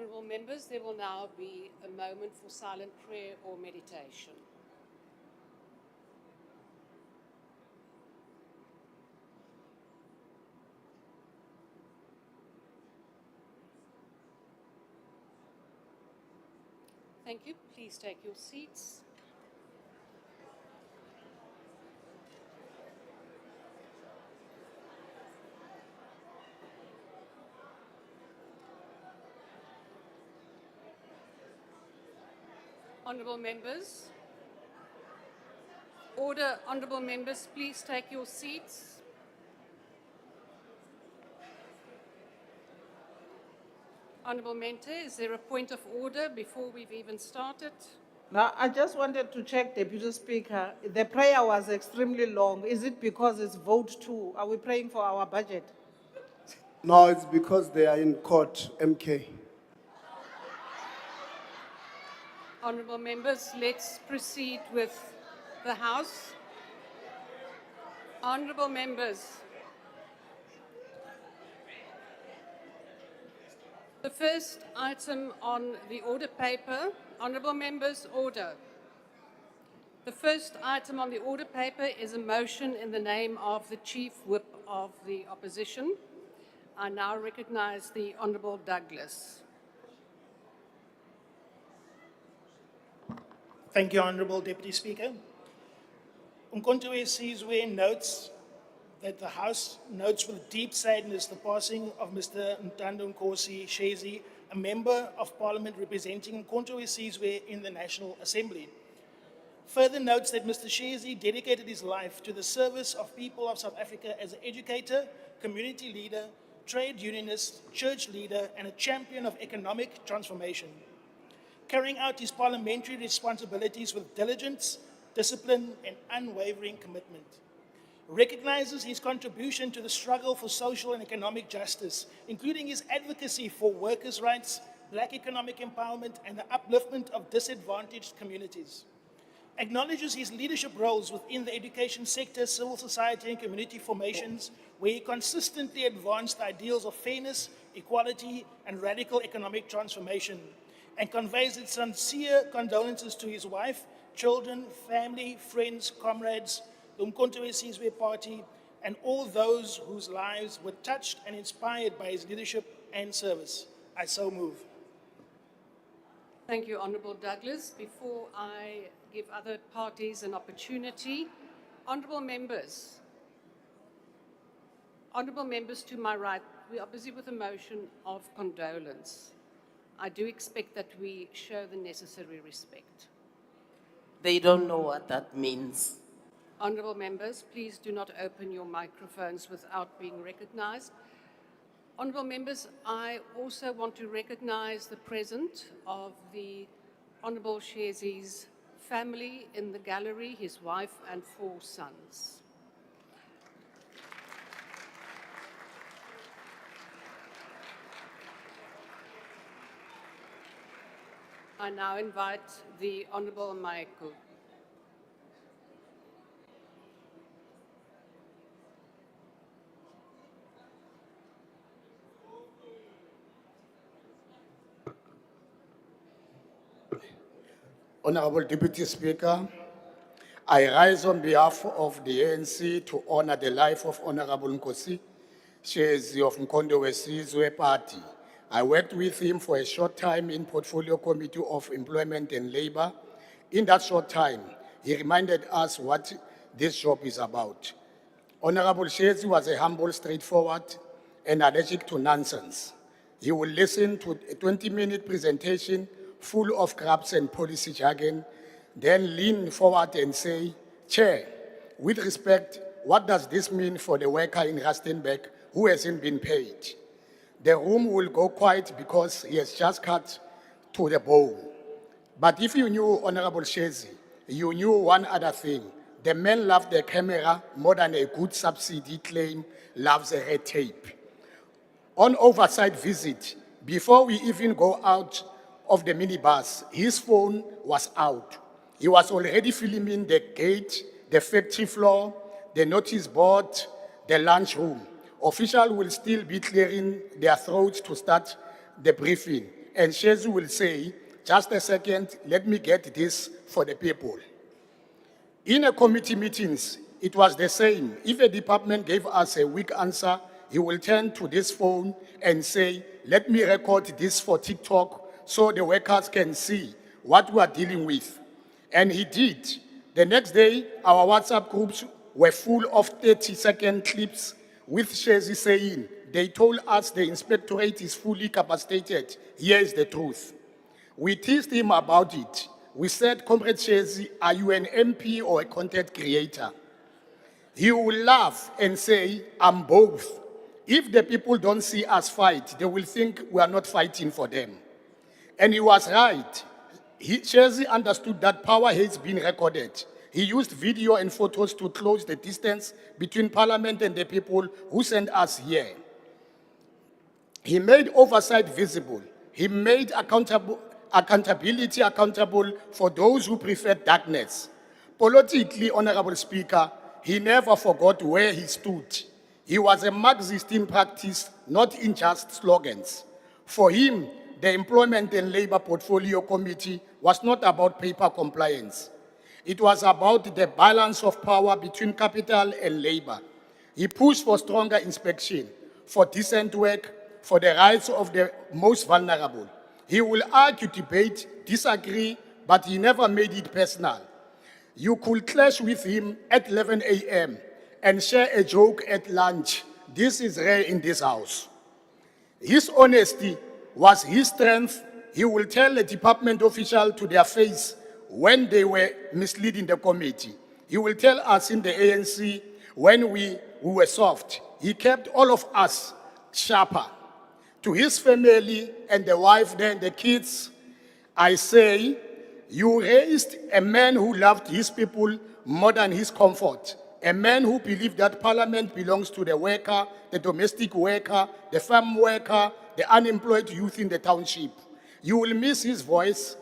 Honourable members, there will now be a moment for silent prayer or meditation. Thank you. Please take your seats. Honourable members. Order, honourable members, please take your seats. Honourable Mentor, is there a point of order before we've even started? Now, I just wanted to check, Deputy Speaker, the prayer was extremely long. Is it because it's vote 2? Are we praying for our budget? No, it's because they are in court, MK. Honourable members, let's proceed with the House. Honourable members, the first item on the order paper, honourable members, order. The first item on the order paper is a motion in the name of the Chief Whip of the Opposition. I now recognise the Honourable Douglas. Thank you, Honourable Deputy Speaker. Umkhonto Sizwe notes that the House notes with deep sadness the passing of Mr N N Shezi, a Member of Parliament representing Umkhonto Sizwe in the National Assembly. Further notes that Mr Shezi dedicated his life to the service of people of South Africa as an educator, community leader, trade unionist, church leader, and a champion of economic transformation. Carrying out his parliamentary responsibilities with diligence, discipline, and unwavering commitment. Recognizes his contribution to the struggle for social and economic justice, including his advocacy for workers' rights, black economic empowerment, and the upliftment of disadvantaged communities. Acknowledges his leadership roles within the education sector, civil society, and community formations, where he consistently advanced the ideals of fairness, equality, and radical economic transformation, and conveys its sincere condolences to his wife, children, family, friends, comrades, the Umkhonto Sizwe Party, and all those whose lives were touched and inspired by his leadership and service. I so move. Thank you, Honourable Douglas. Before I give other parties an opportunity, honourable members to my right, we are busy with a motion of condolence. I do expect that we show the necessary respect. They don't know what that means. Honourable members, please do not open your microphones without being recognised. Honourable members, I also want to recognise the presence of the Honourable Shezi's family in the gallery, his wife and 4 sons. I now invite the Honourable Maiku. Honourable Deputy Speaker, I rise on behalf of the ANC to honour the life of Honourable Nkosi Shezi of Umkhonto Sizwe Party. I worked with him for a short time in Portfolio Committee of Employment and Labour. In that short time, he reminded us what this job is about. Honourable Shezi was a humble, straightforward, and allergic to nonsense. He would listen to a 20-minute presentation full of grabs and policy jargon, then lean forward and say, "Chair, with respect, what does this mean for the worker in Rustenburg who hasn't been paid?" The room will go quiet because he has just cut to the bone. But if you knew Honourable Shezi, you knew one other thing. The man loved the camera more than a good subsidy claim loves a red tape. On oversight visit, before we even go out of the minibus, his phone was out. He was already filming the gate, the factory floor, the notice board, the lunchroom. Officials will still be clearing their throats to start the briefing and Shezi will say, just a second, let me get this for the people. In a committee meetings, it was the same. If a department gave us a weak answer, he will turn to this phone and say, let me record this for TikTok so the workers can see what we are dealing with. And he did. The next day, our WhatsApp groups were full of 30-second clips with Shezi saying, they told us the inspectorate is fully capacitated. Here is the truth. We teased him about it. We said, Comrade Shezi, are you an MP or a content creator? He will laugh and say, I'm both. If the people don't see us fight, they will think we are not fighting for them. And he was right. Shezi understood that power has been recorded. He used video and photos to close the distance between Parliament and the people who sent us here. He made oversight visible. He made accountability accountable for those who prefer darkness. Politically, Honorable Speaker, he never forgot where he stood. He was a Marxist in practice, not in just slogans. For him, the Employment and Labor Portfolio Committee was not about paper compliance. It was about the balance of power between capital and labor. He pushed for stronger inspection, for decent work, for the rights of the most vulnerable. He will argue, debate, disagree, but he never made it personal. You could clash with him at 11 a.m. and share a joke at lunch. This is rare in this house. His honesty was his strength. He will tell a department official to their face when they were misleading the committee. He will tell us in the ANC when we were soft. He kept all of us sharper. To his family and the wife and the kids, I say, you raised a man who loved his people more than his comfort. A man who believed that Parliament belongs to the worker, the domestic worker, the farm worker, the unemployed youth in the township. You will miss his voice,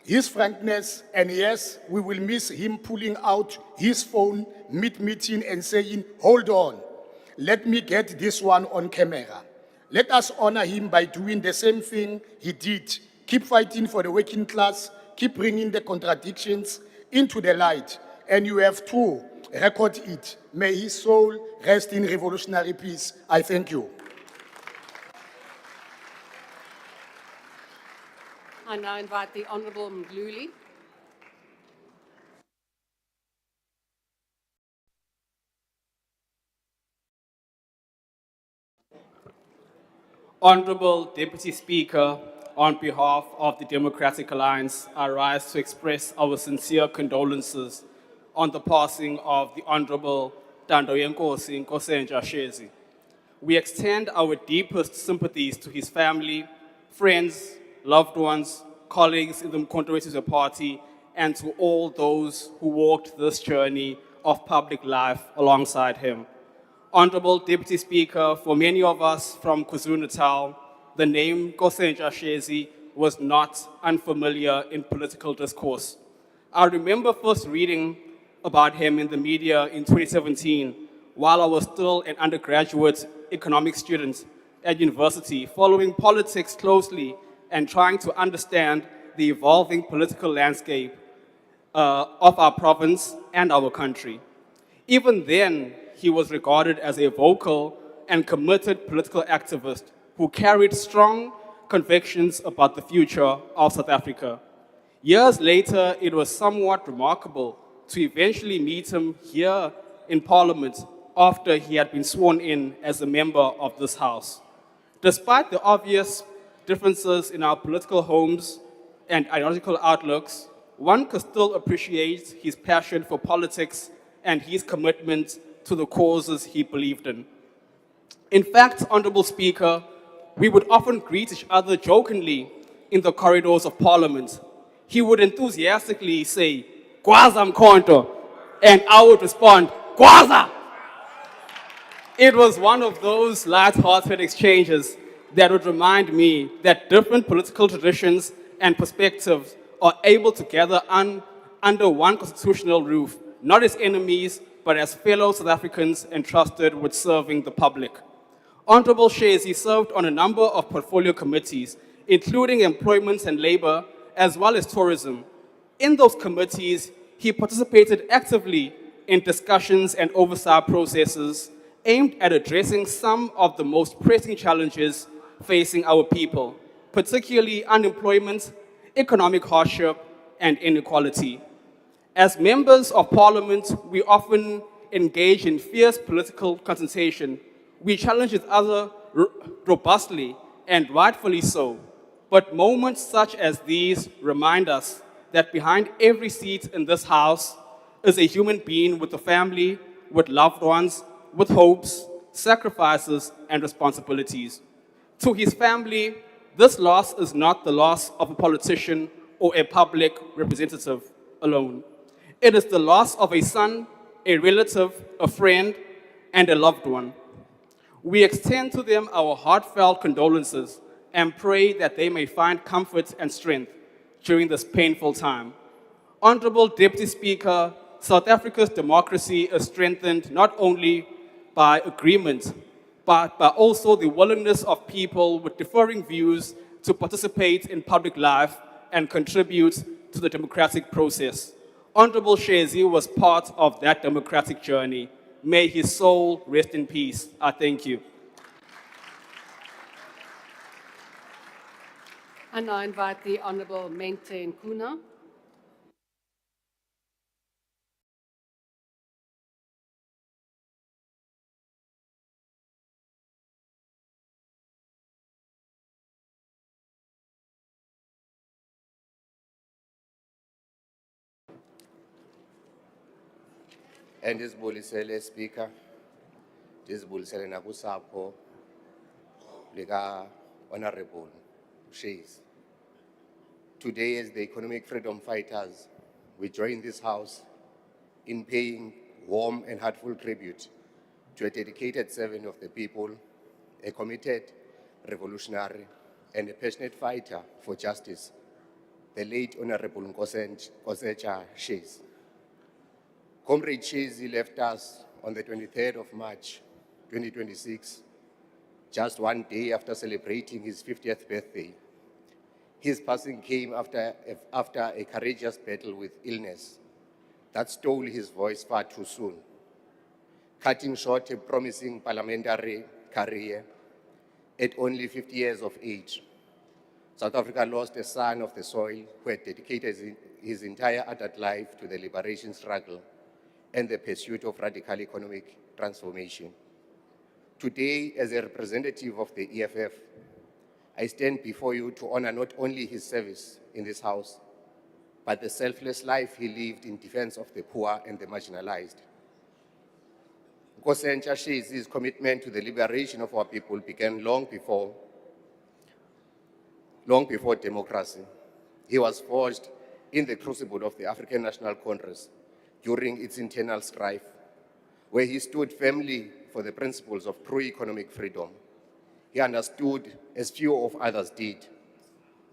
his frankness, and yes, we will miss him pulling out his phone mid-meeting and saying, hold on, let me get this one on camera. Let us honor him by doing the same thing he did. Keep fighting for the working class, keep bringing the contradictions into the light, and you have to record it. May his soul rest in revolutionary peace. I thank you. I now invite the Honourable Mdluli. Honourable Deputy Speaker, on behalf of the Democratic Alliance, I rise to express our sincere condolences on the passing of the Honourable Nkosi Shezi. We extend our deepest sympathies to his family, friends, loved ones, colleagues in the Condolences Party, and to all those who walked this journey of public life alongside him. Honourable Deputy Speaker, for many of us from KwaZulu-Natal, the name Nkosi Shezi was not unfamiliar in political discourse. I remember first reading about him in the media in 2017 while I was still an undergraduate economics student at university, following politics closely and trying to understand the evolving political landscape of our province and our country. Even then, he was regarded as a vocal and committed political activist who carried strong convictions about the future of South Africa. Years later, it was somewhat remarkable to eventually meet him here in Parliament after he had been sworn in as a member of this House. Despite the obvious differences in our political homes and ideological outlooks, one could still appreciate his passion for politics and his commitment to the causes he believed in. In fact, Honourable Speaker, we would often greet each other jokingly in the corridors of Parliament. He would enthusiastically say, "Gwaza Mkhonto," and I would respond, "Gwaza!" It was one of those light-hearted exchanges that would remind me that different political traditions and perspectives are able to gather under one constitutional roof, not as enemies, but as fellow South Africans entrusted with serving the public. Honourable Shezi served on a number of portfolio committees including employment and labor, as well as tourism. In those committees, he participated actively in discussions and oversight processes aimed at addressing some of the most pressing challenges facing our people, particularly unemployment, economic hardship, and inequality. As members of parliament, we often engage in fierce political confrontation. We challenge each other robustly, and rightfully so. But moments such as these remind us that behind every seat in this house is a human being with a family, with loved ones, with hopes, sacrifices, and responsibilities. To his family, this loss is not the loss of a politician or a public representative alone. It is the loss of a son, a relative, a friend, and a loved one. We extend to them our heartfelt condolences and pray that they may find comfort and strength during this painful time. Honorable Deputy Speaker, South Africa's democracy is strengthened not only by agreement, but by also the willingness of people with differing views to participate in public life and contribute to the democratic process. Honorable Shezi was part of that democratic journey. May his soul rest in peace. I thank you. And I invite the Honourable Mente Nkuna. Ndizibulisele Speaker, ndizibulisele nakusapho lika Honorable Shezi. Today, as the economic freedom fighters, we join this House in paying warm and heartfelt tribute to a dedicated servant of the people, a committed revolutionary, and a passionate fighter for justice, the late Honorable Nkosecha Shezi. Comrade Shezi left us on the 23rd of March, 2026, just one day after celebrating his 50th birthday. His passing came after a courageous battle with illness that stole his voice far too soon, cutting short a promising parliamentary career at only 50 years of age. South Africa lost a son of the soil who had dedicated his entire adult life to the liberation struggle and the pursuit of radical economic transformation. Today, as a representative of the EFF, I stand before you to honor not only his service in this House, but the selfless life he lived in defense of the poor and the marginalized. Nkosecha Shezi's commitment to the liberation of our people began long before democracy. He was forged in the crucible of the African National Congress during its internal strife, where he stood firmly for the principles of true economic freedom. He understood, as few of others did,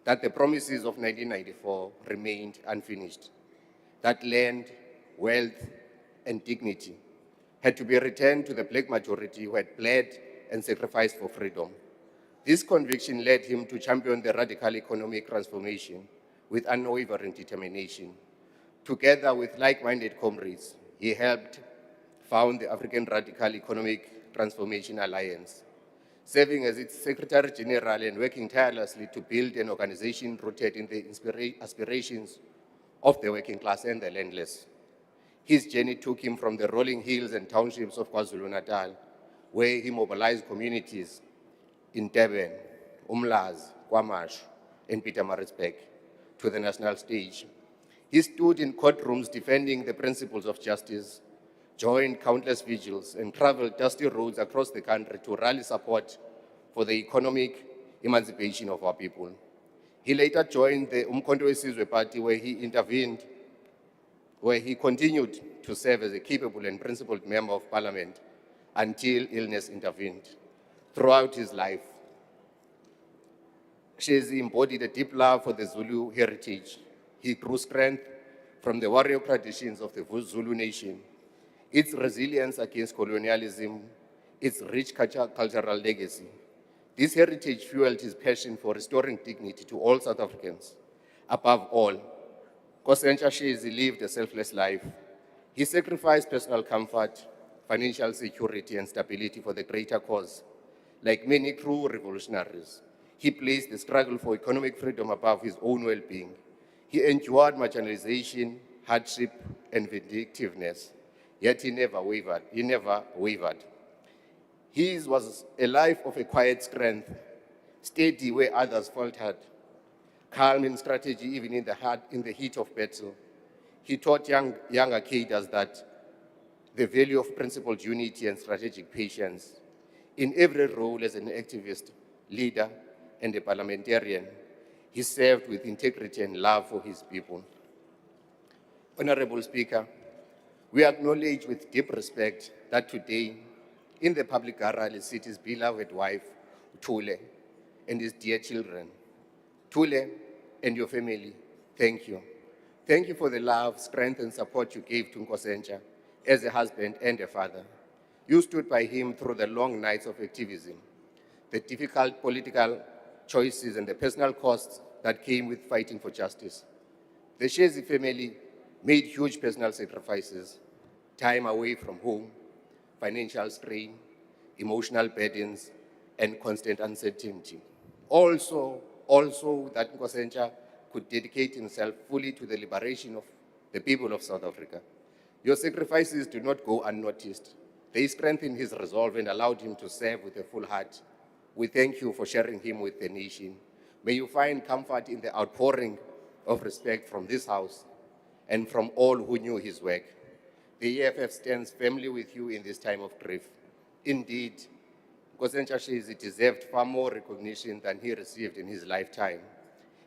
that the promises of 1994 remained unfinished, that land, wealth, and dignity had to be returned to the black majority who had bled and sacrificed for freedom. This conviction led him to champion the radical economic transformation with unwavering determination. Together with like-minded comrades, he helped found the African Radical Economic Transformation Alliance, serving as its Secretary General and working tirelessly to build an organization rooted in the aspirations of the working class and the landless. His journey took him from the rolling hills and townships of KwaZulu-Natal, where he mobilized communities in Durban, Umlazi, KwaMashu, and Pietermaritzburg, to the national stage. He stood in courtrooms defending the principles of justice, joined countless vigils, and traveled dusty roads across the country to rally support for the economic emancipation of our people. He later joined the Umkhonto weSizwe Party, where he continued to serve as a capable and principled member of parliament until illness intervened. Throughout his life, Shezi embodied a deep love for the Zulu heritage. He drew strength from the warrior traditions of the Zulu nation, its resilience against colonialism, its rich cultural legacy, This heritage fueled his passion for restoring dignity to all South Africans. Above all, Mr Shezi lived a selfless life. He sacrificed personal comfort, financial security, and stability for the greater cause. Like many true revolutionaries, he placed the struggle for economic freedom above his own well-being. He endured marginalization, hardship, and vindictiveness, yet he never wavered. His was a life of a quiet strength, steady where others faltered, calm in strategy even in the heat of battle. He taught younger cadres that the value of principled unity and strategic patience. In every role as an activist, leader, and a parliamentarian, he served with integrity and love for his people. Honorable Speaker, we acknowledge with deep respect that today, in the public gallery, sits his beloved wife, Thule, and his dear children. Thule and your family, thank you. Thank you for the love, strength, and support you gave to Nkosencha as a husband and a father. You stood by him through the long nights of activism, the difficult political choices, and the personal costs that came with fighting for justice. The Shezi family made huge personal sacrifices, time away from home, financial strain, emotional burdens, and constant uncertainty. Also that Nkosencha could dedicate himself fully to the liberation of the people of South Africa. Your sacrifices do not go unnoticed. They strengthened his resolve and allowed him to serve with a full heart. We thank you for sharing him with the nation. May you find comfort in the outpouring of respect from this House and from all who knew his work. The EFF stands firmly with you in this time of grief. Indeed, Nkosencha Shezi deserved far more recognition than he received in his lifetime.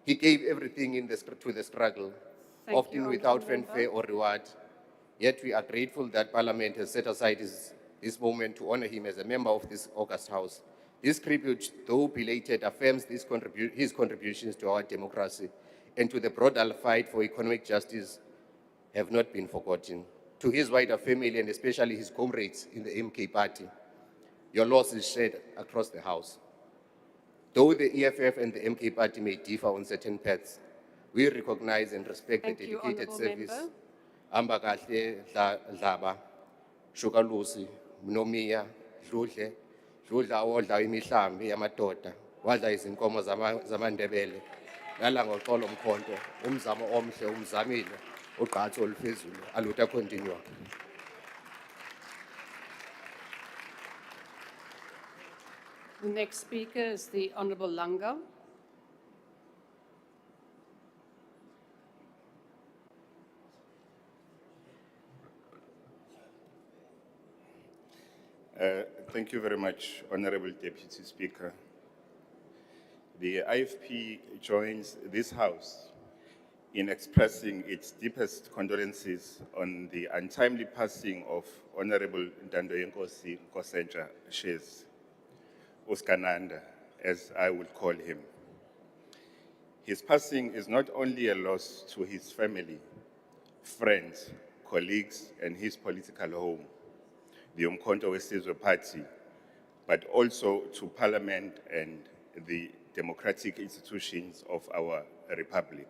He gave everything to the struggle, Thank often you, without Honourable Member. fanfare or reward. Yet we are grateful that Parliament has set aside this moment to honor him as a member of this august House. This tribute, though belated, affirms his contributions to our democracy and to the broader fight for economic justice have not been forgotten. To his wider family and especially his comrades in the MK party, your loss is shared across the House. Though the EFF and the MK party may differ on certain paths, we recognize and respect Thank the you, dedicated Honourable service. Member. Ambakahle Dlaba, Shukalusi, Mnomiya, Dludle awodla imihlambi yamadoda, wadla izinkomo zamaNdebele, nala ngoxolo mkhonto, umzamo omhle umzamile, ugqatso oluphezulu, aluta continue. The next speaker is the Honourable Langa. Thank you very much, Honorable Deputy Speaker. The IFP joins this House in expressing its deepest condolences on the untimely passing of Honorable Nkosi Shezi, Uskananda, as I would call him. His passing is not only a loss to his family, friends, colleagues, and his political home, the Umkhonto Wesizwe Party, but also to Parliament and the democratic institutions of our republic.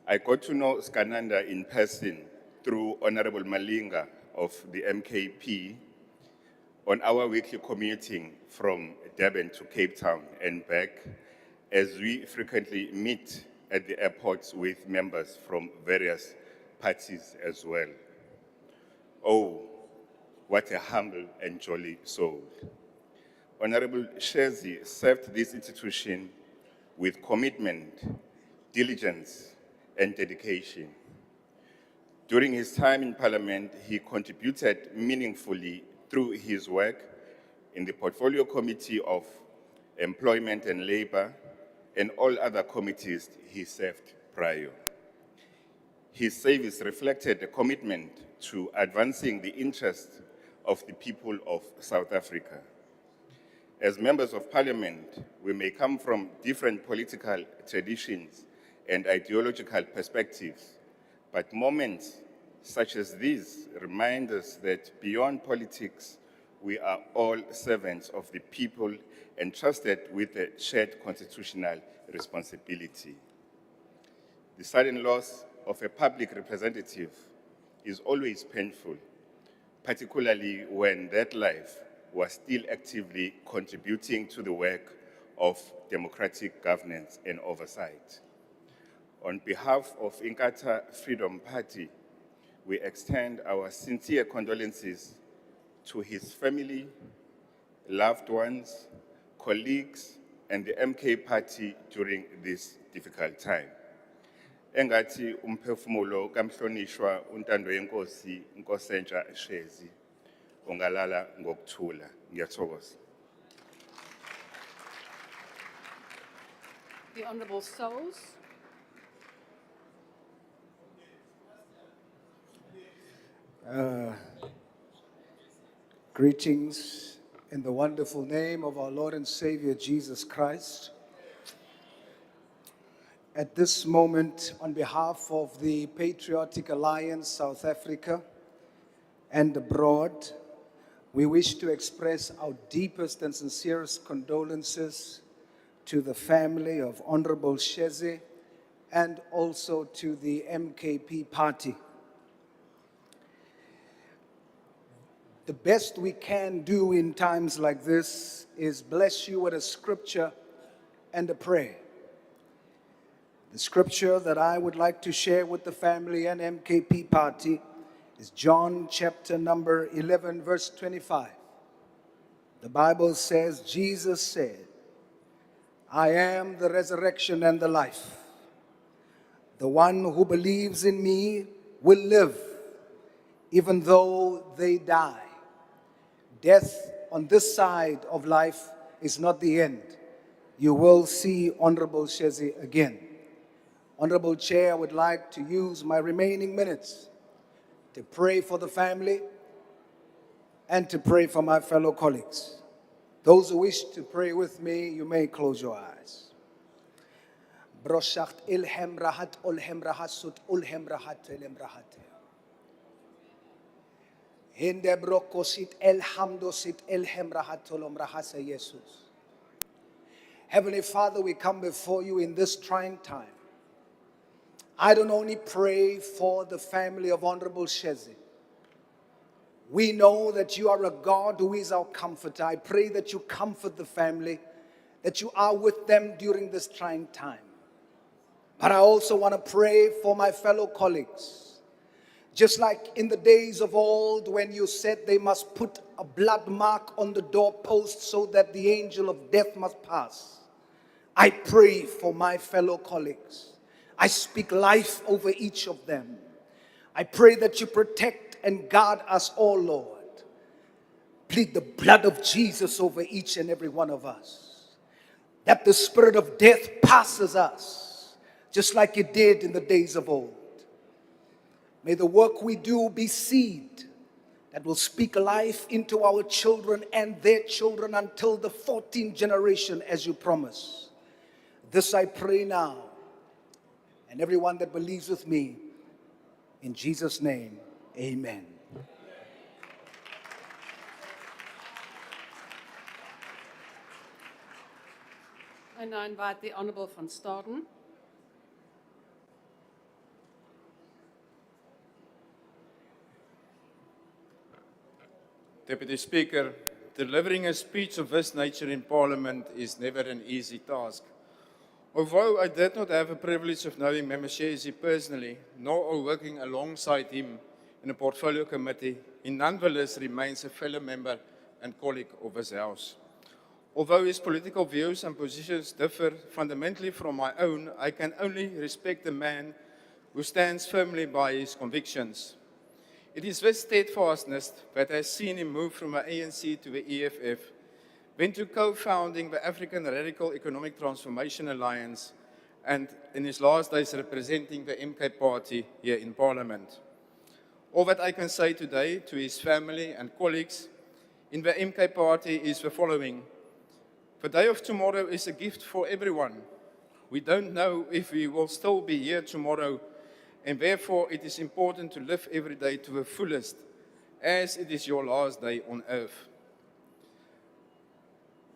I got to know Skananda in person through Honorable Malinga of the MKP on our weekly commuting from Durban to Cape Town and back, as we frequently meet at the airports with members from various parties as well. Oh, what a humble and jolly soul. Honorable Shezi served this institution with commitment, diligence, and dedication. During his time in Parliament, he contributed meaningfully through his work in the Portfolio Committee of Employment and Labor and all other committees he served prior. His service reflected a commitment to advancing the interests of the people of South Africa. As members of Parliament, we may come from different political traditions and ideological perspectives, but moments such as these remind us that beyond politics, we are all servants of the people entrusted with a shared constitutional responsibility. The sudden loss of a public representative is always painful, particularly when that life was still actively contributing to the work of democratic governance and oversight. On behalf of Inkatha Freedom Party, we extend our sincere condolences to his family, loved ones, colleagues, and the MK Party during this difficult time. Engathi umphefumulo kamhlonishwa uNtando yenkosi Nkosentsha Shezi ungalala ngokuthula. Ngiyathokoza. The Honourable Souls. Greetings in the wonderful name of our Lord and Savior Jesus Christ. At this moment, on behalf of the Patriotic Alliance South Africa and abroad, we wish to express our deepest and sincerest condolences to the family of Honorable Shezi and also to the MKP party. The best we can do in times like this is bless you with a scripture and a prayer. The scripture that I would like to share with the family and MKP party is John chapter number 11, verse 25. The Bible says, Jesus said, I am the resurrection and the life. The one who believes in me will live, even though they die. Death on this side of life is not the end. You will see Honorable Shezi again. Honorable Chair, I would like to use my remaining minutes to pray for the family and to pray for my fellow colleagues. Those who wish to pray with me, you may close your eyes. Broshacht ilhem rahat olhem rahasut ulhem rahat elem rahate. Hinde brokosit elhamdosit elhem rahat olom rahase Jesus. Heavenly Father, we come before you in this trying time. I don't only pray for the family of Honorable Shezi. We know that you are a God who is our comforter. I pray that you comfort the family, that you are with them during this trying time. But I also want to pray for my fellow colleagues. Just like in the days of old when you said they must put a blood mark on the doorpost so that the angel of death must pass. I pray for my fellow colleagues. I speak life over each of them. I pray that you protect and guard us all, Lord. Plead the blood of Jesus over each and every one of us. That the spirit of death passes us, just like it did in the days of old. May the work we do be seed that will speak life into our children and their children until the 14th generation, as you promise. This I pray now. And everyone that believes with me, in Jesus' name, amen. I now invite the Honourable van Staden. Deputy Speaker, delivering a speech of this nature in Parliament is never an easy task. Although I did not have the privilege of knowing Member Shezi personally, nor of working alongside him in a portfolio committee, he nonetheless remains a fellow member and colleague of this House. Although his political views and positions differ fundamentally from my own, I can only respect a man who stands firmly by his convictions. It is this steadfastness that has seen him move from the ANC to the EFF, then to co-founding the African Radical Economic Transformation Alliance, and in his last days representing the MK Party here in Parliament. All that I can say today to his family and colleagues in the MK Party is the following. The day of tomorrow is a gift for everyone. We don't know if we will still be here tomorrow, and therefore it is important to live every day to the fullest, as it is your last day on earth.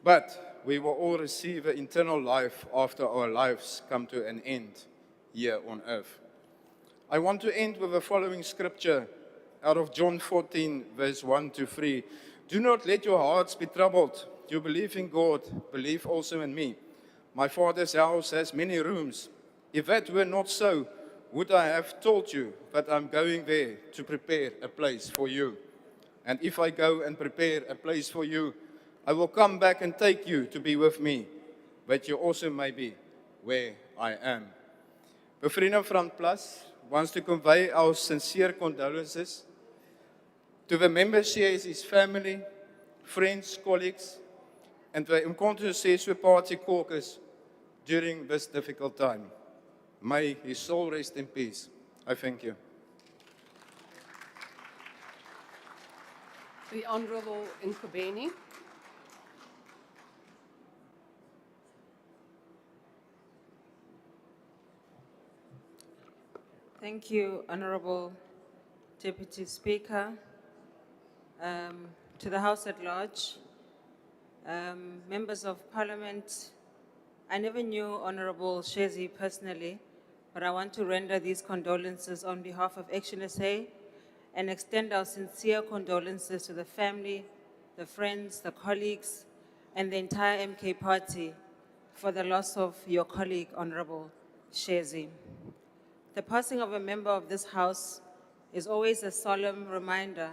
but we will all receive an eternal life after our lives come to an end here on earth. I want to end with the following scripture out of John 14, verse 1 to 3. Do not let your hearts be troubled. You believe in God, believe also in me. My Father's house has many rooms. If that were not so, would I have told you that I'm going there to prepare a place for you? And if I go and prepare a place for you, I will come back and take you to be with me, that you also may be where I am. The Vrienden Front Plus wants to convey our sincere condolences to the members of his family, friends, colleagues, and the Mr Party caucus during this difficult time. May his soul rest in peace. I thank you. The Honourable Nkobeni. Thank you, Honourable Deputy Speaker. To the House at large, members of Parliament, I never knew Honourable Shezi personally, but I want to render these condolences on behalf of Action SA and extend our sincere condolences to the family, the friends, the colleagues, and the entire MK party for the loss of your colleague, Honourable Shezi. The passing of a member of this House is always a solemn reminder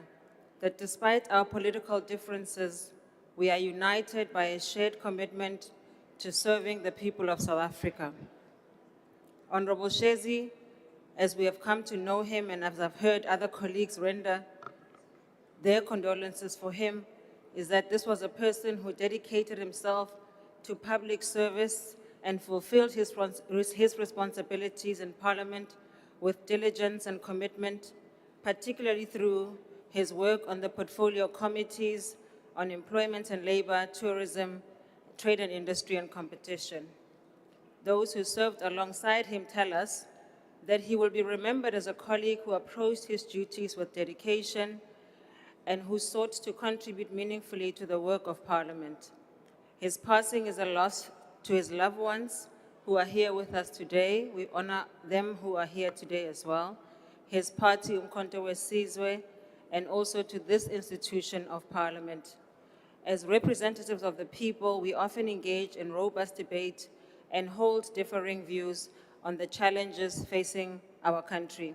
that despite our political differences, we are united by a shared commitment to serving the people of South Africa. Honourable Shezi, as we have come to know him and as I've heard other colleagues render their condolences for him, is that this was a person who dedicated himself to public service and fulfilled his responsibilities in Parliament with diligence and commitment, particularly through his work on the portfolio committees on employment and labor, tourism, trade and industry and competition. Those who served alongside him tell us that he will be remembered as a colleague who approached his duties with dedication and who sought to contribute meaningfully to the work of Parliament. His passing is a loss to his loved ones who are here with us today. We honor them who are here today as well. His party, Umkhonto weSizwe, and also to this institution of Parliament. As representatives of the people, we often engage in robust debate and hold differing views on the challenges facing our country.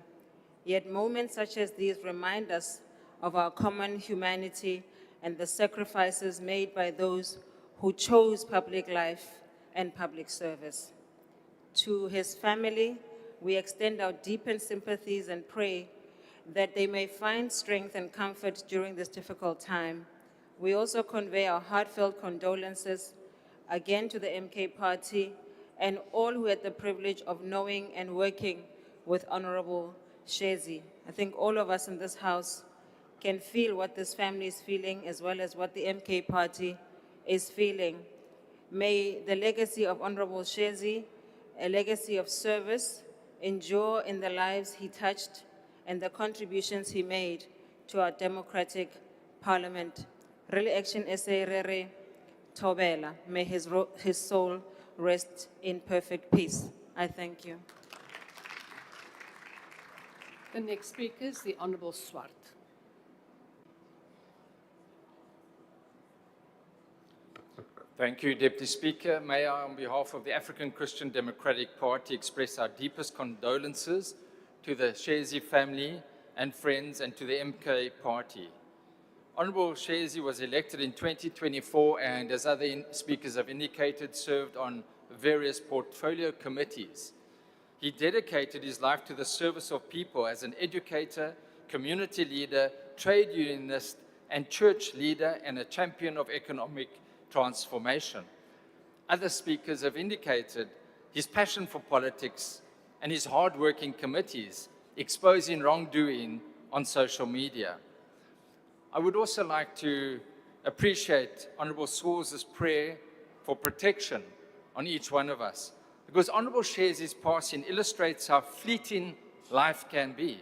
Yet moments such as these remind us of our common humanity and the sacrifices made by those who chose public life and public service. To his family, we extend our deepest sympathies and pray that they may find strength and comfort during this difficult time. We also convey our heartfelt condolences again to the MK party and all who had the privilege of knowing and working with Honourable Shezi. I think all of us in this House can feel what this family is feeling as well as what the MK party is feeling. May the legacy of Honourable Shezi, a legacy of service, endure in the lives he touched and the contributions he made to our democratic Parliament. Really Action SA Rere Thobela. May his soul rest in perfect peace. I thank you. The next speaker is the Honourable Swart. Thank you, Deputy Speaker. May I, on behalf of the African Christian Democratic Party, express our deepest condolences to the Shezi family and friends and to the MK party. Honourable Shezi was elected in 2024 and, as other speakers have indicated, served on various portfolio committees. He dedicated his life to the service of people as an educator, community leader, trade unionist, and church leader, and a champion of economic transformation. Other speakers have indicated his passion for politics and his hard-working committees exposing wrongdoing on social media. I would also like to appreciate Honourable Swarz's prayer for protection on each one of us, because Honourable Shezi's passing illustrates how fleeting life can be.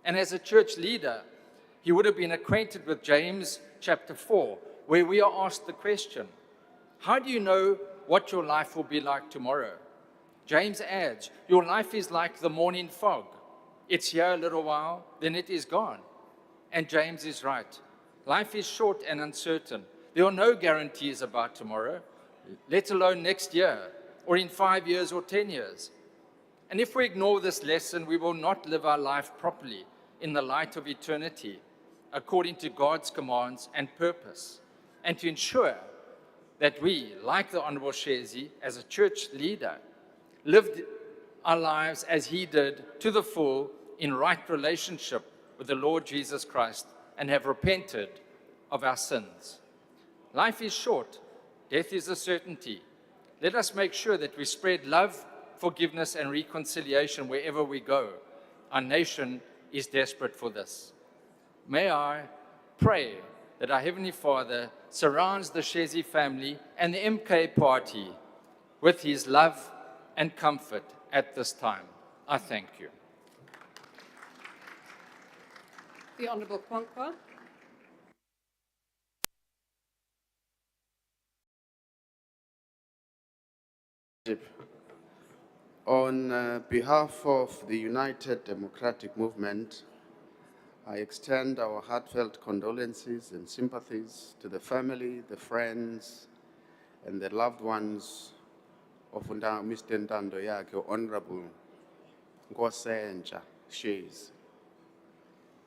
And as a church leader, he would have been acquainted with James chapter 4, where we are asked the question, How do you know what your life will be like tomorrow? James adds, your life is like the morning fog. It's here a little while, then it is gone. And James is right. Life is short and uncertain. There are no guarantees about tomorrow, let alone next year, or in 5 years or 10 years. And if we ignore this lesson, we will not live our life properly in the light of eternity, according to God's commands and purpose. And to ensure that we, like the Honorable Shezi, as a church leader, lived our lives as he did to the full in right relationship with the Lord Jesus Christ and have repented of our sins. Life is short. Death is a certainty. Let us make sure that we spread love, forgiveness, and reconciliation wherever we go. Our nation is desperate for this. May I pray that our Heavenly Father surrounds the Shezi family and the MK party with his love and comfort at this time. I thank you. The Honourable Kwankwa. On behalf of the United Democratic Movement, I extend our heartfelt condolences and sympathies to the family, the friends, and the loved ones of Mr Ntando yakhe, Honorable Nkosentsha Shezi.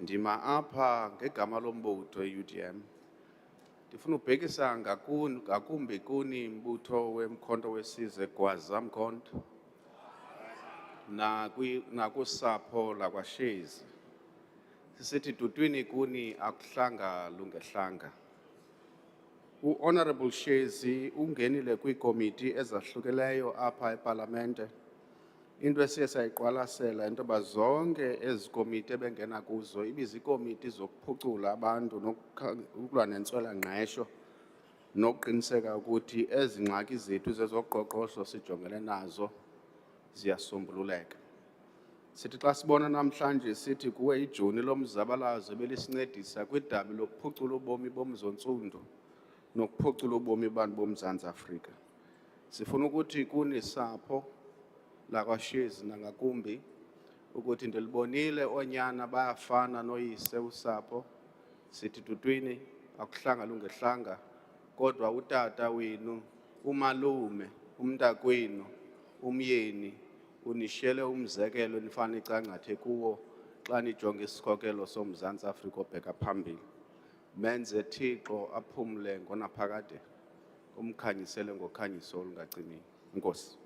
Ndima apha ngegama lombutho e-UDM. Ndifuna ubhekisa ngakumbi kuni mbutho wemkhonto wesizwe Gwazamkhonto nakusapho lakwaShezi. Sisithi dudwini kuni akuhlanga lungehlanga. U-Honorable Shezi ungenile kwiikomiti ezahlukeleyo apha eParlamente. Into esiye sayiqwalasela into yoba zonke ezi komiti ebengena kuzo ibizikomiti zokuphucula abantu nokulwa nentswela-ngqesho nokuqiniseka ukuthi ezi ngxaki zethu zezoqoqosho sijongene nazo ziyasombululeka. Sithi xa sibona namhlanje sithi kuwe ijoni lomzabalazo belisincedisa kwidabi lokuphucula ubomi bomzontsundu nokuphucula ubomi bantu boMzantsi Afrika. Sifuna ukuthi kunisapho lakwaShezi nangakumbi ukuthi ndilibonile onyana bayafana noyise usapho. Sithi dudwini akuhlanga lungehlanga, kodwa utata wenu, umalume, umntakwenu, umyeni unishele umzekelo nifana icangcathe kuwo xa nijonga isikhokelo soMzantsi Afrika obheka phambili. Menze Thixo aphumle ngonaphakade, umkhanyisele ngokhanyiso olungacimiyo. Enkosi.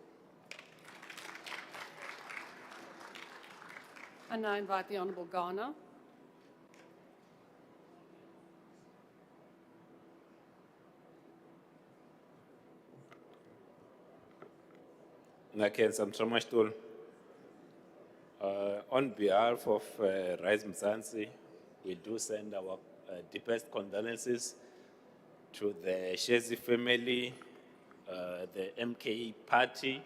And I invite the Honourable Garner. On behalf of Rise Mzansi, we do send our deepest condolences to the Shezi family, the MK party,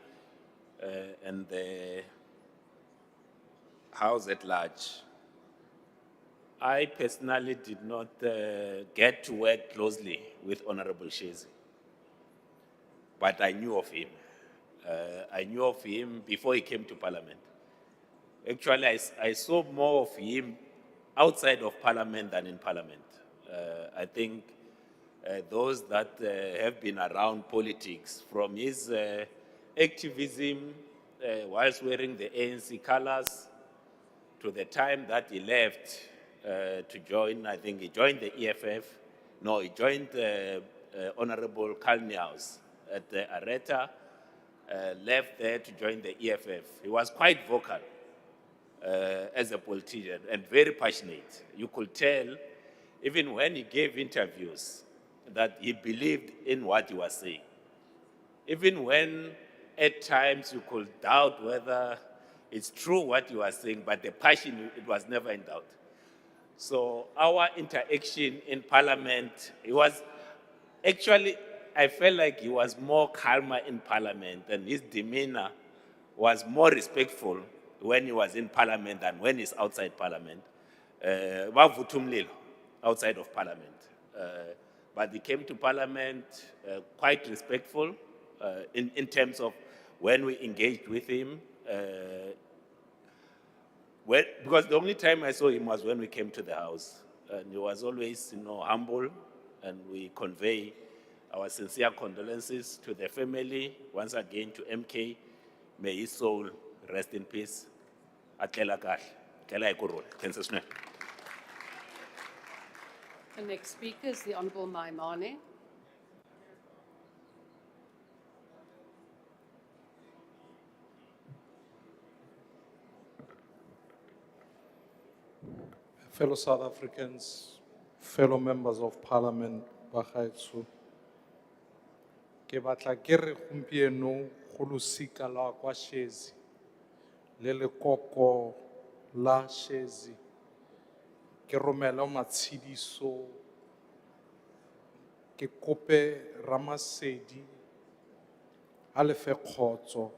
and the House at large. I personally did not get to work closely with Honorable Shezi, but I knew of him. I knew of him before he came to Parliament. Actually, I saw more of him outside of Parliament than in Parliament. I think those that have been around politics, from his activism whilst wearing the ANC colors, to the time that he left to join, I think he joined the EFF. No, he joined Honorable Kalniaus at the Areta, left there to join the EFF. He was quite vocal as a politician and very passionate. You could tell, even when he gave interviews, that he believed in what he was saying. Even when at times you could doubt whether it's true what he was saying, but the passion, it was never in doubt. So our interaction in Parliament, it was actually, I felt like he was more calmer in Parliament, and his demeanor was more respectful when he was in Parliament than when he's outside Parliament. Outside of Parliament. but he came to Parliament quite respectful in terms of when we engaged with him. Because the only time I saw him was when we came to the house. And he was always, humble, and we convey our sincere condolences to the family. Once again, to MK, may his soul rest in peace. Atlela kahle. Tlela ikurula. Thanks, Sir. The next speaker is the Honourable Maimane. Fellow South Africans, fellow members of Parliament, Bagaetsho, ke batla ke re gompieno go losika la kwa Shezi le lekoko la Shezi ke romela matshediso ke kope Ramasedi a le fe kgotso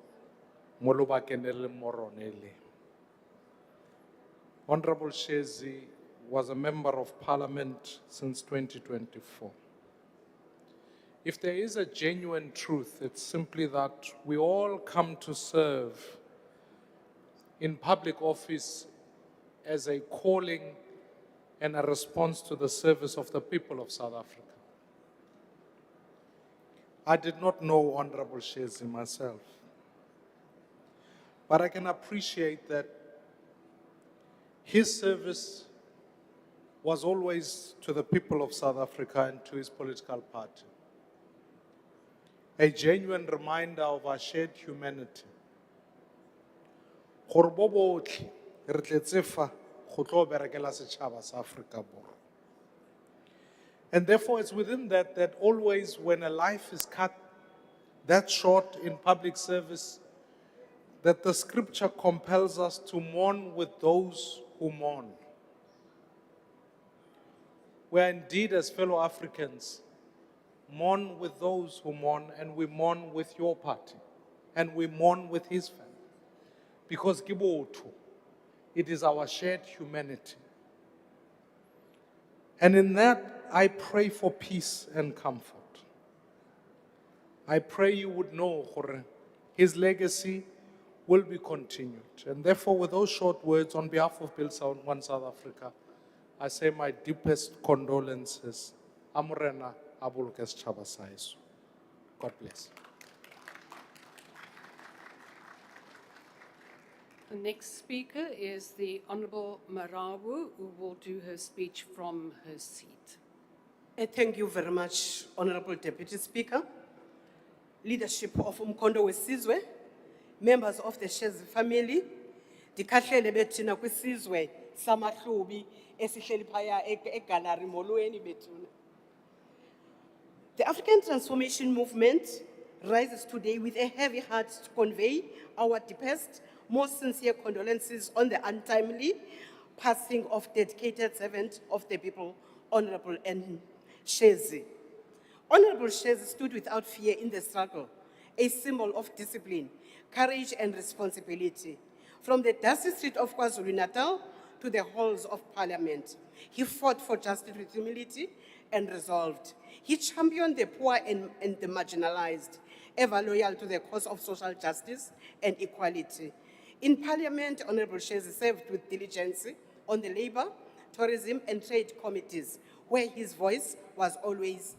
mo lobakeng le mo rone le. Honorable Shezi was a member of Parliament since 2024. If there is a genuine truth, it's simply that we all come to serve in public office as a calling and a response to the service of the people of South Africa. I did not know Honorable Shezi myself, but I can appreciate that his service was always to the people of South Africa and to his political party. A genuine reminder of our shared humanity. Gore bo botlhe re tletse fa go tlo berekela setšhaba sa Afrika Borwa. And therefore it's within that always when a life is cut that short in public service, that the scripture compels us to mourn with those who mourn. We are indeed, as fellow Africans, mourn with those who mourn, and we mourn with your party, and we mourn with his family. Because Kibotu, it is our shared humanity. And in that, I pray for peace and comfort. I pray you would know his legacy will be continued. And therefore, with those short words, on behalf of Bill One South Africa, I say my deepest condolences. Amorena abulukes chabasaisu. God bless. The next speaker is the Honourable Marawu, who will do her speech from her seat. Thank you very much, Honourable Deputy Speaker, leadership of Umkondo Wesizwe, members of the Shezi family, dikhahlele bethina kwisizwe samahlubi esihleli phaya egallery molweni bethuna. The African Transformation Movement rises today with a heavy heart to convey our deepest, most sincere condolences on the untimely passing of dedicated servant of the people, Honourable N. Shezi. Honourable Shezi stood without fear in the struggle, a symbol of discipline, courage and responsibility. From the dusty street of KwaZulu-Natal to the halls of Parliament, he fought for justice with humility and resolved. He championed the poor and the marginalized, ever loyal to the cause of social justice and equality. In Parliament, Honourable Shezi served with diligence on the Labour, Tourism and Trade Committees, where his voice was always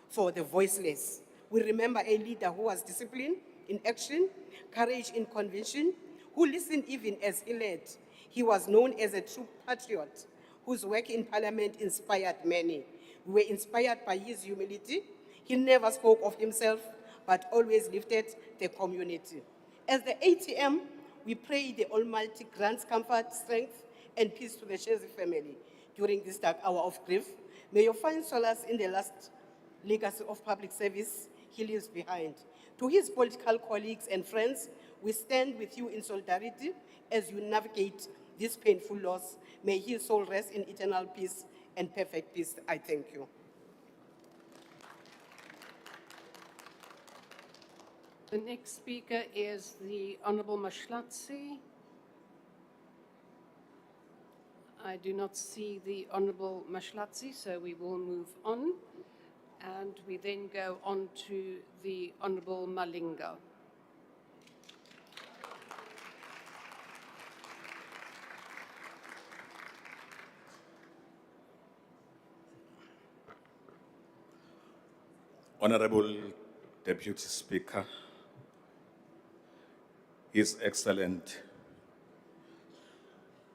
for the voiceless. We remember a leader who was disciplined in action, courage in conviction, who listened even as he led. He was known as a true patriot, whose work in Parliament inspired many. We were inspired by his humility. He never spoke of himself, but always lifted the community. As the ATM, we pray the Almighty grants comfort, strength, and peace to the Shezi family during this dark hour of grief. May you find solace in the last legacy of public service he leaves behind. To his political colleagues and friends, we stand with you in solidarity as you navigate this painful loss. May his soul rest in eternal peace and perfect peace. I thank you. The next speaker is the Honourable Mashlatsi. I do not see the Honourable Mashlatsi, so we will move on. And we then go on to the Honourable Malinga. Honorable Deputy Speaker, His Excellent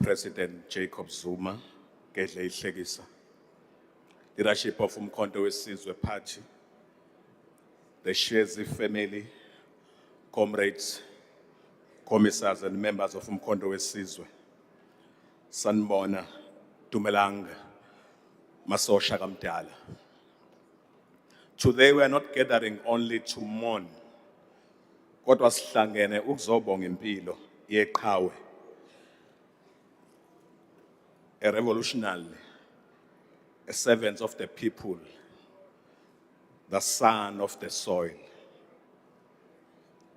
President Jacob Zuma, Gedle Ihlekisa, leadership of Umkhonto weSizwe Party, the Shezi family, comrades, commissars and members of Umkhonto weSizwe, Sanbona, Dumelanga, Masosha Kamdala. Today we are not gathering only to mourn, kodwa sihlangene ukuzobonga impilo yeqhawe, a revolutionary, a servant of the people, the son of the soil,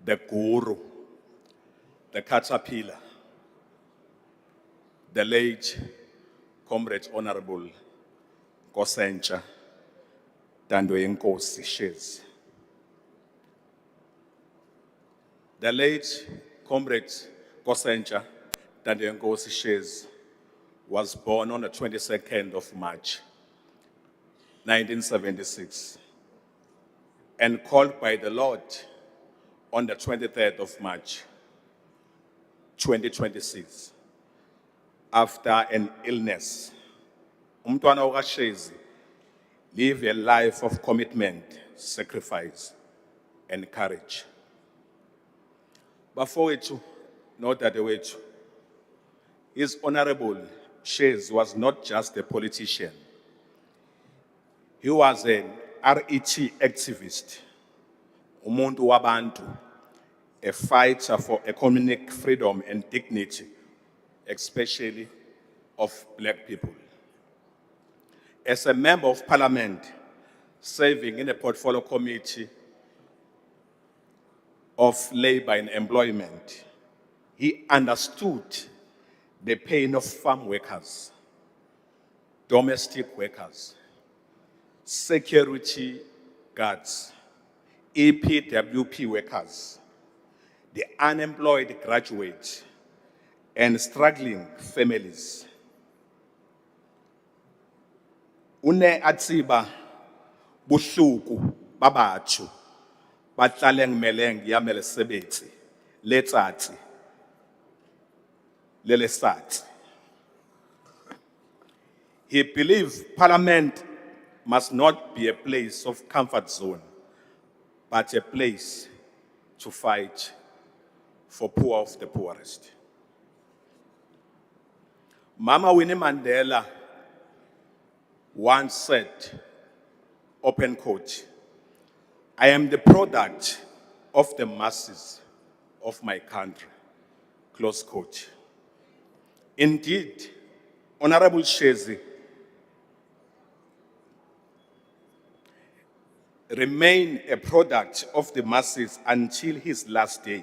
the guru, the caterpillar, the late Comrade Honorable Kosencha Nkosi Shezi. The late Comrade Kosencha Nkosi Shezi was born on the 22nd of March, 1976, and called by the Lord on the 23rd of March, 2026, after an illness. Umntwana ukaShezi live a life of commitment, sacrifice, and courage. Before it, not that way, His Honorable Shezi was not just a politician. He was an RET activist, umuntu wabantu, a fighter for economic freedom and dignity, especially of black people. As a member of parliament, serving in the portfolio committee of labor and employment, he understood the pain of farm workers, domestic workers, security guards, EPWP workers, the unemployed graduates, and struggling families. Une atsiba buhluku babathu bahlale ngimeleng yamele sebetsi letsatsi lelesatsi. He believed parliament must not be a place of comfort zone, but a place to fight for poor of the poorest. Mama Winnie Mandela once said, open quote, "I am the product of the masses of my country," close quote. Indeed, Honorable Shezi remained a product of the masses until his last day.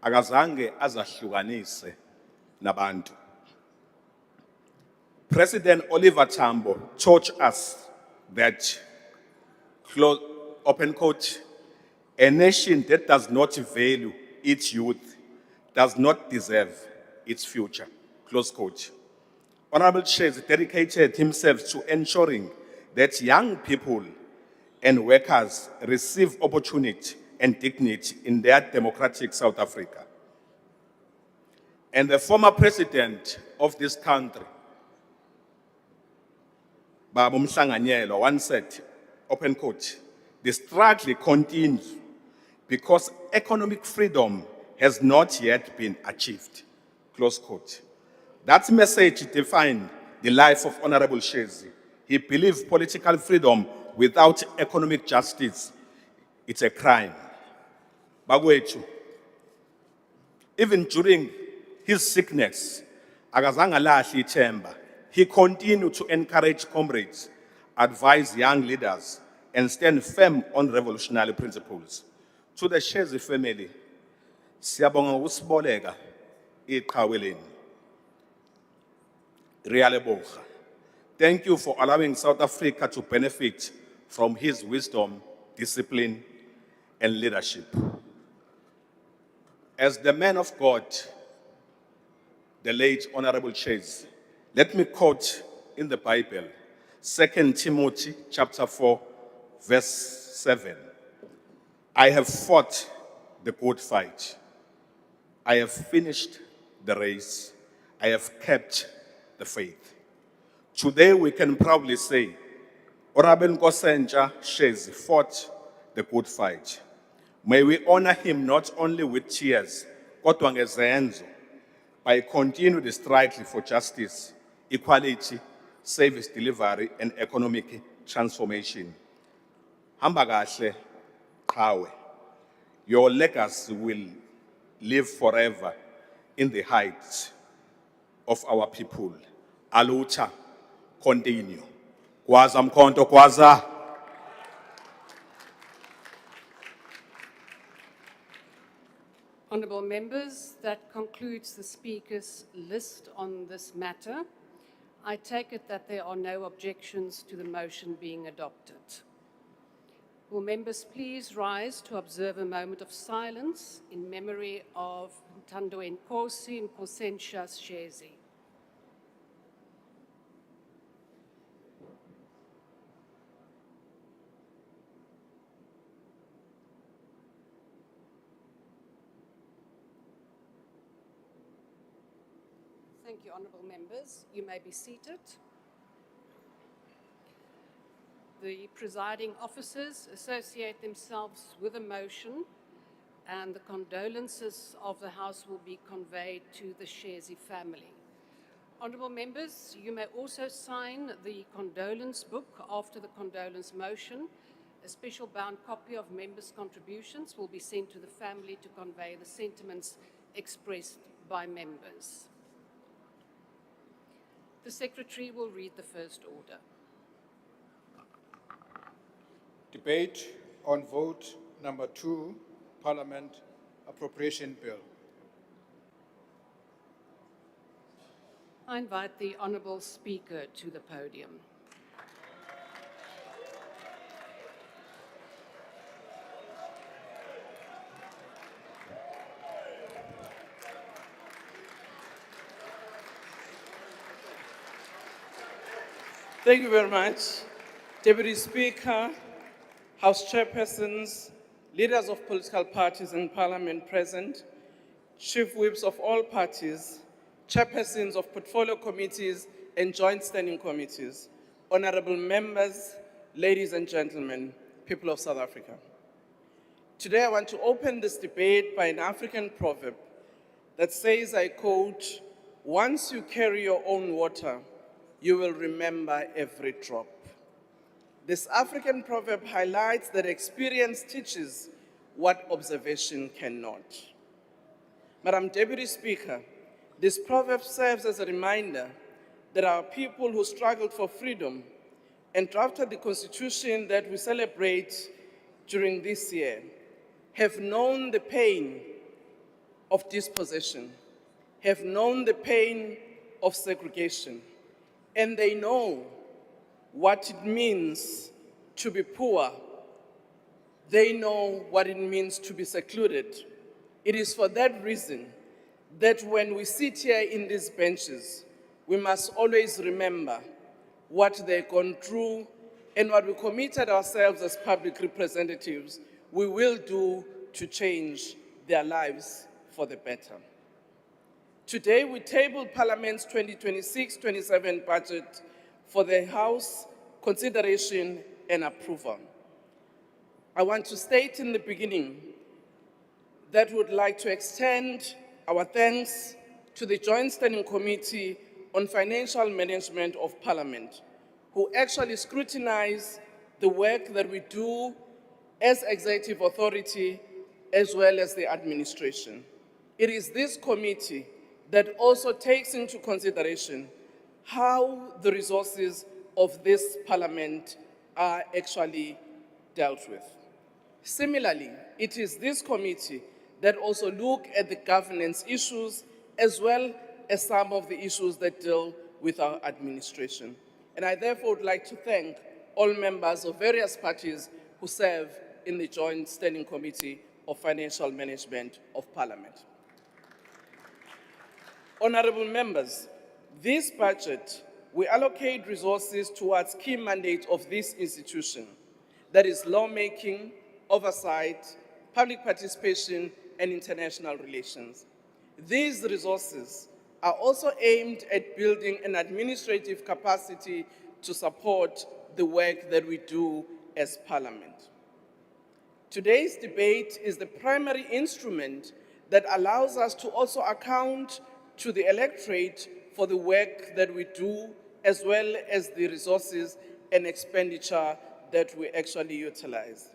Akazange azahlukanise nabantu. President Oliver Tambo taught us that, open quote, "A nation that does not value its youth does not deserve its future," close quote. Honorable Shezi dedicated himself to ensuring that young people and workers receive opportunity and dignity in their democratic South Africa. And the former president of this country, Baba Mhlanganyelo, once said, open quote, "The struggle continues because economic freedom has not yet been achieved," close quote. That message defined the life of Honorable Shezi. He believed political freedom without economic justice, it's a crime. Bagwethu, even during his sickness, akazange alahli ithemba. He continued to encourage comrades, advise young leaders, and stand firm on revolutionary principles. To the Shezi family, siyabonga ukusiboleka iqhawe lenu. Riyaleboga. Thank you for allowing South Africa to benefit from his wisdom, discipline, and leadership. As the man of God, the late Honorable Shezi, let me quote in the Bible, 2 Timothy chapter 4, verse 7. I have fought the good fight. I have finished the race. I have kept the faith. Today we can proudly say, Honorable Shezi fought the good fight. May we honor him not only with tears, kodwa ngezenzo, by continued struggle for justice, equality, service delivery, and economic transformation. Hamba kahle, Qhawe. Your legacy will live forever in the heights of our people. Aluta, continue. Kwaza mkhonto, kwaza. Honourable members, that concludes the speakers' list on this matter. I take it that there are no objections to the motion being adopted. Will members please rise to observe a moment of silence in memory of Ntando Nkosi and Correctional Shezi. Thank you, honourable members. You may be seated. The presiding officers associate themselves with the motion, and the condolences of the House will be conveyed to the Shezi family. Honourable members, you may also sign the condolence book after the condolence motion. A special bound copy of members' contributions will be sent to the family to convey the sentiments expressed by members. The Secretary will read the first order. Debate on vote number 2, Parliament Appropriation Bill. I invite the Honourable Speaker to the podium. Thank you very much. Deputy Speaker, House Chairpersons, leaders of political parties in Parliament present, Chief Whips of all parties, Chairpersons of portfolio committees and joint standing committees, honorable members, ladies and gentlemen, people of South Africa. Today I want to open this debate by an African proverb that says, I quote, "Once you carry your own water, you will remember every drop." This African proverb highlights that experience teaches what observation cannot. Madam Deputy Speaker, this proverb serves as a reminder that our people who struggled for freedom and drafted the Constitution that we celebrate during this year have known the pain of dispossession, have known the pain of segregation, and they know what it means to be poor. They know what it means to be secluded. It is for that reason that when we sit here in these benches, we must always remember what they've gone through and what we committed ourselves as public representatives we will do to change their lives for the better. Today, we table Parliament's 2026-27 budget for the House consideration and approval. I want to state in the beginning that we would like to extend our thanks to the Joint Standing Committee on Financial Management of Parliament, who actually scrutinize the work that we do as executive authority as well as the administration. It is this committee that also takes into consideration how the resources of this Parliament are actually dealt with. Similarly, it is this committee that also look at the governance issues as well as some of the issues that deal with our administration. And I therefore would like to thank all members of various parties who serve in the Joint Standing Committee of Financial Management of Parliament. Honorable members, this budget will allocate resources towards key mandate of this institution, that is lawmaking, oversight, public participation, and international relations. These resources are also aimed at building an administrative capacity to support the work that we do as Parliament. Today's debate is the primary instrument that allows us to also account to the electorate for the work that we do, as well as the resources and expenditure that we actually utilize.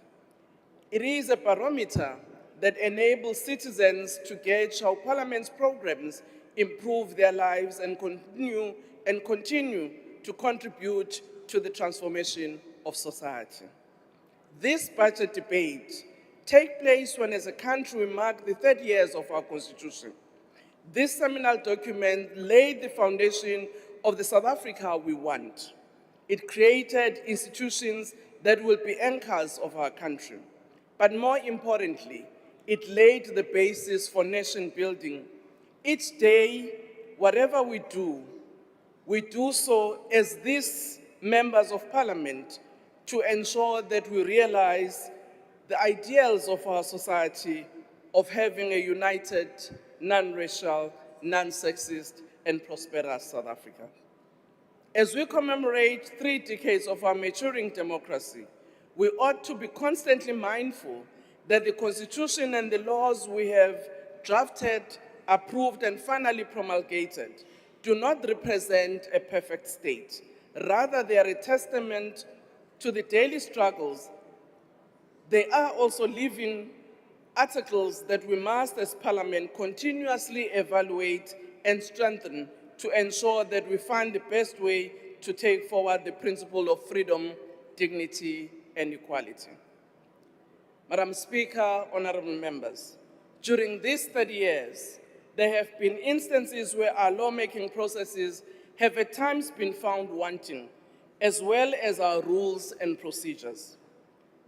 It is a barometer that enables citizens to gauge how Parliament's programs improve their lives and continue to contribute to the transformation of society. This budget debate takes place when, as a country, we mark the 30 years of our Constitution. This seminal document laid the foundation of the South Africa we want. It created institutions that will be anchors of our country. But more importantly, it laid the basis for nation building. Each day, whatever we do so as these members of Parliament to ensure that we realize the ideals of our society of having a united, non-racial, non-sexist, and prosperous South Africa. As we commemorate 3 decades of our maturing democracy, we ought to be constantly mindful that the Constitution and the laws we have drafted, approved, and finally promulgated do not represent a perfect state. Rather, they are a testament to the daily struggles. They are also living articles that we must, as Parliament, continuously evaluate and strengthen to ensure that we find the best way to take forward the principle of freedom, dignity, and equality. Madam Speaker, honorable members, during these 30 years, there have been instances where our lawmaking processes have at times been found wanting, as well as our rules and procedures.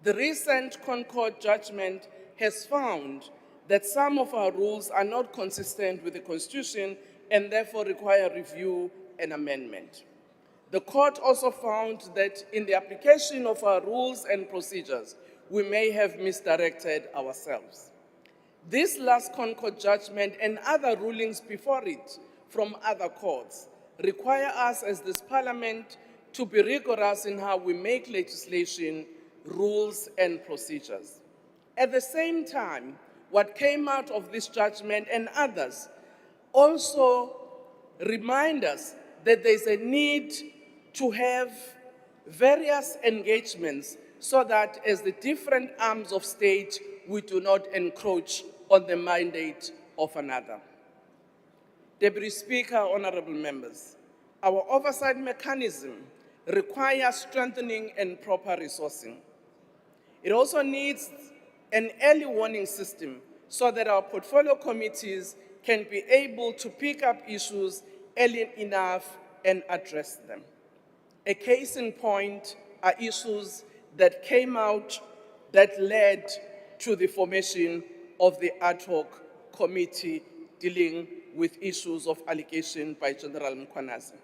The recent Concord judgment has found that some of our rules are not consistent with the Constitution and therefore require review and amendment. The court also found that in the application of our rules and procedures, we may have misdirected ourselves. This last Concord judgment and other rulings before it from other courts require us as this Parliament to be rigorous in how we make legislation, rules, and procedures. At the same time, what came out of this judgment and others also remind us that there's a need to have various engagements so that as the different arms of state, we do not encroach on the mandate of another. Deputy Speaker, honorable members, our oversight mechanism requires strengthening and proper resourcing. It also needs an early warning system so that our portfolio committees can be able to pick up issues early enough and address them. A case in point are issues that came out that led to the formation of the ad hoc committee dealing with issues of allegation by General Mkhwanazi.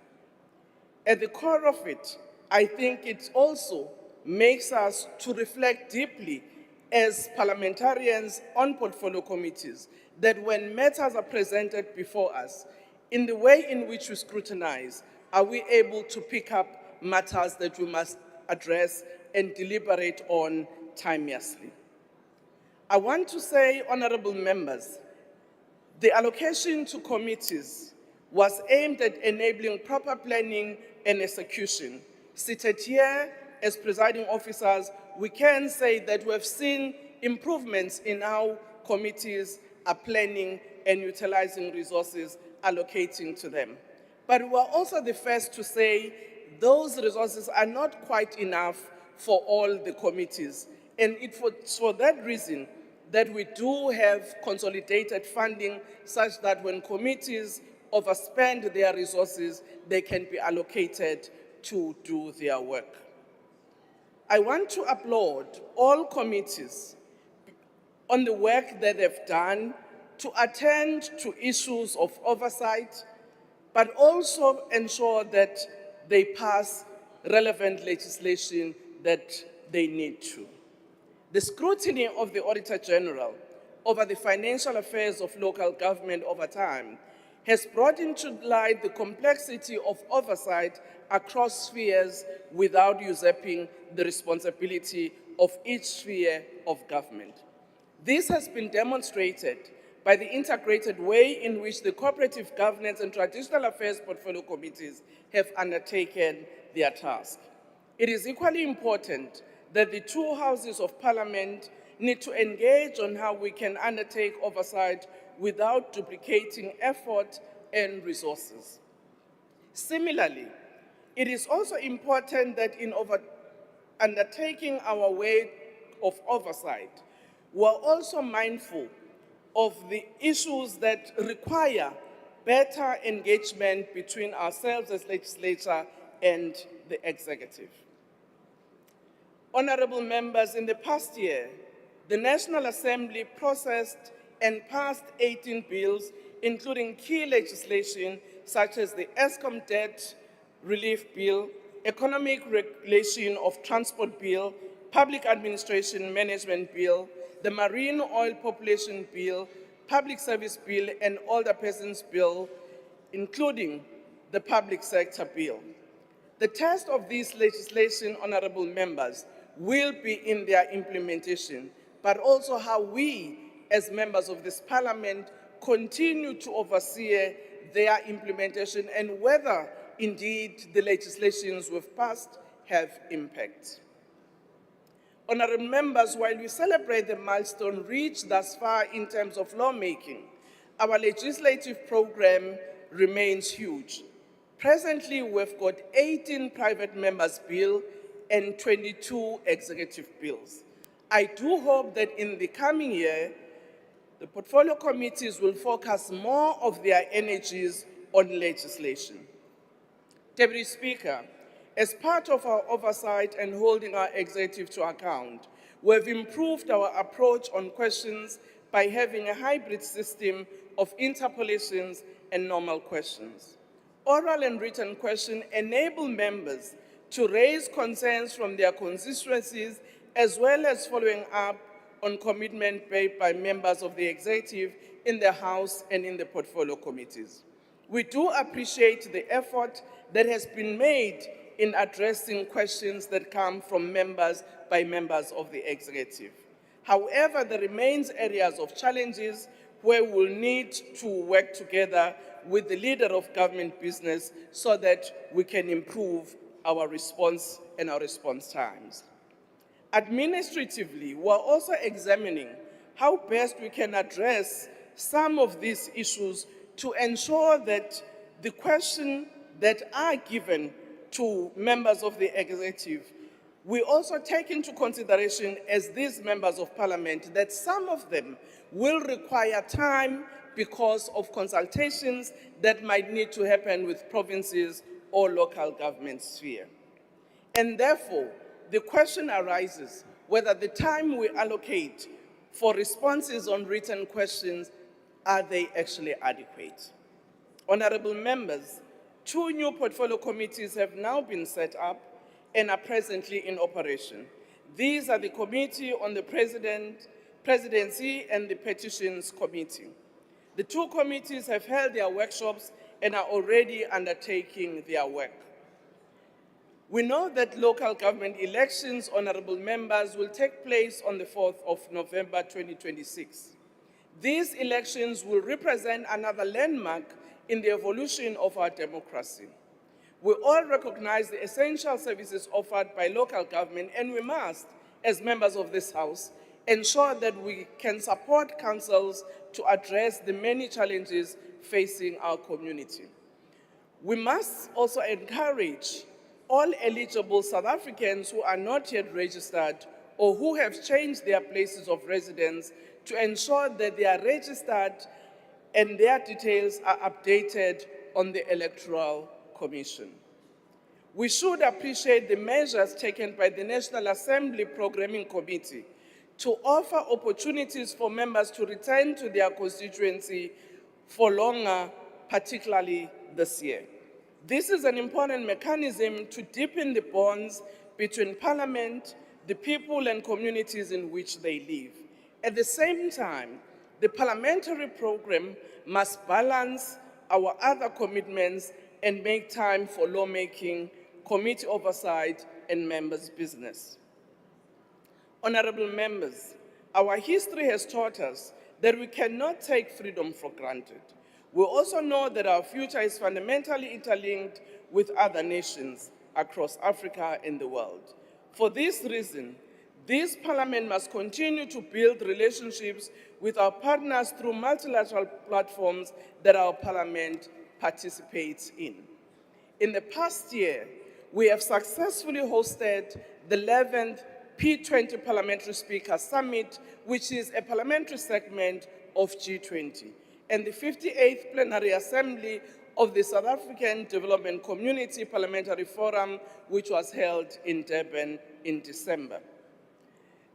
At the core of it, I think it also makes us to reflect deeply as parliamentarians on portfolio committees that when matters are presented before us, in the way in which we scrutinize, are we able to pick up matters that we must address and deliberate on timeously. I want to say, honorable members, the allocation to committees was aimed at enabling proper planning and execution. Seated here as presiding officers, we can say that we have seen improvements in how committees are planning and utilizing resources, allocating to them. But we are also the first to say those resources are not quite enough for all the committees. And it's for that reason that we do have consolidated funding such that when committees overspend their resources, they can be allocated to do their work. I want to applaud all committees on the work that they've done to attend to issues of oversight, but also ensure that they pass relevant legislation that they need to. The scrutiny of the Auditor General over the financial affairs of local government over time has brought into light the complexity of oversight across spheres without usurping the responsibility of each sphere of government. This has been demonstrated by the integrated way in which the Cooperative Governance and Traditional Affairs Portfolio Committees have undertaken their task. It is equally important that the two houses of Parliament need to engage on how we can undertake oversight without duplicating effort and resources. Similarly, it is also important that in undertaking our way of oversight, we're also mindful of the issues that require better engagement between ourselves as legislature and the executive. Honorable members, in the past year, the National Assembly processed and passed 18 bills, including key legislation such as the ESCOM Debt Relief Bill, Economic Regulation of Transport Bill, Public Administration Management Bill, the Marine Oil Population Bill, Public Service Bill, and Older Persons Bill, including the Public Sector Bill. The test of these legislation, honorable members, will be in their implementation, but also how we, as members of this Parliament, continue to oversee their implementation and whether, indeed, the legislations we've passed have impact. Honorable members, while we celebrate the milestone reached thus far in terms of lawmaking, our legislative program remains huge. Presently, we've got 18 private members' bills and 22 executive bills. I do hope that in the coming year, the portfolio committees will focus more of their energies on legislation. Deputy Speaker, as part of our oversight and holding our executive to account, we have improved our approach on questions by having a hybrid system of interpellations and normal questions. Oral and written questions enable members to raise concerns from their constituencies as well as following up on commitment made by members of the executive in the House and in the portfolio committees. We do appreciate the effort that has been made in addressing questions that come from members by members of the executive. However, there remains areas of challenges where we'll need to work together with the leader of government business so that we can improve our response and our response times. Administratively, we're also examining how best we can address some of these issues to ensure that the questions that are given to members of the executive, we also take into consideration as these members of Parliament that some of them will require time because of consultations that might need to happen with provinces or local government sphere. And therefore, the question arises whether the time we allocate for responses on written questions, are they actually adequate? Honorable members, 2 new portfolio committees have now been set up and are presently in operation. These are the Committee on the Presidency and the Petitions Committee. The 2 committees have held their workshops and are already undertaking their work. We know that local government elections, honorable members, will take place on the 4th of November 2026. These elections will represent another landmark in the evolution of our democracy. We all recognize the essential services offered by local government, and we must, as members of this House, ensure that we can support councils to address the many challenges facing our community. We must also encourage all eligible South Africans who are not yet registered or who have changed their places of residence to ensure that they are registered and their details are updated on the Electoral Commission. We should appreciate the measures taken by the National Assembly Programming Committee to offer opportunities for members to return to their constituency for longer, particularly this year. This is an important mechanism to deepen the bonds between Parliament, the people and communities in which they live. At the same time, the parliamentary program must balance our other commitments and make time for lawmaking, committee oversight, and members' business. Honorable members, our history has taught us that we cannot take freedom for granted. We also know that our future is fundamentally interlinked with other nations across Africa and the world. For this reason, this Parliament must continue to build relationships with our partners through multilateral platforms that our Parliament participates in. In the past year, we have successfully hosted the 11th P20 Parliamentary Speakers Summit, which is a parliamentary segment of G20, and the 58th Plenary Assembly of the South African Development Community Parliamentary Forum, which was held in Durban in December.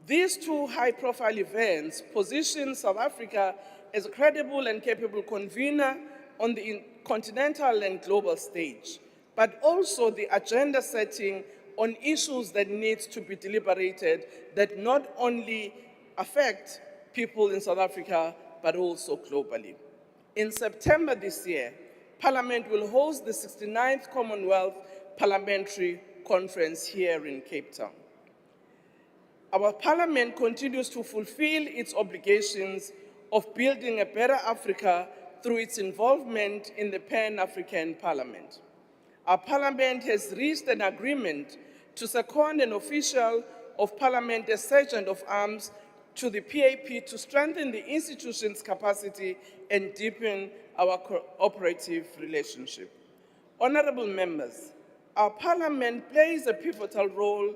These two high-profile events position South Africa as a credible and capable convener on the continental and global stage, but also the agenda setting on issues that need to be deliberated that not only affect people in South Africa, but also globally. In September this year, Parliament will host the 69th Commonwealth Parliamentary Conference here in Cape Town. Our Parliament continues to fulfill its obligations of building a better Africa through its involvement in the Pan-African Parliament. Our Parliament has reached an agreement to second an official of Parliament as Sergeant of Arms to the PAP to strengthen the institution's capacity and deepen our cooperative relationship. Honorable members, our Parliament plays a pivotal role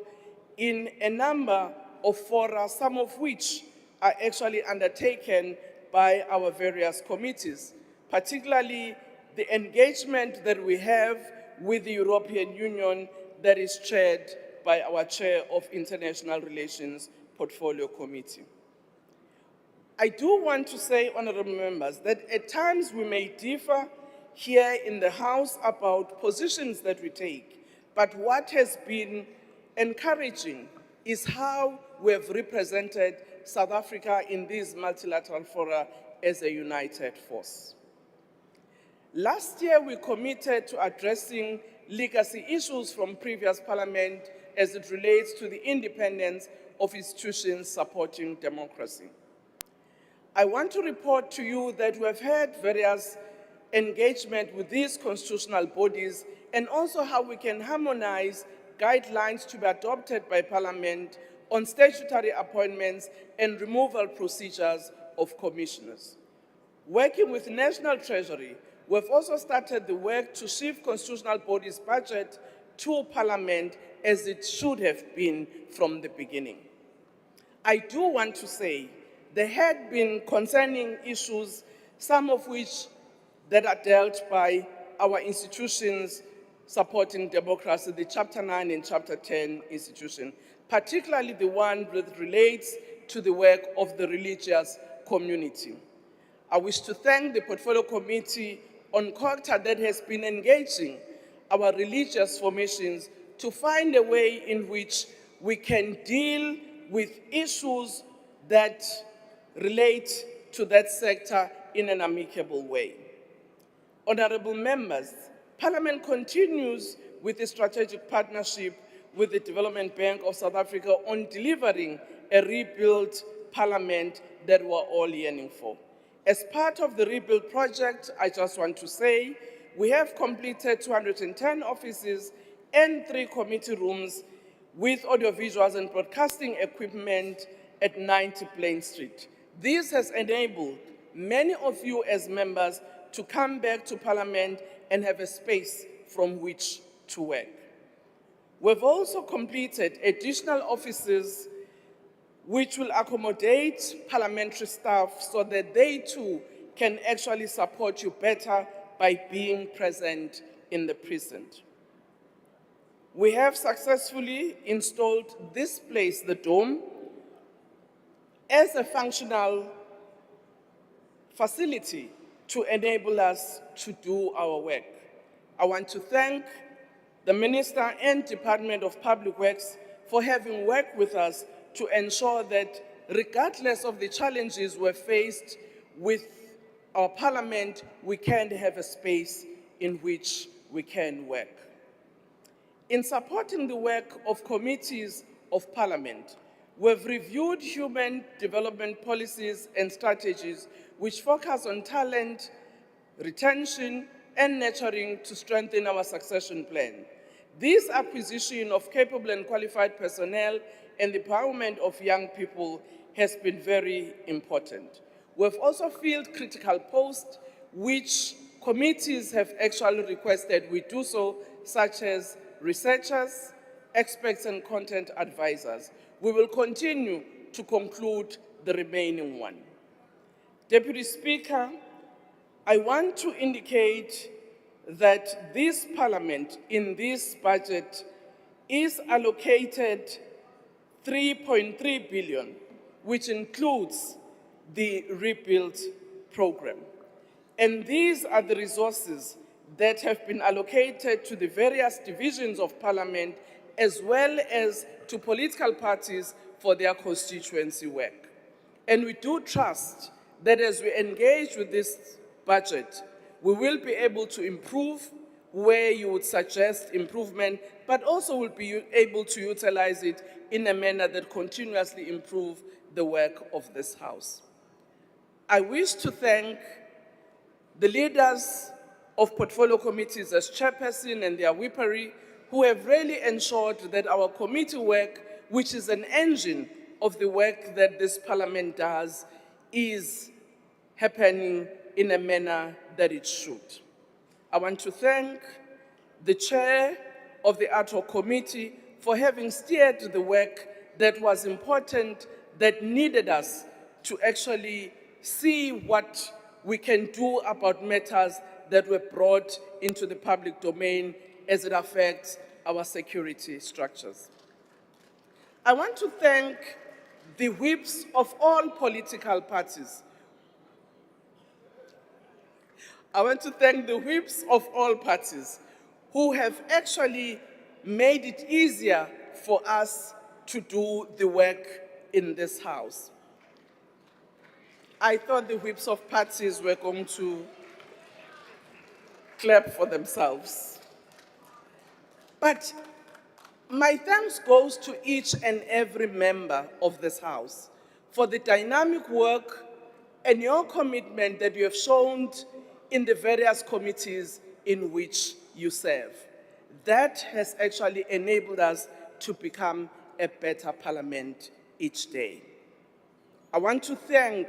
in a number of fora, some of which are actually undertaken by our various committees, particularly the engagement that we have with the European Union that is chaired by our Chair of International Relations Portfolio Committee. I do want to say, honorable members, that at times we may differ here in the House about positions that we take, but what has been encouraging is how we have represented South Africa in these multilateral fora as a united force. Last year, we committed to addressing legacy issues from previous Parliament as it relates to the independence of institutions supporting democracy. I want to report to you that we have had various engagement with these constitutional bodies and also how we can harmonize guidelines to be adopted by Parliament on statutory appointments and removal procedures of commissioners. Working with National Treasury, we have also started the work to shift constitutional bodies' budget to Parliament as it should have been from the beginning. I do want to say there had been concerning issues, some of which that are dealt by our institutions supporting democracy, the Chapter 9 and Chapter 10 institution, particularly the one that relates to the work of the religious community. I wish to thank the Portfolio Committee on COGTA that has been engaging our religious formations to find a way in which we can deal with issues that relate to that sector in an amicable way. Honorable members, Parliament continues with a strategic partnership with the Development Bank of South Africa on delivering a rebuilt Parliament that we're all yearning for. As part of the rebuild project, I just want to say, we have completed 210 offices and 3 committee rooms with audiovisuals and broadcasting equipment at 90 Plain Street. This has enabled many of you as members to come back to Parliament and have a space from which to work. We've also completed additional offices which will accommodate parliamentary staff so that they too can actually support you better by being present in the present. we have successfully installed this place, the Dome, as a functional facility to enable us to do our work. I want to thank the Minister and Department of Public Works for having worked with us to ensure that regardless of the challenges we're faced with our Parliament, we can have a space in which we can work. In supporting the work of committees of Parliament, we've reviewed human development policies and strategies which focus on talent, retention, and nurturing to strengthen our succession plan. This acquisition of capable and qualified personnel and the empowerment of young people has been very important. We've also filled critical posts which committees have actually requested we do so, such as researchers, experts, and content advisors. We will continue to conclude the remaining one. Deputy Speaker, I want to indicate that this Parliament in this budget is allocated 3.3 billion, which includes the rebuild program. And these are the resources that have been allocated to the various divisions of Parliament as well as to political parties for their constituency work. And we do trust that as we engage with this budget, we will be able to improve where you would suggest improvement, but also will be able to utilize it in a manner that continuously improves the work of this House. I wish to thank the leaders of portfolio committees as chairperson and their whippery, who have really ensured that our committee work, which is an engine of the work that this Parliament does, is happening in a manner that it should. I want to thank the chair of the ad hoc committee for having steered the work that was important, that needed us to actually see what we can do about matters that were brought into the public domain as it affects our security structures. I want to thank the whips of all political parties. I want to thank the whips of all parties who have actually made it easier for us to do the work in this House. I thought the whips of parties were going to clap for themselves. But my thanks goes to each and every member of this House for the dynamic work and your commitment that you have shown in the various committees in which you serve. That has actually enabled us to become a better Parliament each day. I want to thank,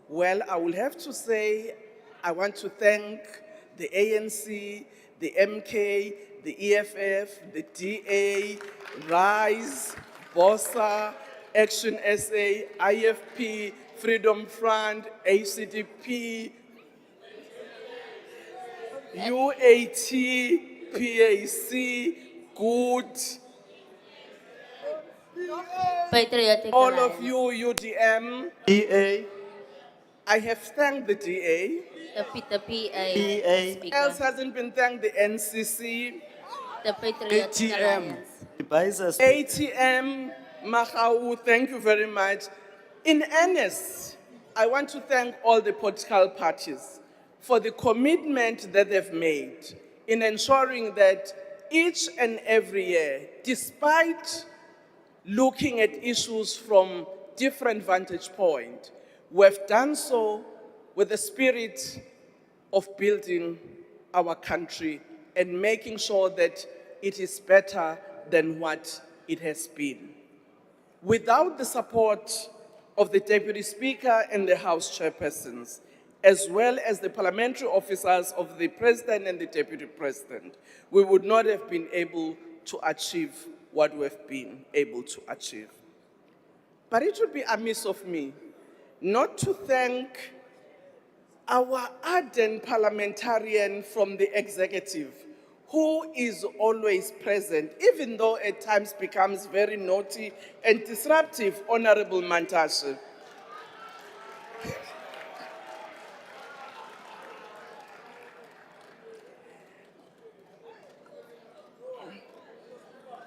well, I will have to say, I want to thank the ANC, the MK, the EFF, the DA, RISE, BOSA, Action SA, IFP, Freedom Front, ACDP, UAT, PAC, GOOD, Patriotic all Alliance. of you, UDM. DA. I have thanked the DA. The PA. Speaker. Else hasn't been thanked, the NCC. The Patriotic Alliance. ATM, Mahau, thank you very much. In earnest, I want to thank all the political parties for the commitment that they've made in ensuring that each and every year, despite looking at issues from different vantage points, we've done so with the spirit of building our country and making sure that it is better than what it has been. Without the support of the Deputy Speaker and the House Chairpersons, as well as the parliamentary officers of the President and the Deputy President, we would not have been able to achieve what we've been able to achieve. But it would be amiss of me not to thank our ardent parliamentarian from the executive, who is always present, even though at times becomes very naughty and disruptive, Honorable Mantashe.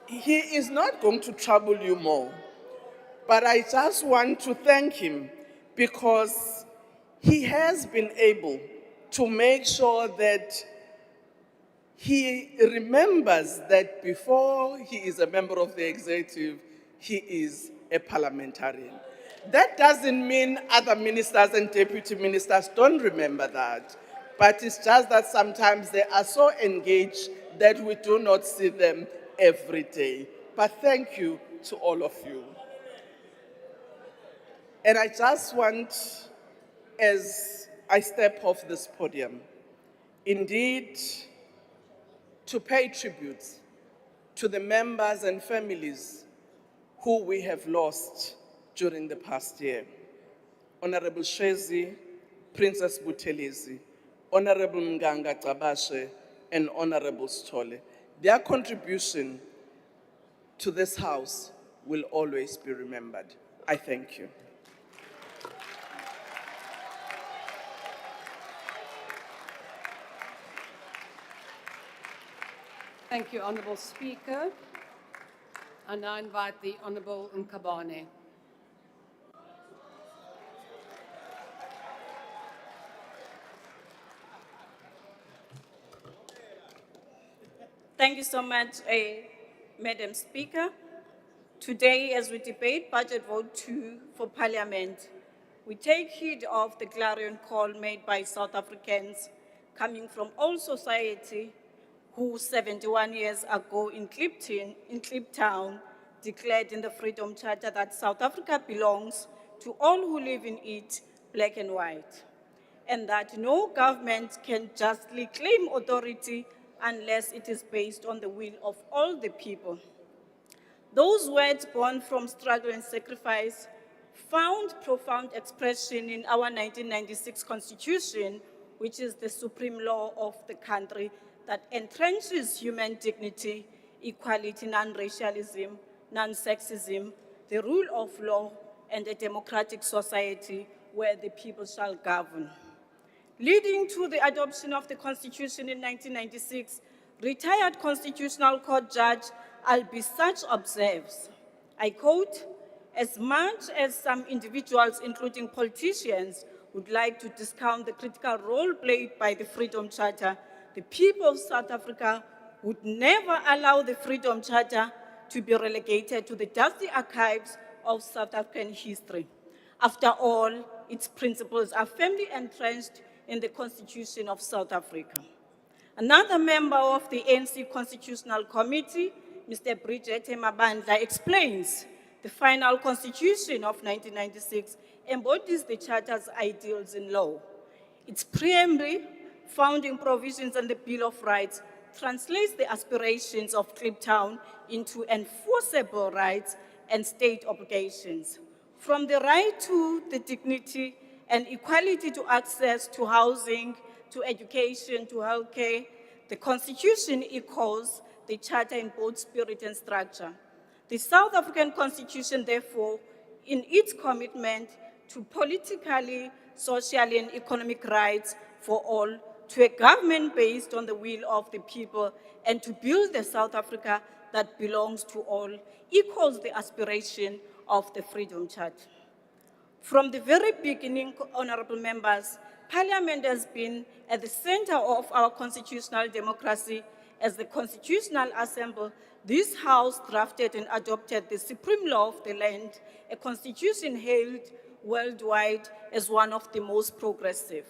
He is not going to trouble you more, but I just want to thank him because he has been able to make sure that he remembers that before he is a member of the executive, he is a parliamentarian. That doesn't mean other ministers and deputy ministers don't remember that, but it's just that sometimes they are so engaged that we do not see them every day. But thank you to all of you. And I just want, as I step off this podium, indeed, to pay tribute to the members and families who we have lost during the past year. Honorable Shezi, Princess Buthelezi, Honorable Mganga Tabashe, and Honorable Stole. Their contribution to this house will always be remembered. I thank you. Thank you, Honourable Speaker. I now invite the Honourable Nkabane. Thank you so much, Madam Speaker. Today, as we debate Budget Vote 2 for Parliament, we take heed of the clarion call made by South Africans coming from all society who 71 years ago in Kliptown declared in the Freedom Charter that South Africa belongs to all who live in it, black and white, and that no government can justly claim authority unless it is based on the will of all the people. Those words born from struggle and sacrifice found profound expression in our 1996 Constitution, which is the supreme law of the country that entrenches human dignity, equality, non-racialism, non-sexism, the rule of law, and a democratic society where the people shall govern. Leading to the adoption of the Constitution in 1996, retired Constitutional Court Judge Albisach observes, I quote, "As much as some individuals, including politicians, would like to discount the critical role played by the Freedom Charter, the people of South Africa would never allow the Freedom Charter to be relegated to the dusty archives of South African history. After all, its principles are firmly entrenched in the Constitution of South Africa." Another member of the ANC Constitutional Committee, Mr. Bridget Mabandla, explains the final Constitution of 1996 embodies the Charter's ideals in law. Its preamble, founding provisions, and the Bill of Rights translates the aspirations of Kliptown into enforceable rights and state obligations. From the right to the dignity and equality to access to housing, to education, to healthcare, the Constitution echoes the Charter in both spirit and structure. The South African Constitution, therefore, in its commitment to politically, socially, and economic rights for all, to a government based on the will of the people, and to build the South Africa that belongs to all, equals the aspiration of the Freedom Charter. From the very beginning, honorable members, Parliament has been at the center of our constitutional democracy. As the Constitutional Assembly, this House drafted and adopted the supreme law of the land, a constitution hailed worldwide as one of the most progressive.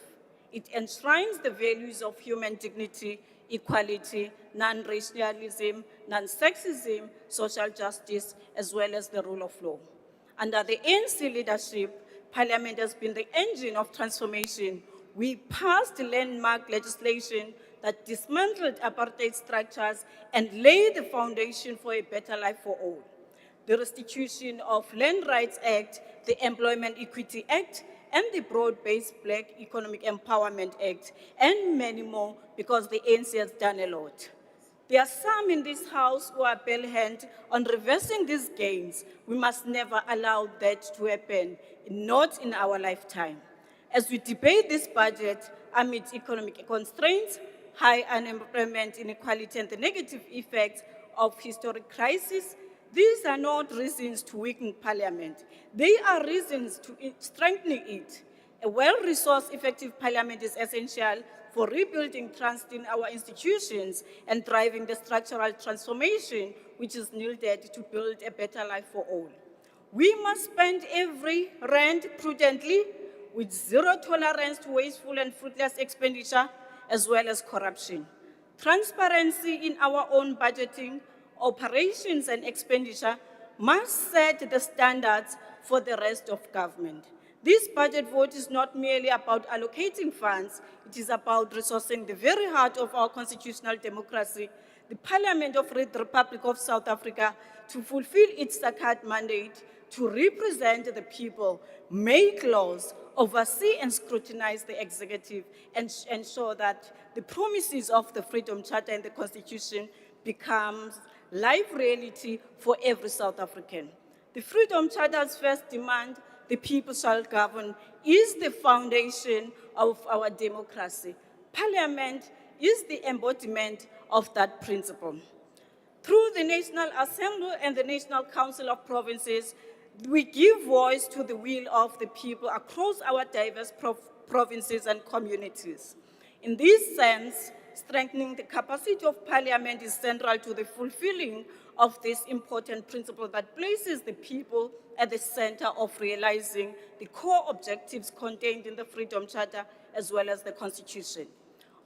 It enshrines the values of human dignity, equality, non-racialism, non-sexism, social justice, as well as the rule of law. Under the ANC leadership, Parliament has been the engine of transformation. We passed landmark legislation that dismantled apartheid structures and laid the foundation for a better life for all. The Restitution of Land Rights Act, the Employment Equity Act, and the Broad-Based Black Economic Empowerment Act, and many more, because the ANC has done a lot. There are some in this House who are bell-bent on reversing these gains. We must never allow that to happen, not in our lifetime. As we debate this budget amid economic constraints, high unemployment, inequality, and the negative effects of historic crisis, these are not reasons to weaken Parliament. They are reasons to strengthen it. A well-resourced, effective Parliament is essential for rebuilding trust in our institutions and driving the structural transformation which is needed to build a better life for all. We must spend every rand prudently with zero tolerance to wasteful and fruitless expenditure as well as corruption. Transparency in our own budgeting, operations and expenditure must set the standards for the rest of government. This budget vote is not merely about allocating funds, it is about resourcing the very heart of our constitutional democracy, the Parliament of the Republic of South Africa, to fulfill its sacred mandate to represent the people, make laws, oversee and scrutinize the executive, and ensure that the promises of the Freedom Charter and the Constitution becomes live reality for every South African. The Freedom Charter's first demand, the people shall govern, is the foundation of our democracy. Parliament is the embodiment of that principle. Through the National Assembly and the National Council of Provinces, we give voice to the will of the people across our diverse provinces and communities. In this sense, strengthening the capacity of Parliament is central to the fulfilling of this important principle that places the people at the center of realizing the core objectives contained in the Freedom Charter as well as the Constitution.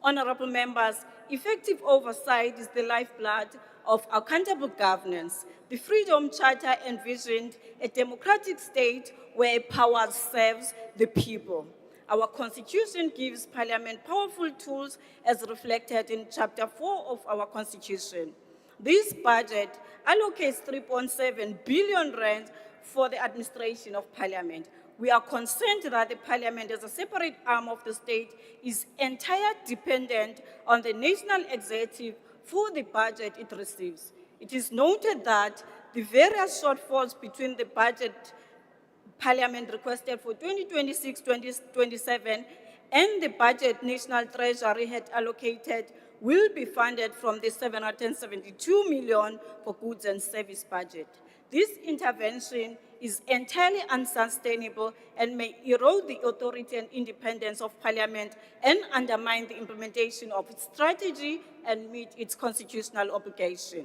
Honorable members, effective oversight is the lifeblood of accountable governance. The Freedom Charter envisioned a democratic state where power serves the people. Our Constitution gives Parliament powerful tools as reflected in Chapter 4 of our Constitution. This budget allocates 3.7 billion rand for the administration of Parliament. We are concerned that the Parliament, as a separate arm of the state, is entirely dependent on the national executive for the budget it receives. It is noted that the various shortfalls between the budget Parliament requested for 2026-2027 and the budget National Treasury had allocated will be funded from the 772 million for goods and service budget. This intervention is entirely unsustainable and may erode the authority and independence of Parliament and undermine the implementation of its strategy and meet its constitutional obligation.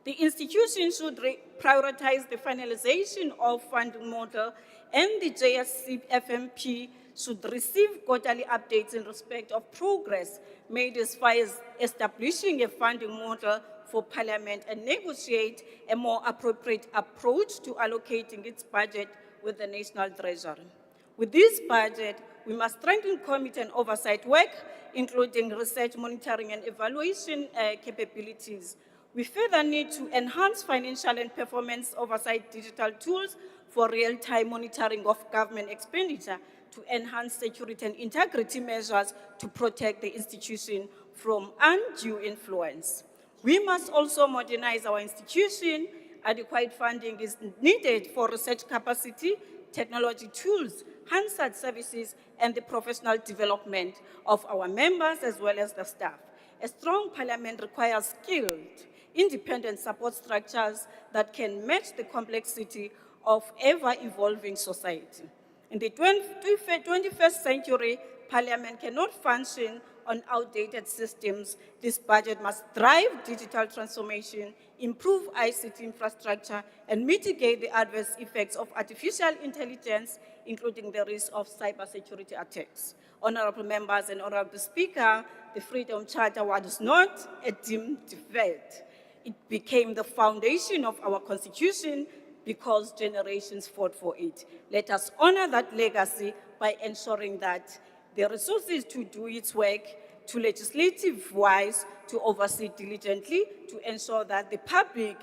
The institution should prioritize the finalization of funding model, and the JSC FMP should receive quarterly updates in respect of progress made as far as establishing a funding model for Parliament and negotiate a more appropriate approach to allocating its budget with the National Treasury. With this budget, we must strengthen committee and oversight work, including research, monitoring, and evaluation capabilities. We further need to enhance financial and performance oversight digital tools for real-time monitoring of government expenditure, to enhance security and integrity measures to protect the institution from undue influence. We must also modernize our institution. Adequate funding is needed for research capacity, technology tools, Hansard services, and the professional development of our members as well as the staff. A strong Parliament requires skilled, independent support structures that can match the complexity of ever-evolving society. In the 21st century, Parliament cannot function on outdated systems. This budget must drive digital transformation, improve ICT infrastructure, and mitigate the adverse effects of artificial intelligence, including the risk of cybersecurity attacks. Honorable members and Honorable Speaker, the Freedom Charter was not a dim debate. It became the foundation of our Constitution because generations fought for it. Let us honor that legacy by ensuring that the resources to do its work, to legislative-wise, to oversee diligently, to ensure that the public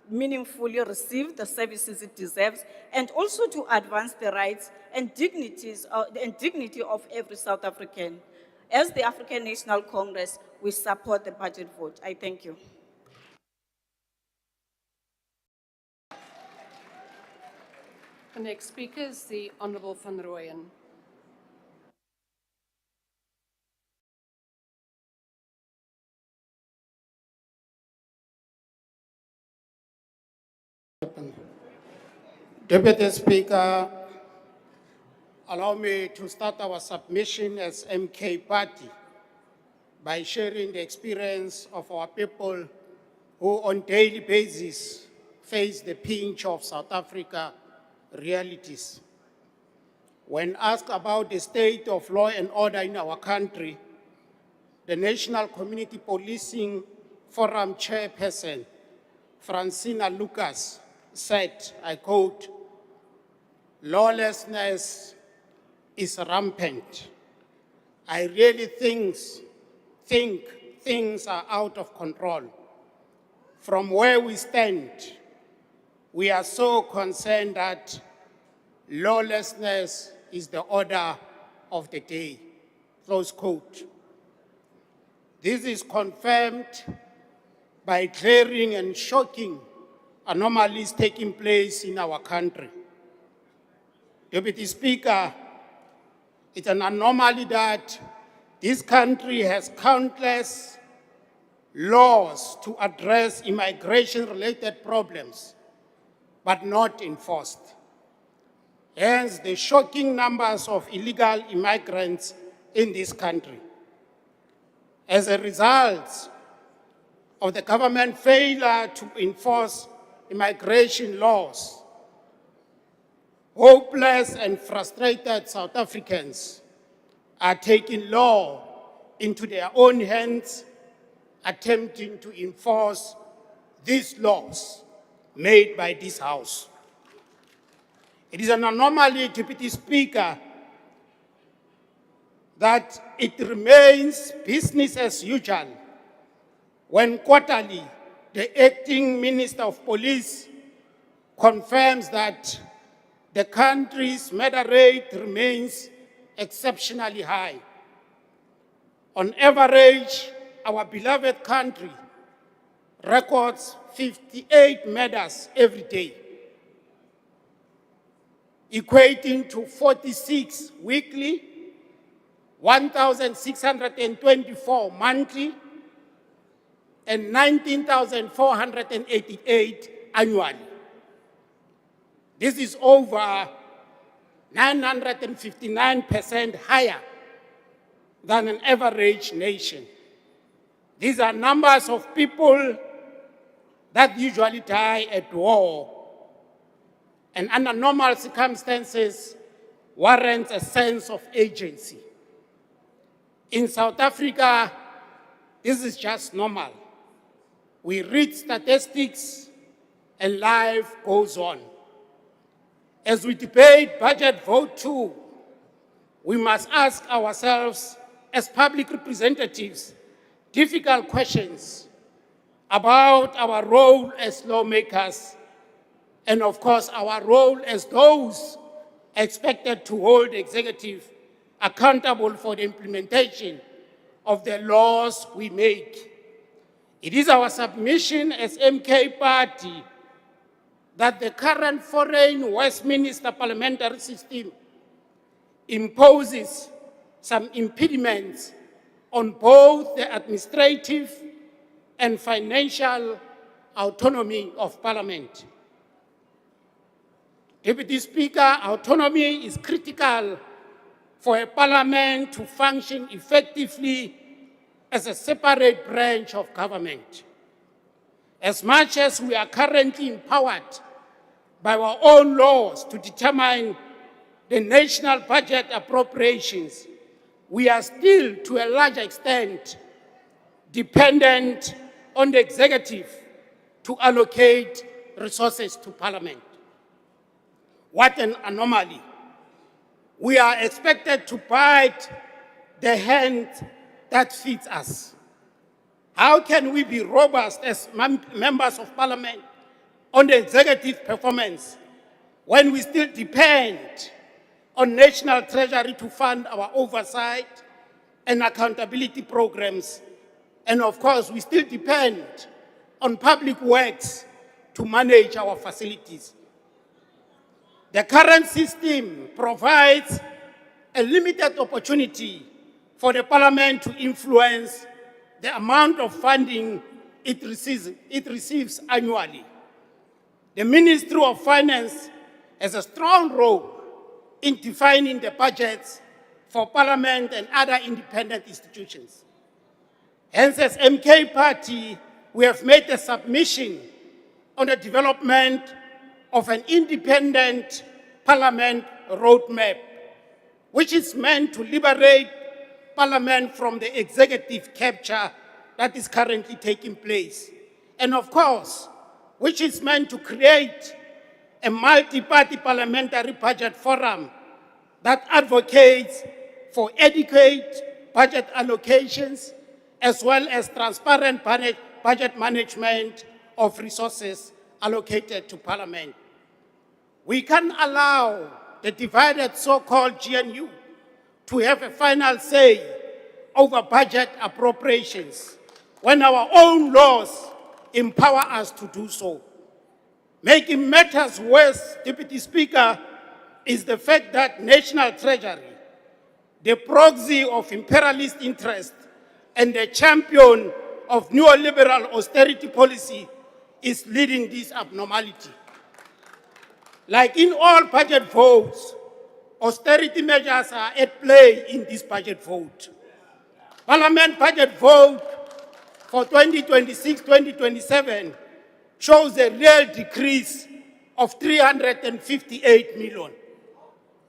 meaningfully receive the services it deserves, and also to advance the rights and dignity of every South African. As the African National Congress, we support the budget vote. I thank you. The next speaker is the Honourable Van Rooyen. Deputy Speaker, allow me to start our submission as MK Party by sharing the experience of our people who on daily basis face the pinch of South Africa realities. When asked about the state of law and order in our country, the National Community Policing Forum chairperson, Francina Lucas, said, I quote, "Lawlessness is rampant. I really think things are out of control. From where we stand, we are so concerned that lawlessness is the order of the day." Close quote. This is confirmed by glaring and shocking anomalies taking place in our country. Deputy Speaker, it's an anomaly that this country has countless laws to address immigration-related problems, but not enforced. Hence, the shocking numbers of illegal immigrants in this country. As a result of the government failure to enforce immigration laws, hopeless and frustrated South Africans are taking law into their own hands, attempting to enforce these laws made by this House. It is an anomaly, Deputy Speaker, that it remains business as usual when quarterly the acting Minister of Police confirms that the country's murder rate remains exceptionally high. On average, our beloved country records 58 murders every day, equating to 46 weekly, 1,624 monthly, and 19,488 annually. This is over 959% higher than an average nation. These are numbers of people that usually die at war, and under normal circumstances warrants a sense of agency. In South Africa, this is just normal. We read statistics and life goes on. As we debate budget vote 2, we must ask ourselves as public representatives difficult questions about our role as lawmakers and of course our role as those expected to hold the executive accountable for the implementation of the laws we make. It is our submission as MK Party that the current foreign Westminster parliamentary system imposes some impediments on both the administrative and financial autonomy of Parliament. Deputy Speaker, autonomy is critical for a Parliament to function effectively as a separate branch of government. As much as we are currently empowered by our own laws to determine the national budget appropriations, we are still, to a large extent, dependent on the executive to allocate resources to Parliament. What an anomaly. We are expected to bite the hand that feeds us. How can we be robust as members of Parliament on the executive performance when we still depend on National Treasury to fund our oversight and accountability programs. And of course, we still depend on public works to manage our facilities. The current system provides a limited opportunity for the Parliament to influence the amount of funding it receives annually. The Ministry of Finance has a strong role in defining the budgets for Parliament and other independent institutions. Hence, as MK Party, we have made a submission on the development of an independent Parliament roadmap, which is meant to liberate Parliament from the executive capture that is currently taking place. And of course, which is meant to create a multi-party parliamentary budget forum that advocates for adequate budget allocations as well as transparent budget management of resources allocated to Parliament. We can allow the divided so-called GNU to have a final say over budget appropriations when our own laws empower us to do so. Making matters worse, Deputy Speaker, is the fact that National Treasury, the proxy of imperialist interest and the champion of neoliberal austerity policy, is leading this abnormality. Like in all budget votes, austerity measures are at play in this budget vote. Parliament budget vote for 2026-2027 shows a real decrease of 358 million,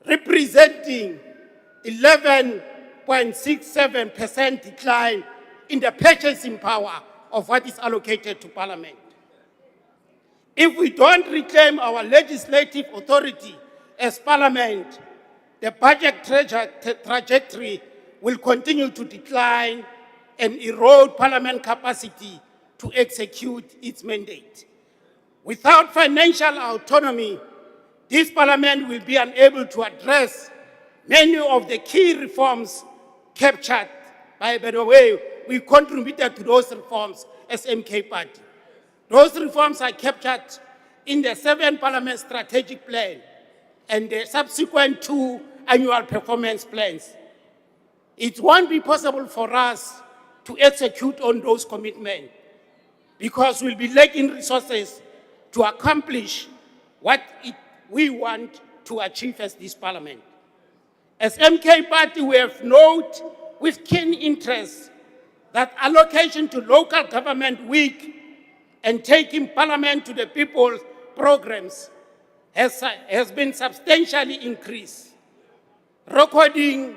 representing 11.67% decline in the purchasing power of what is allocated to Parliament. If we don't reclaim our legislative authority as Parliament, the budget trajectory will continue to decline and erode Parliament capacity to execute its mandate. Without financial autonomy, this Parliament will be unable to address many of the key reforms captured. By the way, we contributed to those reforms as MK Party. Those reforms are captured in the 7th Parliament Strategic Plan and the subsequent 2 annual performance plans. It won't be possible for us to execute on those commitments because we'll be lacking resources to accomplish what we want to achieve as this Parliament. As MK Party, we have noted with keen interest that allocation to local government week and taking Parliament to the people programs has been substantially increased, recording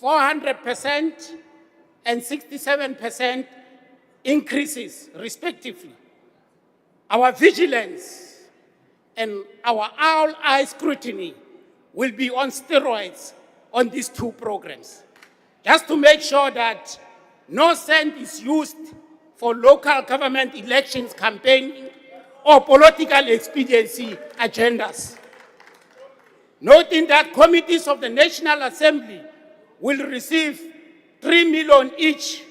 400% and 67% increases respectively. Our vigilance and our all-eye scrutiny will be on steroids on these 2 programs, just to make sure that no cent is used for local government elections campaigning or political expediency agendas. Noting that committees of the National Assembly will receive 3 million each,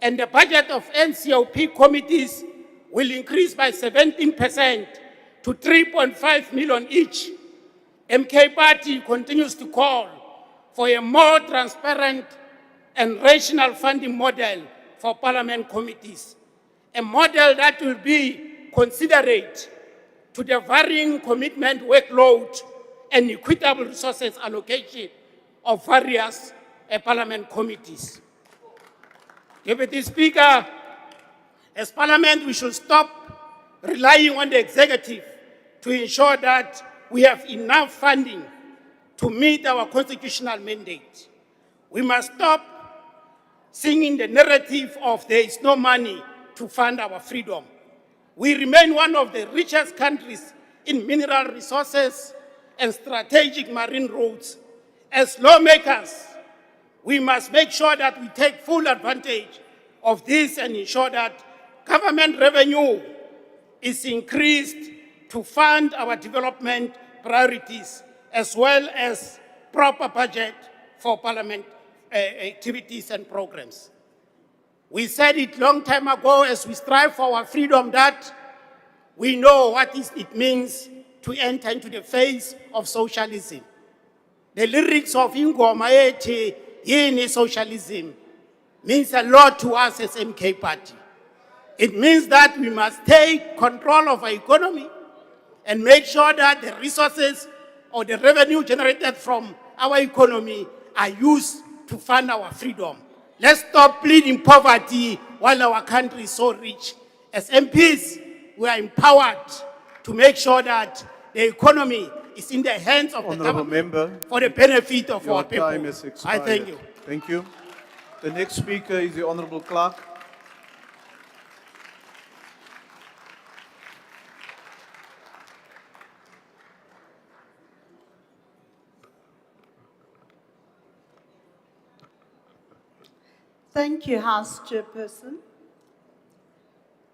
and the budget of NCOP committees will increase by 17% to 3.5 million each. MK Party continues to call for a more transparent and rational funding model for Parliament committees, a model that will be considerate to the varying commitment workload and equitable resources allocation of various Parliament committees. Deputy Speaker, as Parliament, we should stop relying on the executive to ensure that we have enough funding to meet our constitutional mandate. We must stop singing the narrative of there is no money to fund our freedom. We remain one of the richest countries in mineral resources and strategic marine routes. As lawmakers, we must make sure that we take full advantage of this and ensure that government revenue is increased to fund our development priorities as well as proper budget for Parliament activities and programs. We said it long time ago as we strive for our freedom that we know what it means to enter into the phase of socialism. The lyrics of Ingoma ethi yini socialism means a lot to us as MK Party. It means that we must take control of our economy and make sure that the resources or the revenue generated from our economy are used to fund our freedom. Let's stop bleeding poverty while our country is so rich. As MPs, we are empowered to make sure that the economy is in the hands of the Honourable government Member, for the benefit of your our people. time has expired. I thank you. Thank you. The next speaker is the Honourable Clerk. Thank you, House Chairperson.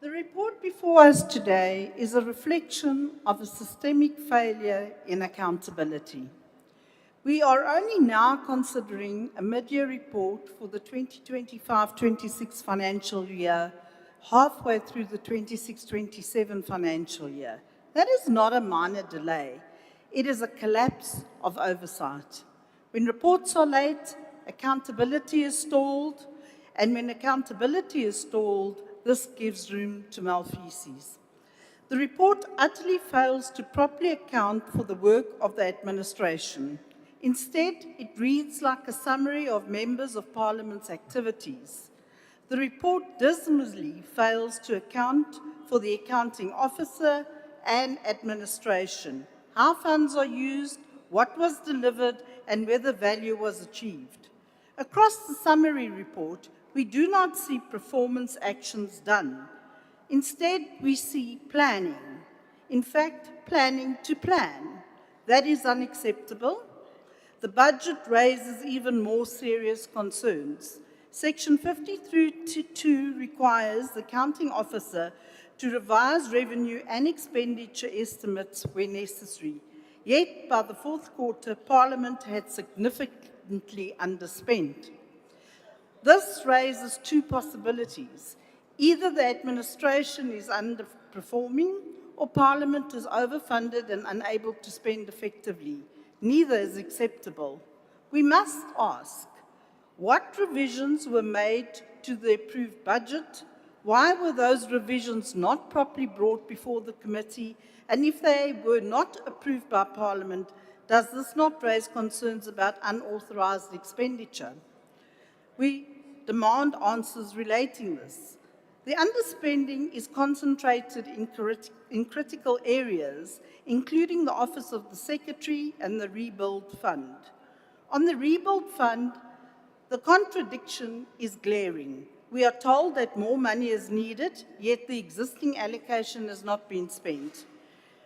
The report before us today is a reflection of a systemic failure in accountability. We are only now considering a mid-year report for the 2025-26 financial year, halfway through the 26-27 financial year. That is not a minor delay. It is a collapse of oversight. When reports are late, accountability is stalled, and when accountability is stalled, this gives room to malfeasance. The report utterly fails to properly account for the work of the administration. Instead, it reads like a summary of members of Parliament's activities. The report dismally fails to account for the accounting officer and administration, how funds are used, what was delivered, and whether value was achieved. Across the summary report, we do not see performance actions done. Instead, we see planning. In fact, planning to plan. That is unacceptable. The budget raises even more serious concerns. Section 52 requires the accounting officer to revise revenue and expenditure estimates where necessary. Yet, by the fourth quarter, Parliament had significantly underspent. This raises two possibilities. Either the administration is underperforming or Parliament is overfunded and unable to spend effectively. Neither is acceptable. We must ask, what revisions were made to the approved budget? Why were those revisions not properly brought before the committee? And if they were not approved by Parliament, does this not raise concerns about unauthorised expenditure? We demand answers relating this. The underspending is concentrated in critical areas, including the Office of the Secretary and the Rebuild Fund. On the Rebuild Fund, the contradiction is glaring. We are told that more money is needed, yet the existing allocation has not been spent.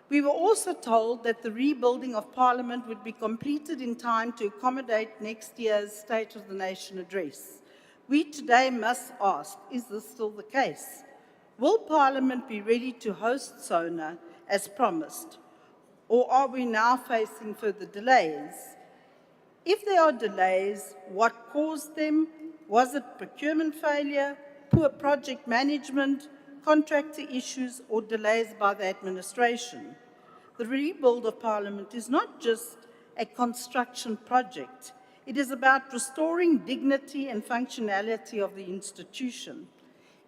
We were also told that the rebuilding of Parliament would be completed in time to accommodate next year's State of the Nation address. We today must ask, is this still the case? Will Parliament be ready to host SONA as promised? Or are we now facing further delays? If there are delays, what caused them? Was it procurement failure, poor project management, contractor issues, or delays by the administration? The rebuild of Parliament is not just a construction project. It is about restoring dignity and functionality of the institution.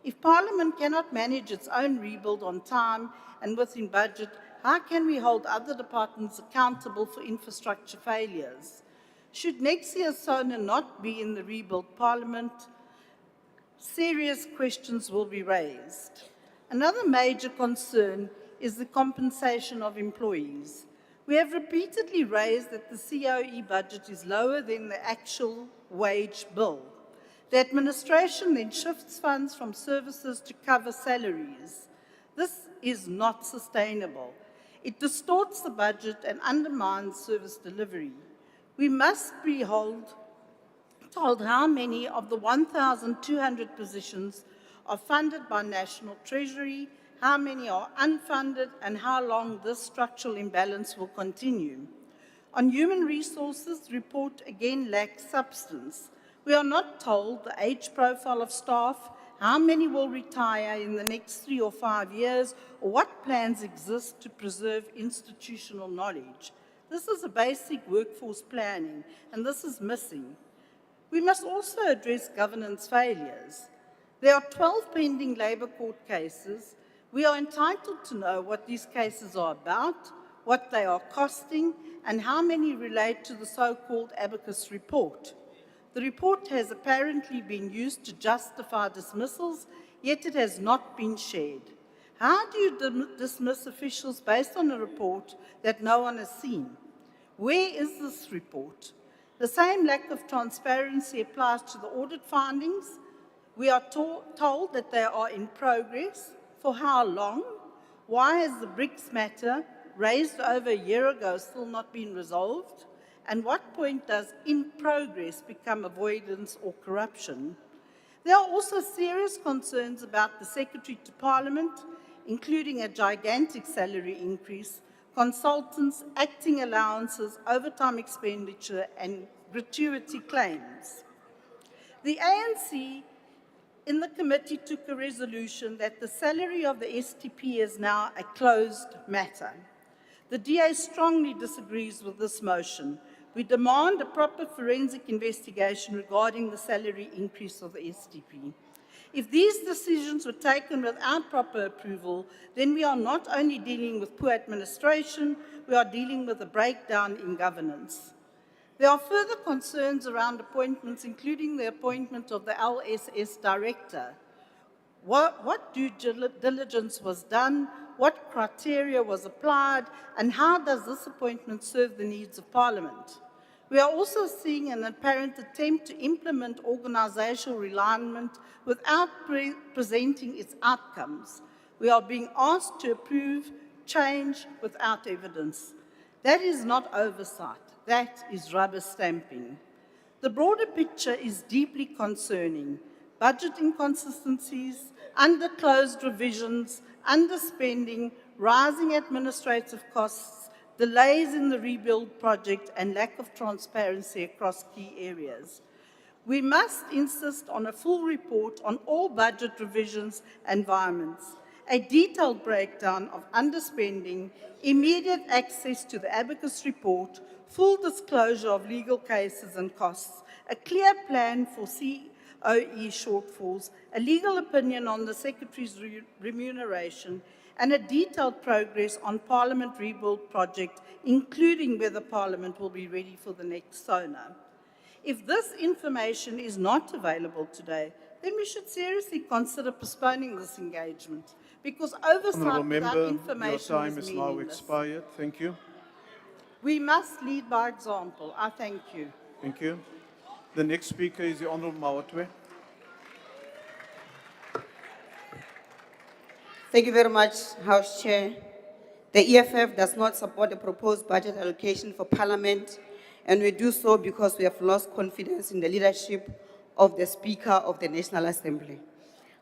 If Parliament cannot manage its own rebuild on time and within budget, how can we hold other departments accountable for infrastructure failures? Should next year's SONA not be in the rebuilt Parliament, serious questions will be raised. Another major concern is the compensation of employees. We have repeatedly raised that the COE budget is lower than the actual wage bill. The administration then shifts funds from services to cover salaries. This is not sustainable. It distorts the budget and undermines service delivery. We must be told how many of the 1,200 positions are funded by National Treasury, how many are unfunded, and how long this structural imbalance will continue. On human resources, the report again lacks substance. We are not told the age profile of staff, how many will retire in the next 3 or 5 years, or what plans exist to preserve institutional knowledge. This is a basic workforce planning, and this is missing. We must also address governance failures. There are 12 pending Labour Court cases. We are entitled to know what these cases are about, what they are costing, and how many relate to the so-called Abacus report. The report has apparently been used to justify dismissals, yet it has not been shared. How do you dismiss officials based on a report that no one has seen? Where is this report? The same lack of transparency applies to the audit findings. We are told that they are in progress. For how long? Why has the BRICS matter, raised over a year ago, still not been resolved? And what point does in progress become avoidance or corruption? There are also serious concerns about the Secretary to Parliament, including a gigantic salary increase, consultants, acting allowances, overtime expenditure, and gratuity claims. The ANC in the committee took a resolution that the salary of the STP is now a closed matter. The DA strongly disagrees with this motion. We demand a proper forensic investigation regarding the salary increase of the STP. If these decisions were taken without proper approval, then we are not only dealing with poor administration, we are dealing with a breakdown in governance. There are further concerns around appointments, including the appointment of the LSS director. What due diligence was done, what criteria was applied, and how does this appointment serve the needs of Parliament? We are also seeing an apparent attempt to implement organizational realignment without presenting its outcomes. We are being asked to approve change without evidence. That is not oversight, that is rubber stamping. The broader picture is deeply concerning. Budget inconsistencies, underclosed revisions, underspending, rising administrative costs, delays in the rebuild project, and lack of transparency across key areas. We must insist on a full report on all budget revisions and environments, a detailed breakdown of underspending, immediate access to the Abacus report, full disclosure of legal cases and costs, a clear plan for COE shortfalls, a legal opinion on the Secretary's remuneration, and a detailed progress on Parliament rebuild project, including whether Parliament will be ready for the next SONA. If this information is not available today, then we should seriously consider postponing this engagement, because oversight Honourable without Member, information your time is is now meaningless. expired. Thank you. We must lead by example. I thank you. Thank you. The next speaker is the Honourable Mawatwe. Thank you very much, House Chair. The EFF does not support the proposed budget allocation for Parliament, and we do so because we have lost confidence in the leadership of the Speaker of the National Assembly.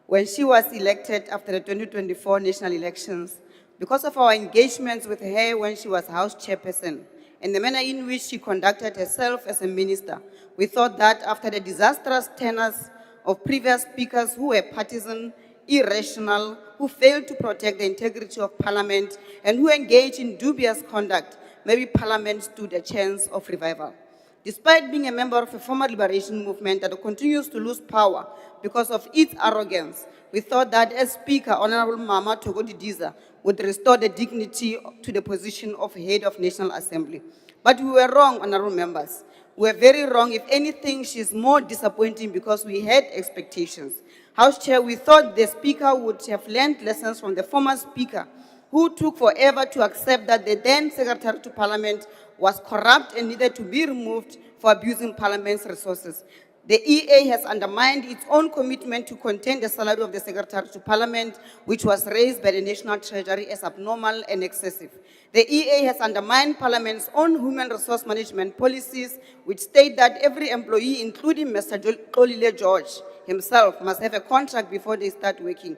When she was elected after the 2024 national elections, because of our engagements with her when she was House Chairperson, and the manner in which she conducted herself as a minister, we thought that after the disastrous tenures of previous speakers who were partisan, irrational, who failed to protect the integrity of Parliament, and who engaged in dubious conduct, maybe Parliament stood a chance of revival. Despite being a member of a former liberation movement that continues to lose power because of its arrogance, we thought that as Speaker, Honourable Mama Togodidiza would restore the dignity to the position of head of National Assembly. But we were wrong, Honourable Members. We were very wrong. If anything, she's more disappointing because we had expectations. House Chair, we thought the Speaker would have learned lessons from the former Speaker, who took forever to accept that the then Secretary to Parliament was corrupt and needed to be removed for abusing Parliament's resources. The EA has undermined its own commitment to contain the salary of the Secretary to Parliament, which was raised by the National Treasury as abnormal and excessive. The EA has undermined Parliament's own human resource management policies, which state that every employee, including Mr. Xolile George himself, must have a contract before they start working.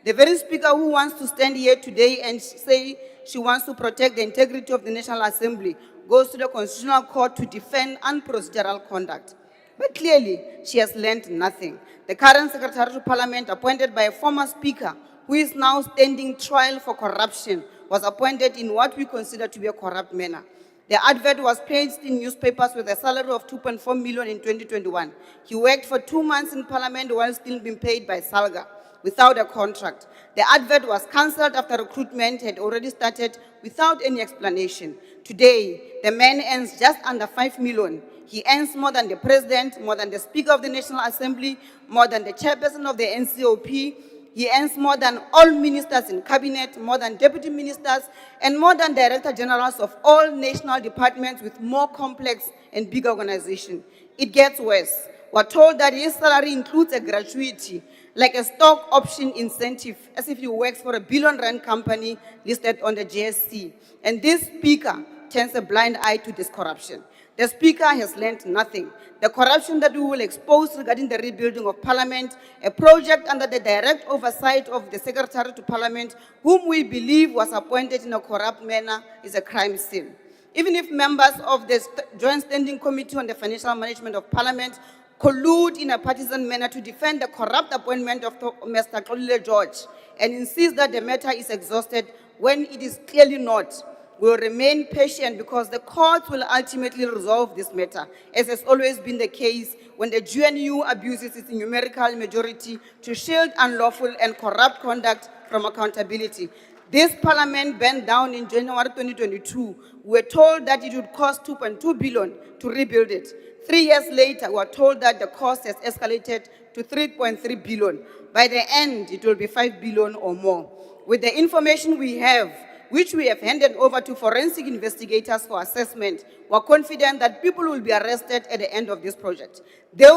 The The very speaker who wants to stand here today and say she wants to protect the integrity of the National Assembly goes to the Constitutional Court to defend unprocedural conduct. But clearly, she has learned nothing. The current Secretary to Parliament, appointed by a former speaker who is now standing trial for corruption, was appointed in what we consider to be a corrupt manner. The advert was placed in newspapers with a salary of 2.4 million in 2021. He worked for 2 months in Parliament while still being paid by Salga without a contract. The advert was cancelled after recruitment had already started without any explanation. Today, the man earns just under 5 million. He earns more than the President, more than the Speaker of the National Assembly, more than the Chairperson of the NCOP. He earns more than all ministers in cabinet, more than deputy ministers, and more than director generals of all national departments with more complex and big organizations. It gets worse. We're told that his salary includes a gratuity, like a stock option incentive, as if he works for a billion-rand company listed on the JSC. And this speaker turns a blind eye to this corruption. The speaker has learned nothing. The corruption that we will expose regarding the rebuilding of Parliament, a project under the direct oversight of the Secretary to Parliament, whom we believe was appointed in a corrupt manner, is a crime scene. Even if members of the Joint Standing Committee on the Financial Management of Parliament collude in a partisan manner to defend the corrupt appointment of Mr. Xolile George and insist that the matter is exhausted when it is clearly not, we will remain patient because the courts will ultimately resolve this matter, as has always been the case when the GNU abuses its numerical majority to shield unlawful and corrupt conduct from accountability. This Parliament bent down in January 2022. We were told that it would cost 2.2 billion to rebuild it. 3 years later, we were told that the cost has escalated to 3.3 billion. By the end, it will be 5 billion or more. With the information we have, which we have handed over to forensic investigators for assessment, we are confident that people will be arrested at the end of this project. These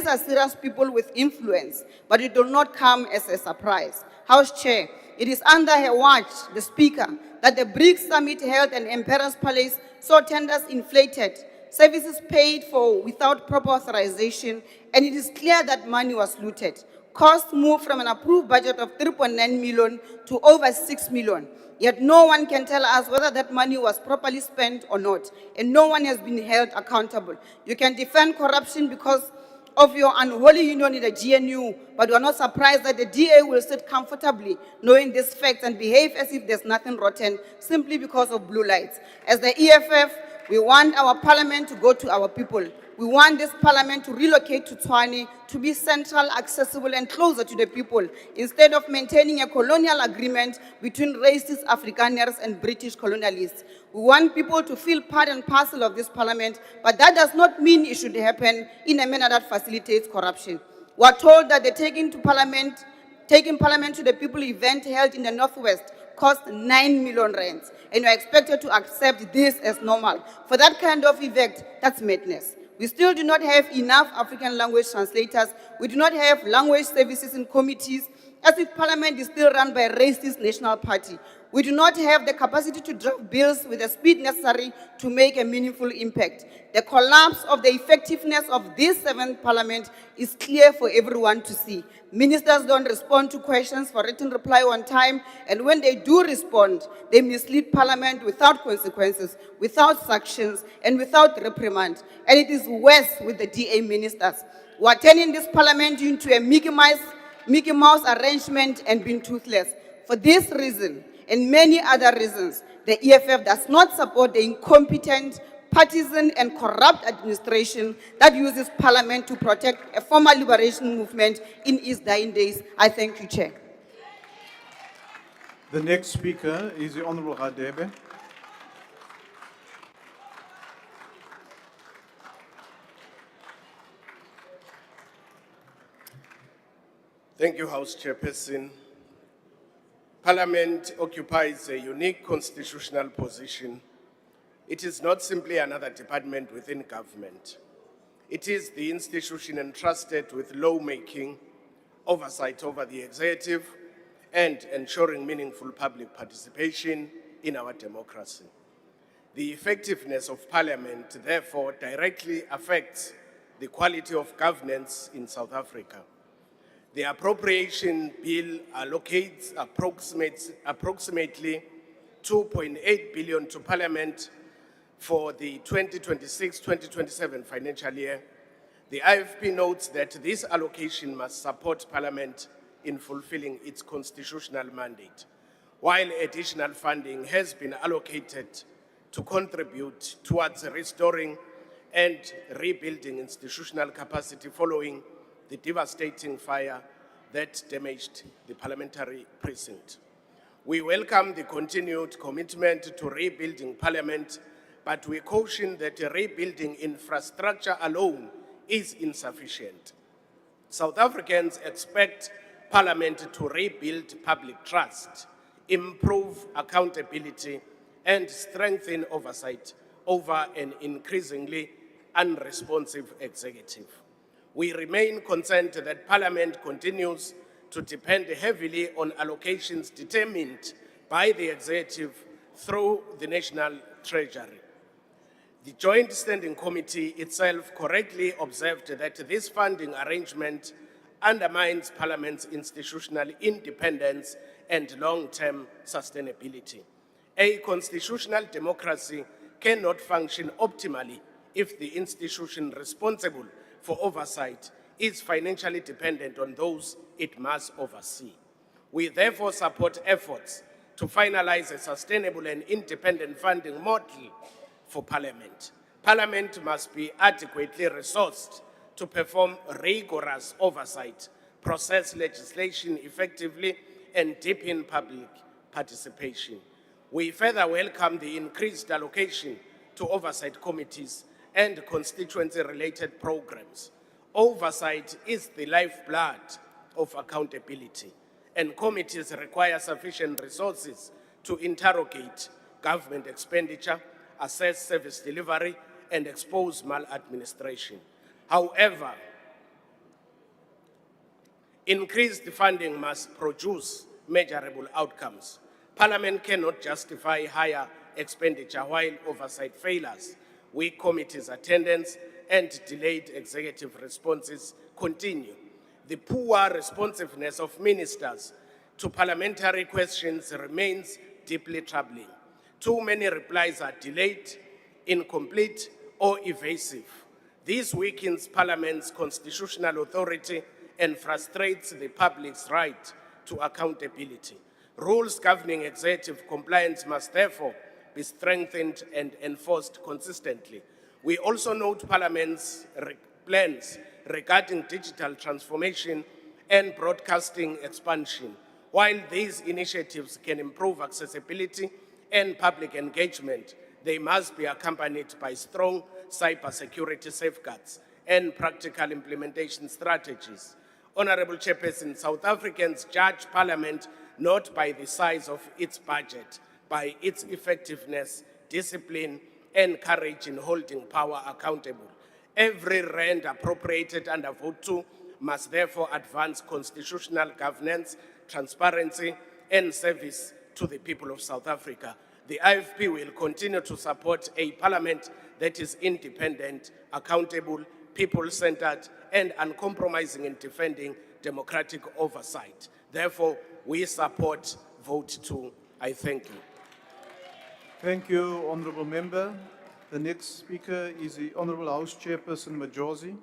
are serious people with influence, but it will not come as a surprise. House Chair, it is under her watch, the Speaker, that the BRICS Summit held in Emperor's Palace saw tenders inflated, services paid for without proper authorization, and it is clear that money was looted. Costs moved from an approved budget of 3.9 million to over 6 million. Yet no one can tell us whether that money was properly spent or not, and no one has been held accountable. You can defend corruption because of your unholy union in the GNU, but we are not surprised that the DA will sit comfortably knowing these facts and behave as if there's nothing rotten simply because of blue lights. As the EFF, we want our Parliament to go to our people. We want this Parliament to relocate to Tshwane, to be central, accessible, and closer to the people, instead of maintaining a colonial agreement between racist Afrikaners and British colonialists. We want people to feel part and parcel of this Parliament, but that does not mean it should happen in a manner that facilitates corruption. We are told that the taking Parliament to the people event held in the Northwest cost 9 million rands, and you are expected to accept this as normal. For that kind of event, that's madness. We still do not have enough African language translators. We do not have language services in committees, as if Parliament is still run by a racist national party. We do not have the capacity to draft bills with the speed necessary to make a meaningful impact. The collapse of the effectiveness of this 7th Parliament is clear for everyone to see. Ministers don't respond to questions for written reply on time, and when they do respond, they mislead Parliament without consequences, without sanctions, and without reprimand. And it is worse with the DA ministers. We are turning this Parliament into a Mickey Mouse arrangement and being toothless. For this reason, and many other reasons, the EFF does not support the incompetent, partisan, and corrupt administration that uses Parliament to protect a former liberation movement in its dying days. I thank you, Chair. The next speaker is the Honorable Radebe. Thank you, House Chairperson. Parliament occupies a unique constitutional position. It is not simply another department within government. It is the institution entrusted with lawmaking, oversight over the executive, and ensuring meaningful public participation in our democracy. The effectiveness of Parliament, therefore, directly affects the quality of governance in South Africa. The appropriation bill allocates approximately 2.8 billion to Parliament for the 2026-2027 financial year. The IFP notes that this allocation must support Parliament in fulfilling its constitutional mandate, while additional funding has been allocated to contribute towards restoring and rebuilding institutional capacity following the devastating fire that damaged the parliamentary precinct. We welcome the continued commitment to rebuilding Parliament, but we caution that rebuilding infrastructure alone is insufficient. South Africans expect Parliament to rebuild public trust, improve accountability, and strengthen oversight over an increasingly unresponsive executive. We remain concerned that Parliament continues to depend heavily on allocations determined by the executive through the National Treasury. The Joint Standing Committee itself correctly observed that this funding arrangement undermines Parliament's institutional independence and long-term sustainability. A constitutional democracy cannot function optimally if the institution responsible for oversight is financially dependent on those it must oversee. We therefore support efforts to finalize a sustainable and independent funding model for Parliament. Parliament must be adequately resourced to perform rigorous oversight, process legislation effectively, and deepen public participation. We further welcome the increased allocation to oversight committees and constituency-related programs. Oversight is the lifeblood of accountability, and committees require sufficient resources to interrogate government expenditure, assess service delivery, and expose maladministration. However, increased funding must produce measurable outcomes. Parliament cannot justify higher expenditure while oversight failures, weak committees' attendance, and delayed executive responses continue. The poor responsiveness of ministers to parliamentary questions remains deeply troubling. Too many replies are delayed, incomplete, or evasive. This weakens Parliament's constitutional authority and frustrates the public's right to accountability. Rules governing executive compliance must therefore be strengthened and enforced consistently. We also note Parliament's plans regarding digital transformation and broadcasting expansion. While these initiatives can improve accessibility and public engagement, they must be accompanied by strong cybersecurity safeguards and practical implementation strategies. Honorable Chairperson, South Africans judge Parliament not by the size of its budget, by its effectiveness, discipline, and courage in holding power accountable. Every rand appropriated under Vote 2 must therefore advance constitutional governance, transparency, and service to the people of South Africa. The IFP will continue to support a Parliament that is independent, accountable, people-centered, and uncompromising in defending democratic oversight. Therefore, we support Vote 2. I thank you. Thank you, Honourable Member. The next speaker is the Honourable House Chairperson Majosi.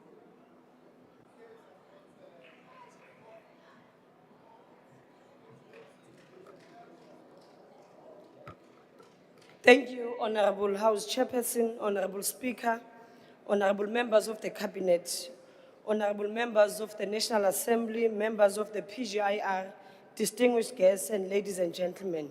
Thank you, Honourable House Chairperson, Honourable Speaker, Honourable Members of the Cabinet, Honourable Members of the National Assembly, Members of the PGIR, distinguished guests, and ladies and gentlemen.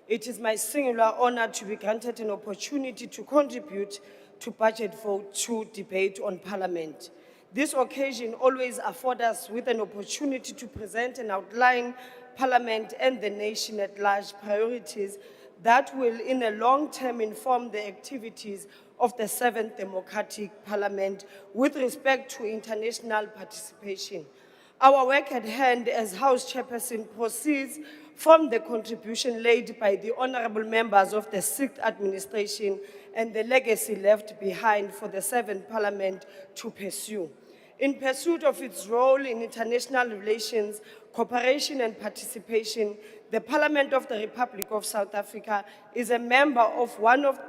It is my singular honor to be granted an opportunity to contribute to Budget Vote 2 debate on Parliament. This occasion always affords us with an opportunity to present and outline Parliament and the nation at large priorities that will in the long term inform the activities of the 7th Democratic Parliament with respect to international participation. Our work at hand as House Chairperson proceeds from the contribution laid by the honourable members of the 6th administration and the legacy left behind for the 7th Parliament to pursue. In pursuit of its role in international relations, cooperation and participation, the Parliament of the Republic of South Africa is a member of one of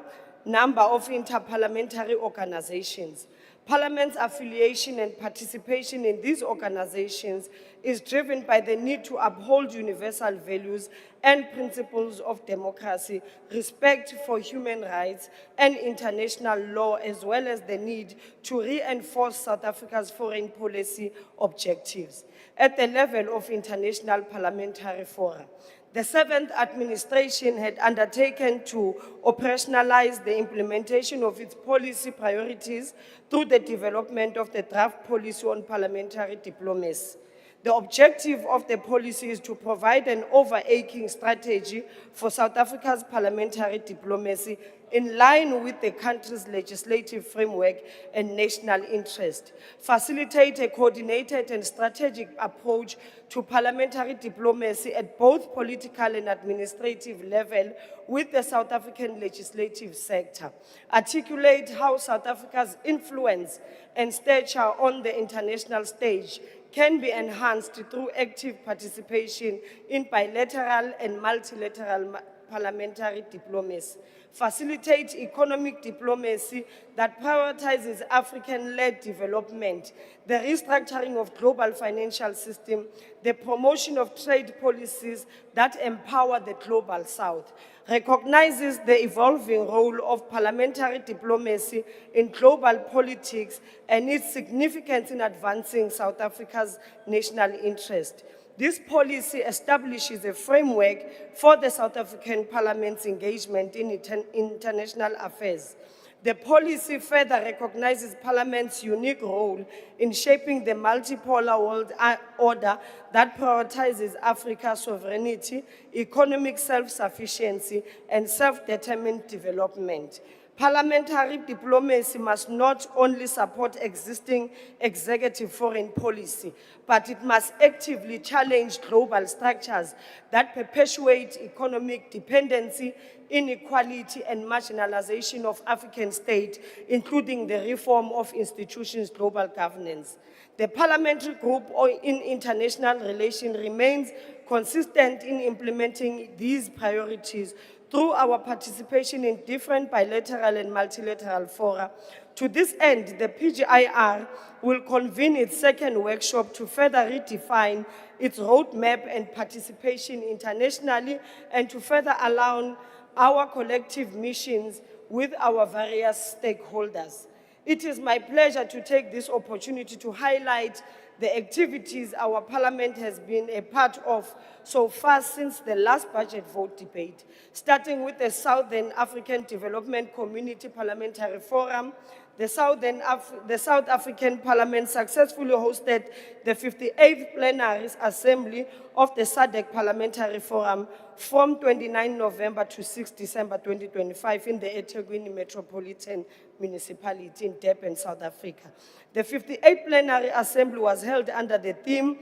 number of interparliamentary organizations. Parliament's affiliation and participation in these organizations is driven by the need to uphold universal values and principles of democracy, respect for human rights and international law, as well as the need to reinforce South Africa's foreign policy objectives. At the level of international parliamentary fora, the 7th administration had undertaken to operationalize the implementation of its policy priorities through the development of the draft policy on parliamentary diplomacy. The objective of the policy is to provide an overarching strategy for South Africa's parliamentary diplomacy in line with the country's legislative framework and national interest, facilitate a coordinated and strategic approach to parliamentary diplomacy at both political and administrative level with the South African legislative sector, articulate how South Africa's influence and stature on the international stage can be enhanced through active participation in bilateral and multilateral parliamentary diplomacy, facilitate economic diplomacy that prioritizes African-led development, the restructuring of global financial system, the promotion of trade policies that empower the global South, recognizes the evolving role of parliamentary diplomacy in global politics and its significance in advancing South Africa's national interest. This policy establishes a framework for the South African Parliament's engagement in international affairs. The policy further recognizes Parliament's unique role in shaping the multipolar world order that prioritizes Africa's sovereignty, economic self-sufficiency, and self-determined development. Parliamentary diplomacy must not only support existing executive foreign policy, but it must actively challenge global structures that perpetuate economic dependency, inequality, and marginalization of African states, including the reform of institutions' global governance. The Parliamentary Group in International Relations remains consistent in implementing these priorities through our participation in different bilateral and multilateral fora. To this end, the PGIR will convene its second workshop to further redefine its roadmap and participation internationally and to further align our collective missions with our various stakeholders. It is my pleasure to take this opportunity to highlight the activities our Parliament has been a part of so far since the last budget vote debate, starting with the Southern African Development Community Parliamentary Forum. The South African Parliament successfully hosted the 58th Plenary Assembly of the SADC Parliamentary Forum from 29 November to 6 December 2025 in the eThekwini Metropolitan Municipality in Durban, South Africa. The 58th Plenary Assembly was held under the theme,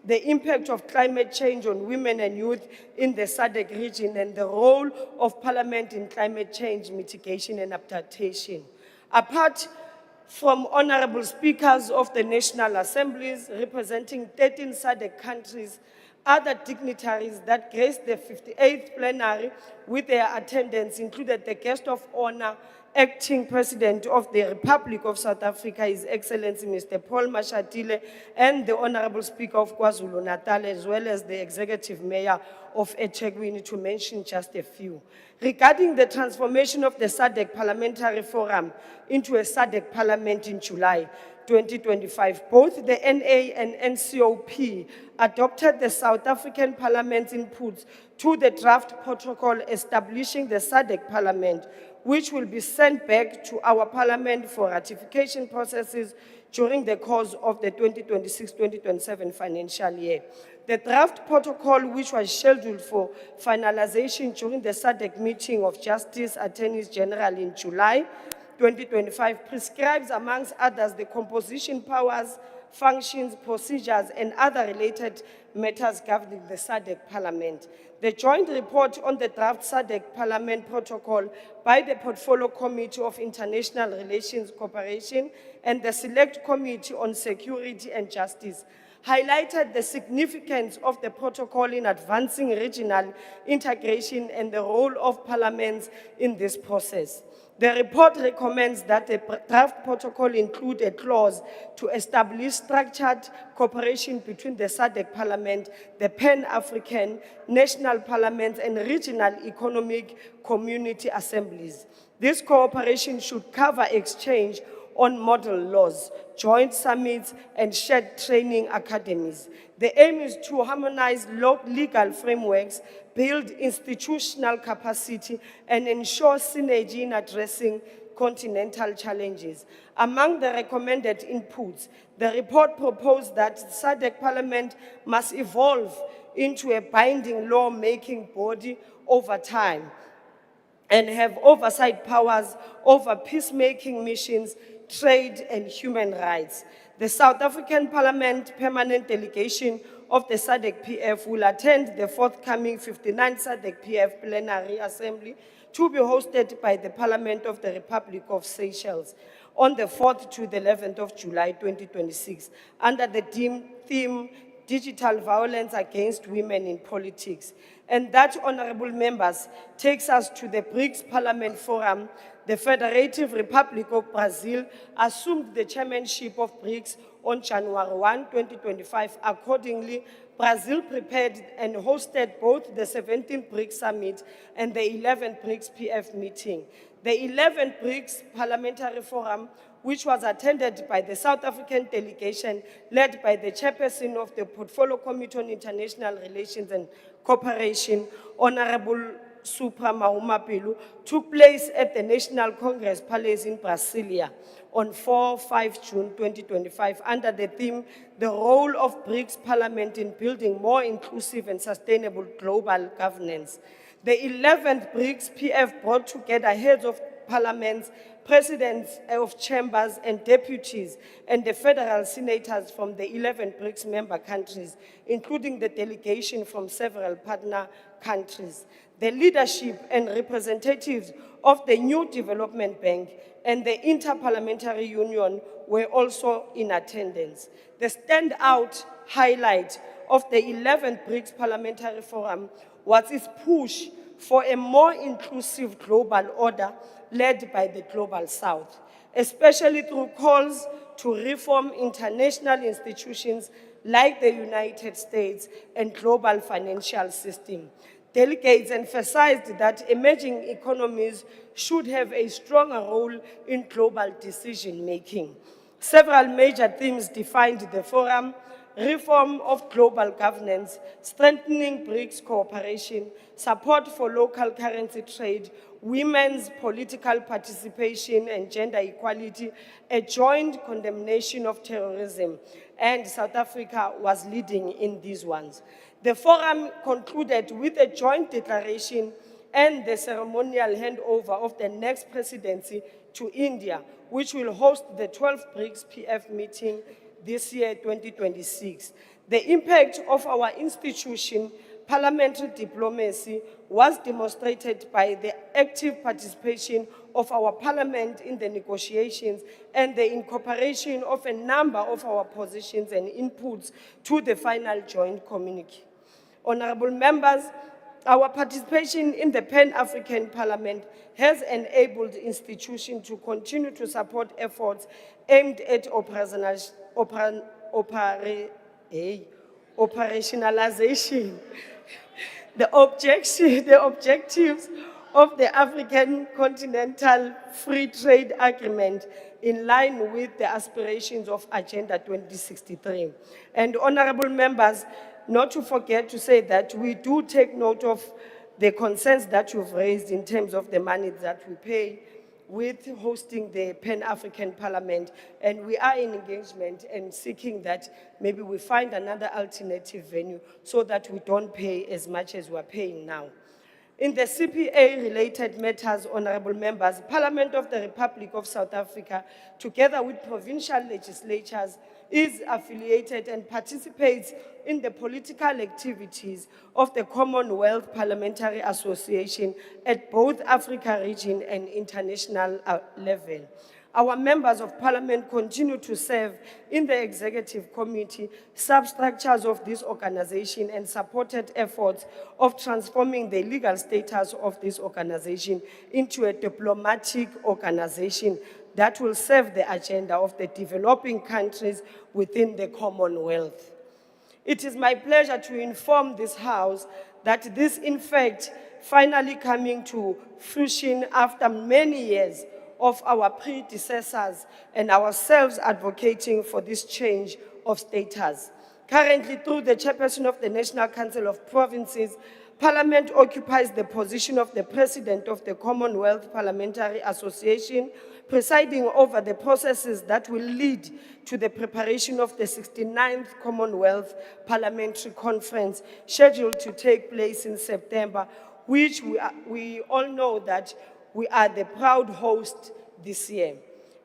the impact of climate change on women and youth in the SADC region and the role of Parliament in climate change mitigation and adaptation. Apart from honorable speakers of the National Assemblies representing 13 SADC countries, other dignitaries that graced the 58th plenary with their attendance included the guest of honor, Acting President of the Republic of South Africa, His Excellency Mr. Paul Mashatile, and the Honorable Speaker of KwaZulu-Natal, as well as the Executive Mayor of eThekwini, to mention just a few. Regarding the transformation of the SADC Parliamentary Forum into a SADC Parliament in July 2025, both the NA and NCOP adopted the South African Parliament's inputs to the draft protocol establishing the SADC Parliament, which will be sent back to our Parliament for ratification processes during the course of the 2026-2027 financial year. The draft protocol, which was scheduled for finalization during the SADC meeting of Justice Attorneys General in July 2025, prescribes, amongst others, the composition powers, functions, procedures, and other related matters governing the SADC Parliament. The joint report on the draft SADC Parliament protocol by the Portfolio Committee of International Relations Cooperation and the Select Committee on Security and Justice highlighted the significance of the protocol in advancing regional integration and the role of parliaments in this process. The report recommends that the draft protocol include a clause to establish structured cooperation between the SADC Parliament, the Pan-African, national parliaments, and regional economic community assemblies. This cooperation should cover exchange on model laws, joint summits, and shared training academies. The aim is to harmonize legal frameworks, build institutional capacity, and ensure synergy in addressing continental challenges. Among the recommended inputs, the report proposed that the SADC Parliament must evolve into a binding law-making body over time and have oversight powers over peacemaking missions, trade, and human rights. The South African Parliament Permanent Delegation of the SADC PF will attend the forthcoming 59th SADC PF Plenary Assembly to be hosted by the Parliament of the Republic of Seychelles on the 4th to the 11th of July 2026 under the theme Digital Violence Against Women in Politics. And that, honorable members, takes us to the BRICS Parliament Forum. The Federative Republic of Brazil assumed the chairmanship of BRICS on January 1, 2025. Accordingly, Brazil prepared and hosted both the 17th BRICS Summit and the 11th BRICS PF meeting. The 11th BRICS Parliamentary Forum, which was attended by the South African delegation led by the chairperson of the Portfolio Committee on International Relations and Cooperation, Honorable Supra Mahumapilu, took place at the National Congress Palace in Brasilia on 4-5 June 2025 under the theme, The Role of BRICS Parliament in Building More Inclusive and Sustainable Global Governance. The 11th BRICS PF brought together heads of parliaments, presidents of chambers and deputies, and the federal senators from the 11 BRICS member countries, including the delegation from several partner countries. The leadership and representatives of the New Development Bank and the Interparliamentary Union were also in attendance. The standout highlight of the 11th BRICS Parliamentary Forum was its push for a more inclusive global order led by the Global South, especially through calls to reform international institutions like the United States and global financial system. Delegates emphasized that emerging economies should have a stronger role in global decision-making. Several major themes defined the forum: reform of global governance, strengthening BRICS cooperation, support for local currency trade, women's political participation and gender equality, a joint condemnation of terrorism, and South Africa was leading in these ones. The forum concluded with a joint declaration and the ceremonial handover of the next presidency to India, which will host the 12th BRICS PF meeting this year, 2026. The impact of our institution, parliamentary diplomacy, was demonstrated by the active participation of our parliament in the negotiations and the incorporation of a number of our positions and inputs to the final joint communique. Honorable members, our participation in the Pan-African Parliament has enabled institutions to continue to support efforts aimed at operationalization the objectives of the African Continental Free Trade Agreement in line with the aspirations of Agenda 2063. And honorable members, not to forget to say that we do take note of the concerns that you've raised in terms of the money that we pay with hosting the Pan-African Parliament, and we are in engagement and seeking that maybe we find another alternative venue so that we don't pay as much as we're paying now. In the CPA-related matters, honorable members, Parliament of the Republic of South Africa, together with provincial legislatures, is affiliated and participates in the political activities of the Commonwealth Parliamentary Association at both Africa region and international level. Our members of parliament continue to serve in the executive committee, substructures of this organization, and supported efforts of transforming the legal status of this organization into a diplomatic organization that will serve the agenda of the developing countries within the Commonwealth. It is my pleasure to inform this House that this, in fact, finally coming to fruition after many years of our predecessors and ourselves advocating for this change of status. Currently, through the chairperson of the National Council of Provinces, Parliament occupies the position of the President of the Commonwealth Parliamentary Association, presiding over the processes that will lead to the preparation of the 69th Commonwealth Parliamentary Conference, scheduled to take place in September, which we all know that we are the proud host this year.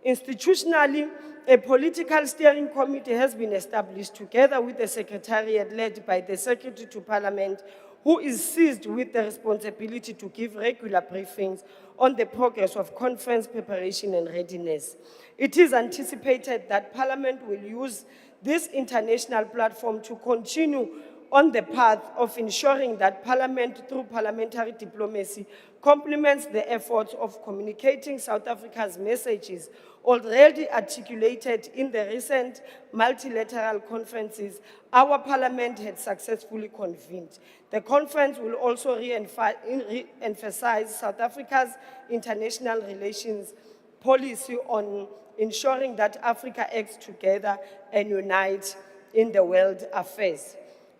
Institutionally, a political steering committee has been established together with the Secretariat led by the Secretary to Parliament, who is seized with the responsibility to give regular briefings on the progress of conference preparation and readiness. It is anticipated that Parliament will use this international platform to continue on the path of ensuring that Parliament, through parliamentary diplomacy, complements the efforts of communicating South Africa's messages already articulated in the recent multilateral conferences our Parliament had successfully convened. The conference will also re-emphasize South Africa's international relations policy on ensuring that Africa acts together and unites in the world affairs.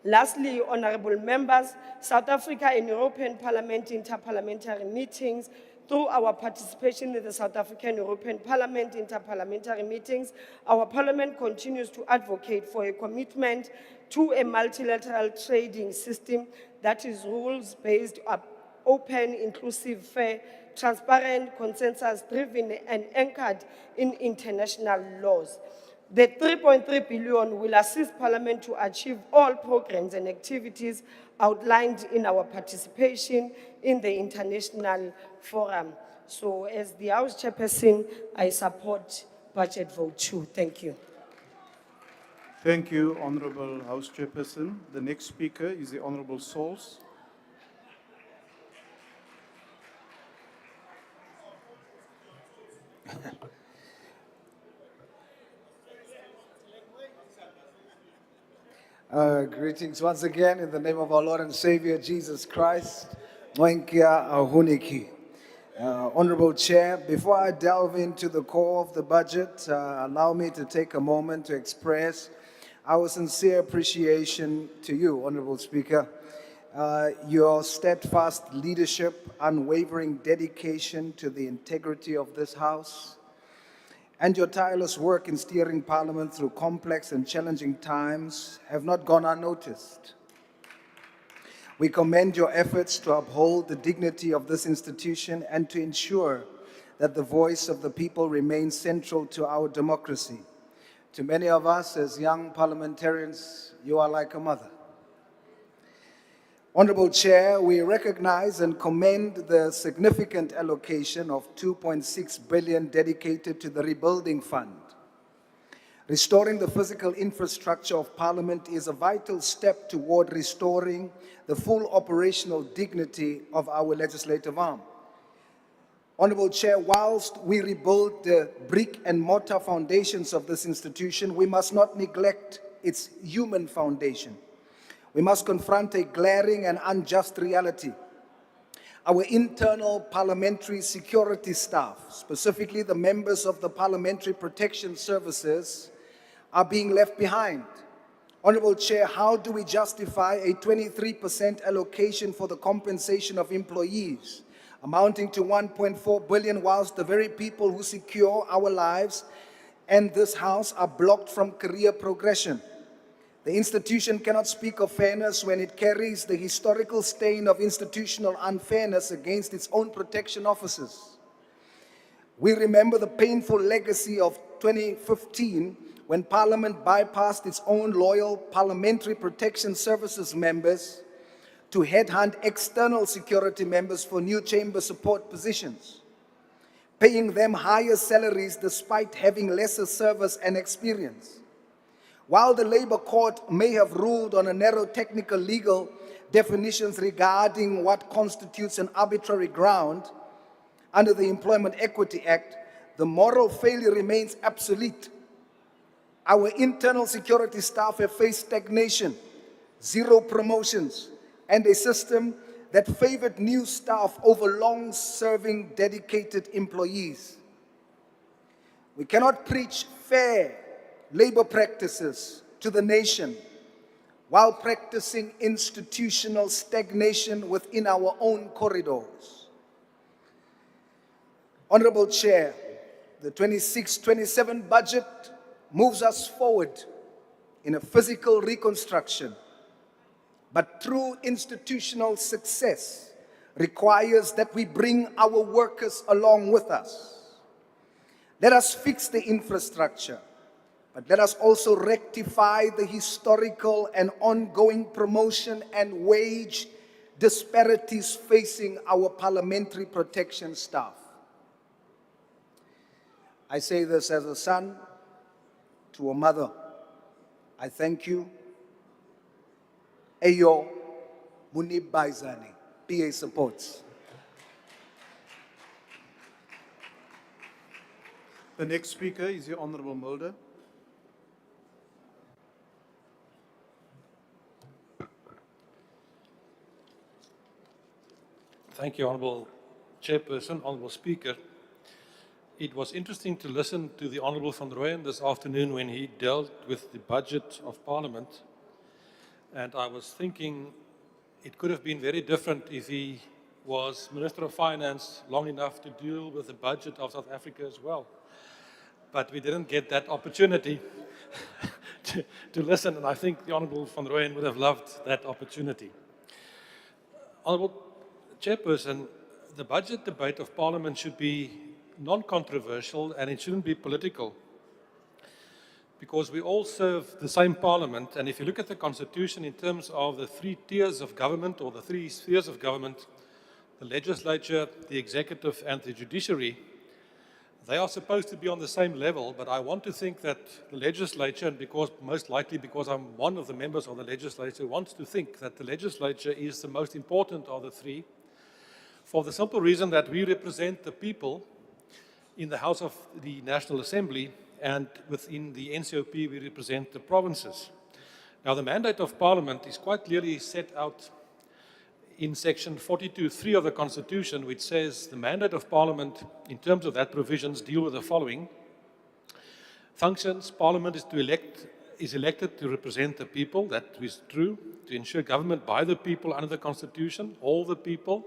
Lastly, honorable members, South Africa and European Parliament interparliamentary meetings, through our participation in the South African European Parliament interparliamentary meetings, our Parliament continues to advocate for a commitment to a multilateral trading system that is rules-based, open, inclusive, fair, transparent, consensus-driven, and anchored in international laws. The 3.3 billion will assist Parliament to achieve all programs and activities outlined in our participation in the international forum. So as the House Chairperson, I support Budget Vote 2. Thank you. Thank you, Honorable House Chairperson. The next speaker is the Honorable Sauls. Greetings once again in the name of our Lord and Savior, Jesus Christ. Nwenkia Ahuniki. Honorable Chair, before I delve into the core of the budget, allow me to take a moment to express our sincere appreciation to you, Honorable Speaker. Your steadfast leadership, unwavering dedication to the integrity of this House, and your tireless work in steering Parliament through complex and challenging times have not gone unnoticed. We commend your efforts to uphold the dignity of this institution and to ensure that the voice of the people remains central to our democracy. To many of us as young parliamentarians, you are like a mother. Honorable Chair, we recognize and commend the significant allocation of 2.6 billion dedicated to the Rebuilding Fund. Restoring the physical infrastructure of Parliament is a vital step toward restoring the full operational dignity of our legislative arm. Honorable Chair, whilst we rebuild the brick and mortar foundations of this institution, we must not neglect its human foundation. We must confront a glaring and unjust reality. Our internal parliamentary security staff, specifically the members of the Parliamentary Protection Services, are being left behind. Honorable Chair, how do we justify a 23% allocation for the compensation of employees, amounting to 1.4 billion, whilst the very people who secure our lives and this House are blocked from career progression? The institution cannot speak of fairness when it carries the historical stain of institutional unfairness against its own protection officers. We remember the painful legacy of 2015 when Parliament bypassed its own loyal Parliamentary Protection Services members to headhunt external security members for new chamber support positions, paying them higher salaries despite having lesser service and experience. While the Labour Court may have ruled on a narrow technical legal definitions regarding what constitutes an arbitrary ground under the Employment Equity Act, the moral failure remains obsolete. Our internal security staff have faced stagnation, 0 promotions, and a system that favored new staff over long-serving dedicated employees. We cannot preach fair labor practices to the nation while practicing institutional stagnation within our own corridors. Honorable Chair, the 26-27 budget moves us forward in a physical reconstruction, but true institutional success requires that we bring our workers along with us. Let us fix the infrastructure, but let us also rectify the historical and ongoing promotion and wage disparities facing our parliamentary protection staff. I say this as a son to a mother. I thank you. Ayo Munib Baizani, PA supports. The next speaker is the Honourable Mulder. Thank you, Honourable Chairperson, Honourable Speaker. It was interesting to listen to the Honourable van Rooyen this afternoon when he dealt with the budget of Parliament. And I was thinking it could have been very different if he was Minister of Finance long enough to deal with the budget of South Africa as well. But we didn't get that opportunity to listen, and I think the Honourable van Rooyen would have loved that opportunity. Honourable Chairperson, the budget debate of Parliament should be non-controversial and it shouldn't be political, because we all serve the same Parliament, and if you look at the Constitution in terms of the 3 tiers of government or the 3 spheres of government, the legislature, the executive and the judiciary, they are supposed to be on the same level, but I want to think that the legislature, and most likely because I'm one of the members of the legislature, wants to think that the legislature is the most important of the 3, for the simple reason that we represent the people in the House of the National Assembly, and within the NCOP we represent the provinces. Now the mandate of Parliament is quite clearly set out in section 42(3) of the Constitution, which says the mandate of Parliament in terms of that provisions deal with the following. Functions: Parliament is elected to represent the people, that is true, to ensure government by the people under the Constitution, all the people,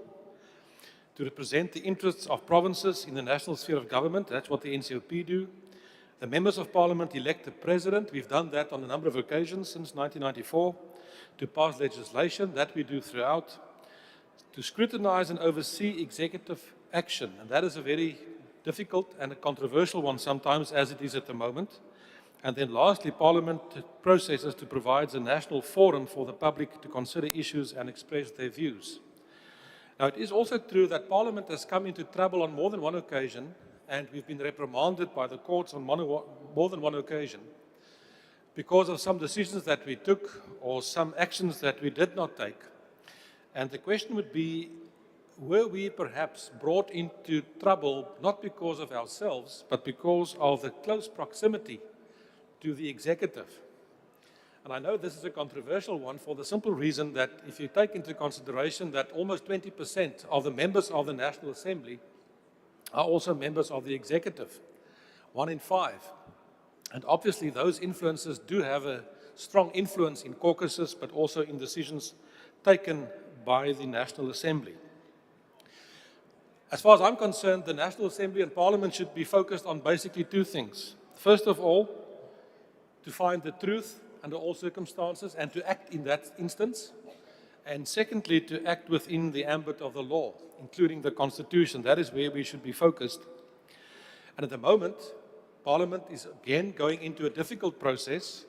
to represent the interests of provinces in the national sphere of government, that's what the NCOP do. The members of Parliament elect the President, we've done that on a number of occasions since 1994, to pass legislation, that we do throughout, to scrutinize and oversee executive action, and that is a very difficult and a controversial one sometimes, as it is at the moment. And then lastly, Parliament processes to provide a national forum for the public to consider issues and express their views. Now, it is also true that Parliament has come into trouble on more than one occasion, and we've been reprimanded by the courts on more than one occasion because of some decisions that we took or some actions that we did not take. And the question would be, were we perhaps brought into trouble not because of ourselves, but because of the close proximity to the executive? And I know this is a controversial one for the simple reason that if you take into consideration that almost 20% of the members of the National Assembly are also members of the executive, 1 in 5. And obviously those influences do have a strong influence in caucuses, but also in decisions taken by the National Assembly. As far as I'm concerned, the National Assembly and Parliament should be focused on basically 2 things. First of all, to find the truth under all circumstances and to act in that instance. And secondly, to act within the ambit of the law, including the Constitution. That is where we should be focused. And at the moment, Parliament is again going into a difficult process,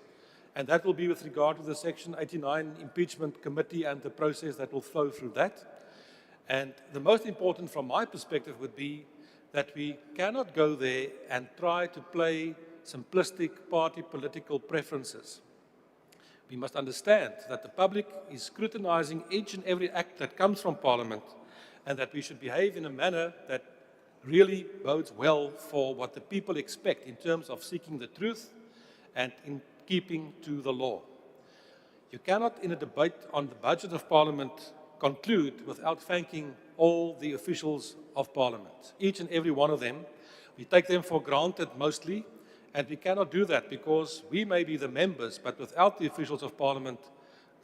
and that will be with regard to the Section 89 Impeachment Committee and the process that will flow through that. And the most important from my perspective would be that we cannot go there and try to play simplistic party political preferences. We must understand that the public is scrutinizing each and every act that comes from Parliament, and that we should behave in a manner that really bodes well for what the people expect in terms of seeking the truth and in keeping to the law. You cannot, in a debate on the budget of Parliament, conclude without thanking all the officials of Parliament, each and every one of them. We take them for granted mostly, and we cannot do that because we may be the members, but without the officials of Parliament,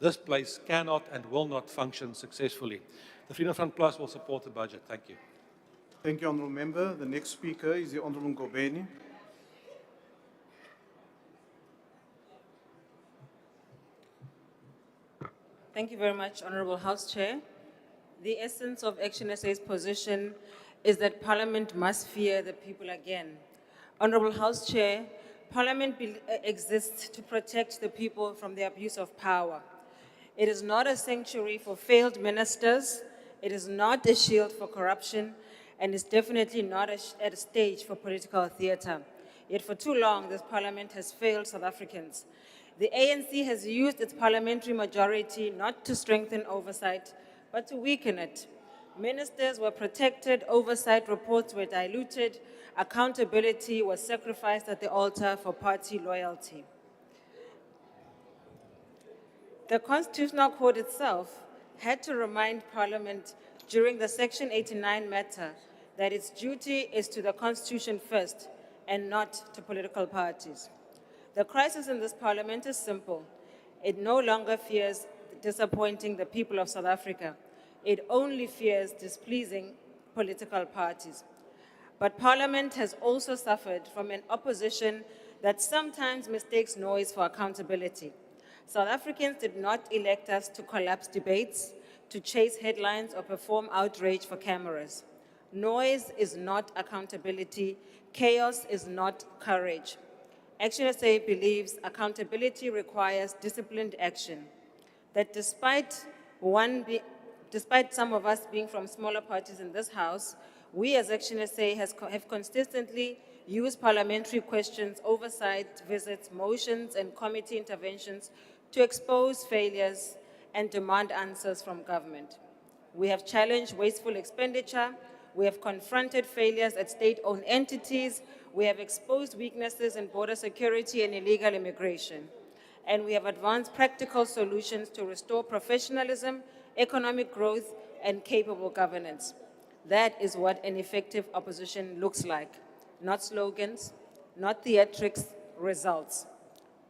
this place cannot and will not function successfully. The Freedom Front Plus will support the budget. Thank you. Thank you, Honourable Member. The next speaker is the Honourable Ngobeni. Thank you very much, Honourable House Chair. The essence of Action SA's position is that Parliament must fear the people again. Honourable House Chair, Parliament exists to protect the people from the abuse of power. It is not a sanctuary for failed ministers, it is not a shield for corruption, and it's definitely not a stage for political theatre. Yet for too long, this Parliament has failed South Africans. The ANC has used its parliamentary majority not to strengthen oversight, but to weaken it. Ministers were protected, oversight reports were diluted, accountability was sacrificed at the altar for party loyalty. The Constitutional Court itself had to remind Parliament during the Section 89 matter that its duty is to the Constitution first and not to political parties. The crisis in this Parliament is simple. It no longer fears disappointing the people of South Africa. It only fears displeasing political parties. But Parliament has also suffered from an opposition that sometimes mistakes noise for accountability. South Africans did not elect us to collapse debates, to chase headlines or perform outrage for cameras. Noise is not accountability. Chaos is not courage. Action SA believes accountability requires disciplined action. That despite some of us being from smaller parties in this House, we as Action SA have consistently used parliamentary questions, oversight, visits, motions, and committee interventions to expose failures and demand answers from government. We have challenged wasteful expenditure, we have confronted failures at state-owned entities, we have exposed weaknesses in border security and illegal immigration, and we have advanced practical solutions to restore professionalism, economic growth, and capable governance. That is what an effective opposition looks like. Not slogans, not theatrics, results.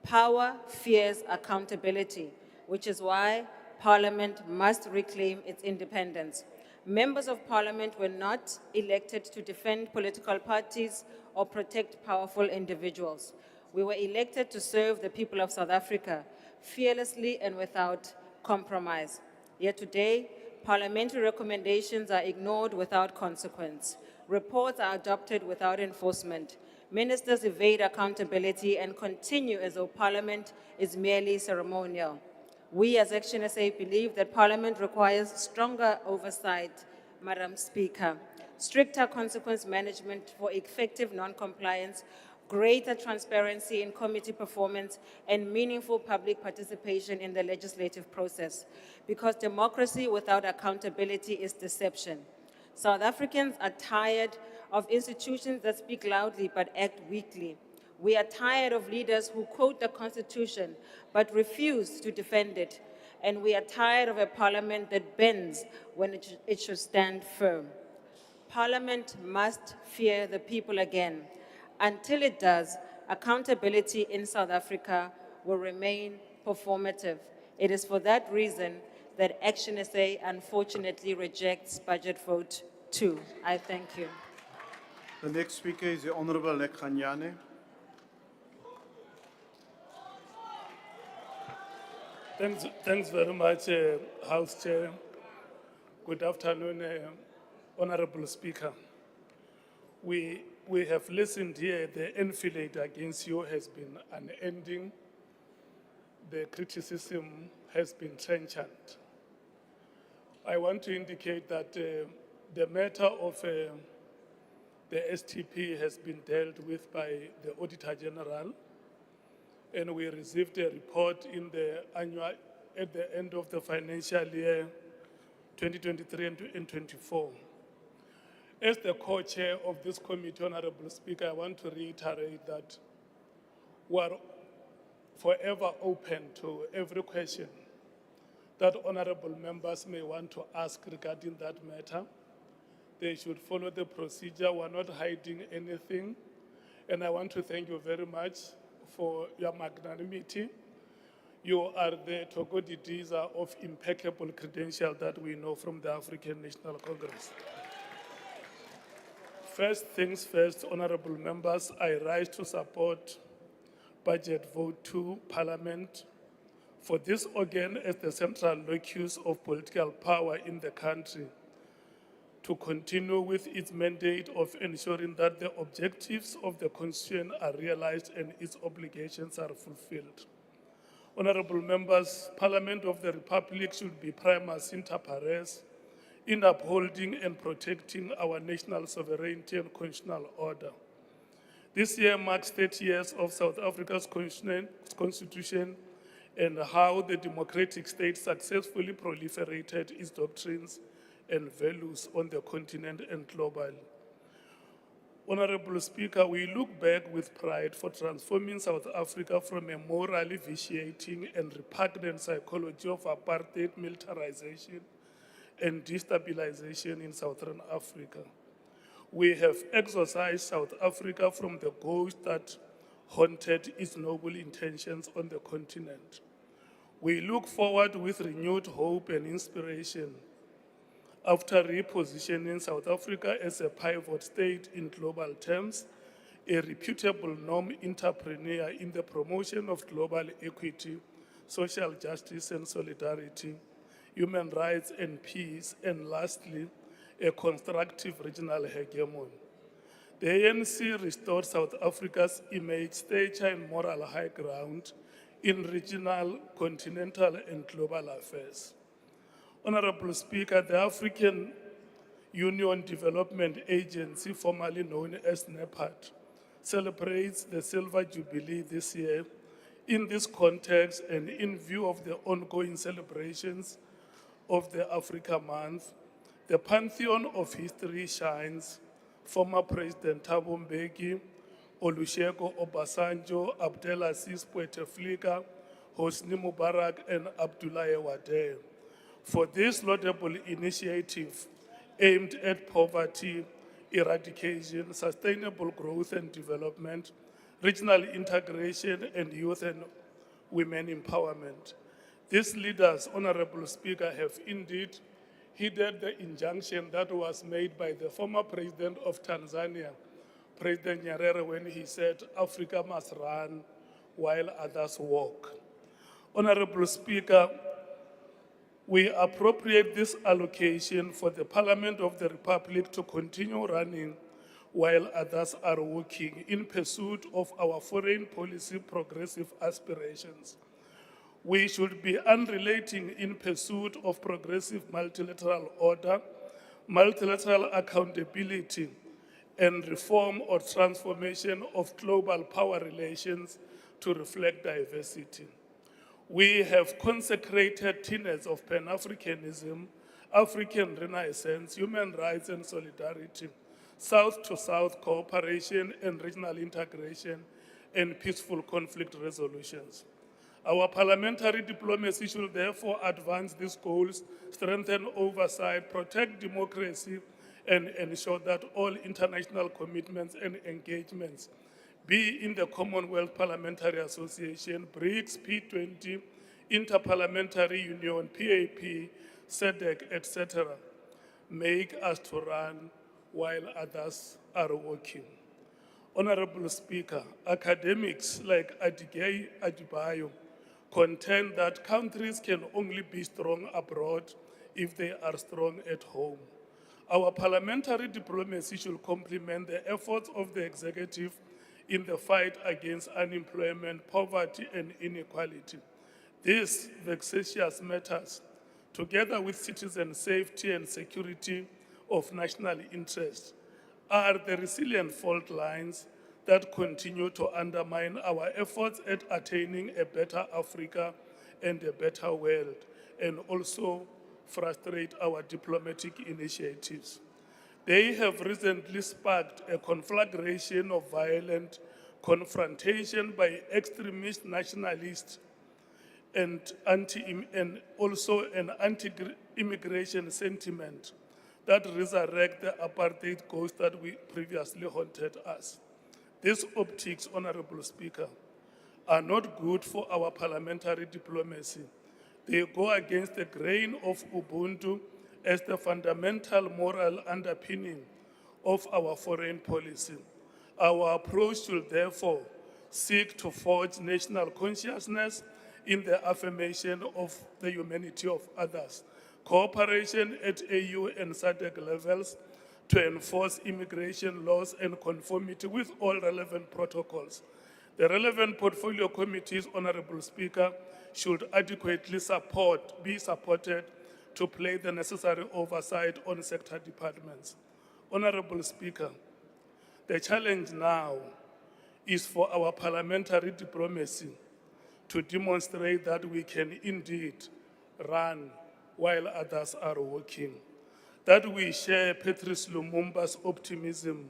Power fears accountability, which is why Parliament must reclaim its independence. Members of Parliament were not elected to defend political parties or protect powerful individuals. We were elected to serve the people of South Africa fearlessly and without compromise. Yet today, parliamentary recommendations are ignored without consequence. Reports are adopted without enforcement. Ministers evade accountability and continue as though Parliament is merely ceremonial. We as Action SA believe that Parliament requires stronger oversight, Madam Speaker, stricter consequence management for effective non-compliance, greater transparency in committee performance, and meaningful public participation in the legislative process. Because democracy without accountability is deception. South Africans are tired of institutions that speak loudly but act weakly. We are tired of leaders who quote the Constitution but refuse to defend it. And we are tired of a Parliament that bends when it should stand firm. Parliament must fear the people again. Until it does, accountability in South Africa will remain performative. It is for that reason that Action SA unfortunately rejects Budget Vote 2. I thank you. The next speaker is the Honourable Lekganyane. Thanks very much, House Chair. Good afternoon, Honorable Speaker. We have listened here. The enfilade against you has been unending. The criticism has been trenchant. I want to indicate that the matter of the STP has been dealt with by the Auditor General, and we received a report in the annual, at the end of the financial year 2023 and 24. As the co-chair of this committee, Honorable Speaker, I want to reiterate that we are forever open to every question that honorable members may want to ask regarding that matter. They should follow the procedure. We're not hiding anything. And I want to thank you very much for your magnanimity. You are the Togodidisa of impeccable credentials that we know from the African National Congress. First things first, honorable members, I rise to support Budget Vote 2, Parliament, for this organ as the central locus of political power in the country, to continue with its mandate of ensuring that the objectives of the Constitution are realized and its obligations are fulfilled. Honorable members, Parliament of the Republic should be primus inter pares in upholding and protecting our national sovereignty and constitutional order. This year marks 30 years of South Africa's constitution and how the democratic state successfully proliferated its doctrines and values on the continent and globally. Honorable Speaker, we look back with pride for transforming South Africa from a morally vitiating and repugnant psychology of apartheid, militarization, and destabilization in Southern Africa. We have exorcised South Africa from the ghost that haunted its noble intentions on the continent. We look forward with renewed hope and inspiration after repositioning South Africa as a pivot state in global terms, a reputable norm entrepreneur in the promotion of global equity, social justice and solidarity, human rights and peace, and lastly, a constructive regional hegemony. The ANC restored South Africa's image, stature, and moral high ground in regional, continental, and global affairs. Honorable Speaker, the African Union Development Agency, formerly known as NEPAD, celebrates the Silver Jubilee this year. In this context, and in view of the ongoing celebrations of the Africa Month, the pantheon of history shines. Former President Thabo Mbeki, Olusegun Obasanjo, Abdelaziz Bouteflika, Hosni Mubarak, and Abdoulaye Wade, for this laudable initiative aimed at poverty eradication, sustainable growth and development, regional integration, and youth and women empowerment. These leaders, Honorable Speaker, have indeed heeded the injunction that was made by the former president of Tanzania, President Nyerere, when he said, Africa must run while others walk. Honorable Speaker, we appropriate this allocation for the Parliament of the Republic to continue running while others are walking in pursuit of our foreign policy progressive aspirations. We should be unrelenting in pursuit of progressive multilateral order, multilateral accountability, and reform or transformation of global power relations to reflect diversity. We have consecrated tenets of Pan-Africanism, African Renaissance, human rights and solidarity, South-to-South cooperation and regional integration, and peaceful conflict resolutions. Our parliamentary diplomacy should therefore advance these goals, strengthen oversight, protect democracy, and ensure that all international commitments and engagements, be in the Commonwealth Parliamentary Association, BRICS, P20, Interparliamentary Union, PAP, SADC, etc., make us to run while others are walking. Honorable Speaker, academics like Adigay Adebayo, contend that countries can only be strong abroad if they are strong at home. Our parliamentary diplomacy should complement the efforts of the executive in the fight against unemployment, poverty, and inequality. These vexatious matters, together with citizen safety and security of national interest, are the resilient fault lines that continue to undermine our efforts at attaining a better Africa and a better world, and also frustrate our diplomatic initiatives. They have recently sparked a conflagration of violent confrontation by extremist nationalists and also an anti-immigration sentiment that resurrect the apartheid ghost that we previously haunted us. These optics, Honorable Speaker, are not good for our parliamentary diplomacy. They go against the grain of Ubuntu as the fundamental moral underpinning of our foreign policy. Our approach should therefore seek to forge national consciousness in the affirmation of the humanity of others, cooperation at AU and SADC levels to enforce immigration laws and conformity with all relevant protocols. The relevant portfolio committees, Honorable Speaker, should adequately be supported to play the necessary oversight on sector departments. Honorable Speaker, the challenge now is for our parliamentary diplomacy to demonstrate that we can indeed run while others are walking, that we share Patrice Lumumba's optimism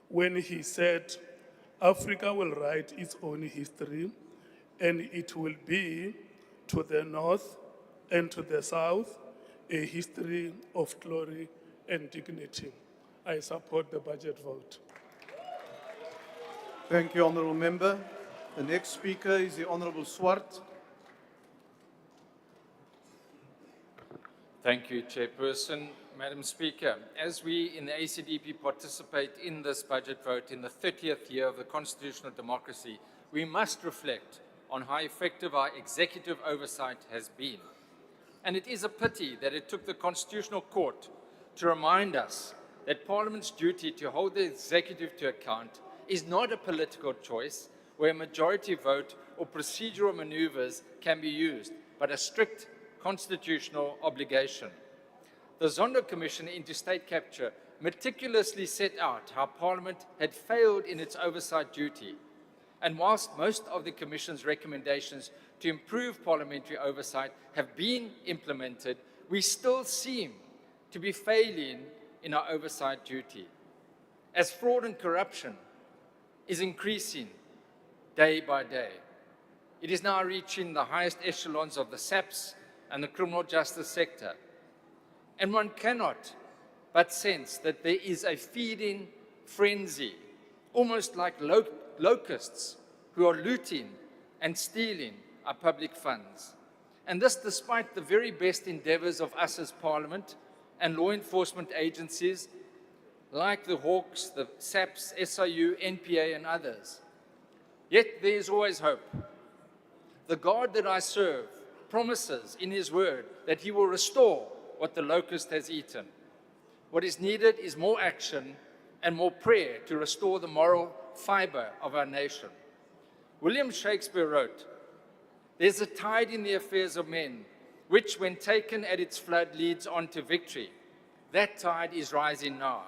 when he said, Africa will write its own history, and it will be, to the north and to the south, a history of glory and dignity. I support the budget vote. Thank you, Honourable Member. The next speaker is the Honourable Swart. Thank you, Chairperson. Madam Speaker, as we in the ACDP participate in this budget vote in the 30th year of the constitutional democracy, we must reflect on how effective our executive oversight has been. And it is a pity that it took the Constitutional Court to remind us that Parliament's duty to hold the executive to account is not a political choice where a majority vote or procedural maneuvers can be used, but a strict constitutional obligation. The Zondo Commission into State Capture meticulously set out how Parliament had failed in its oversight duty. And whilst most of the Commission's recommendations to improve parliamentary oversight have been implemented, we still seem to be failing in our oversight duty. As fraud and corruption is increasing day by day, it is now reaching the highest echelons of the SAPS and the criminal justice sector. And one cannot but sense that there is a feeding frenzy, almost like locusts who are looting and stealing our public funds. And this despite the very best endeavors of us as Parliament and law enforcement agencies like the Hawks, the SAPS, SIU, NPA and others. Yet there is always hope. The God that I serve promises in his word that he will restore what the locust has eaten. What is needed is more action and more prayer to restore the moral fiber of our nation. William Shakespeare wrote, "There's a tide in the affairs of men, which when taken at its flood leads on to victory. That tide is rising now.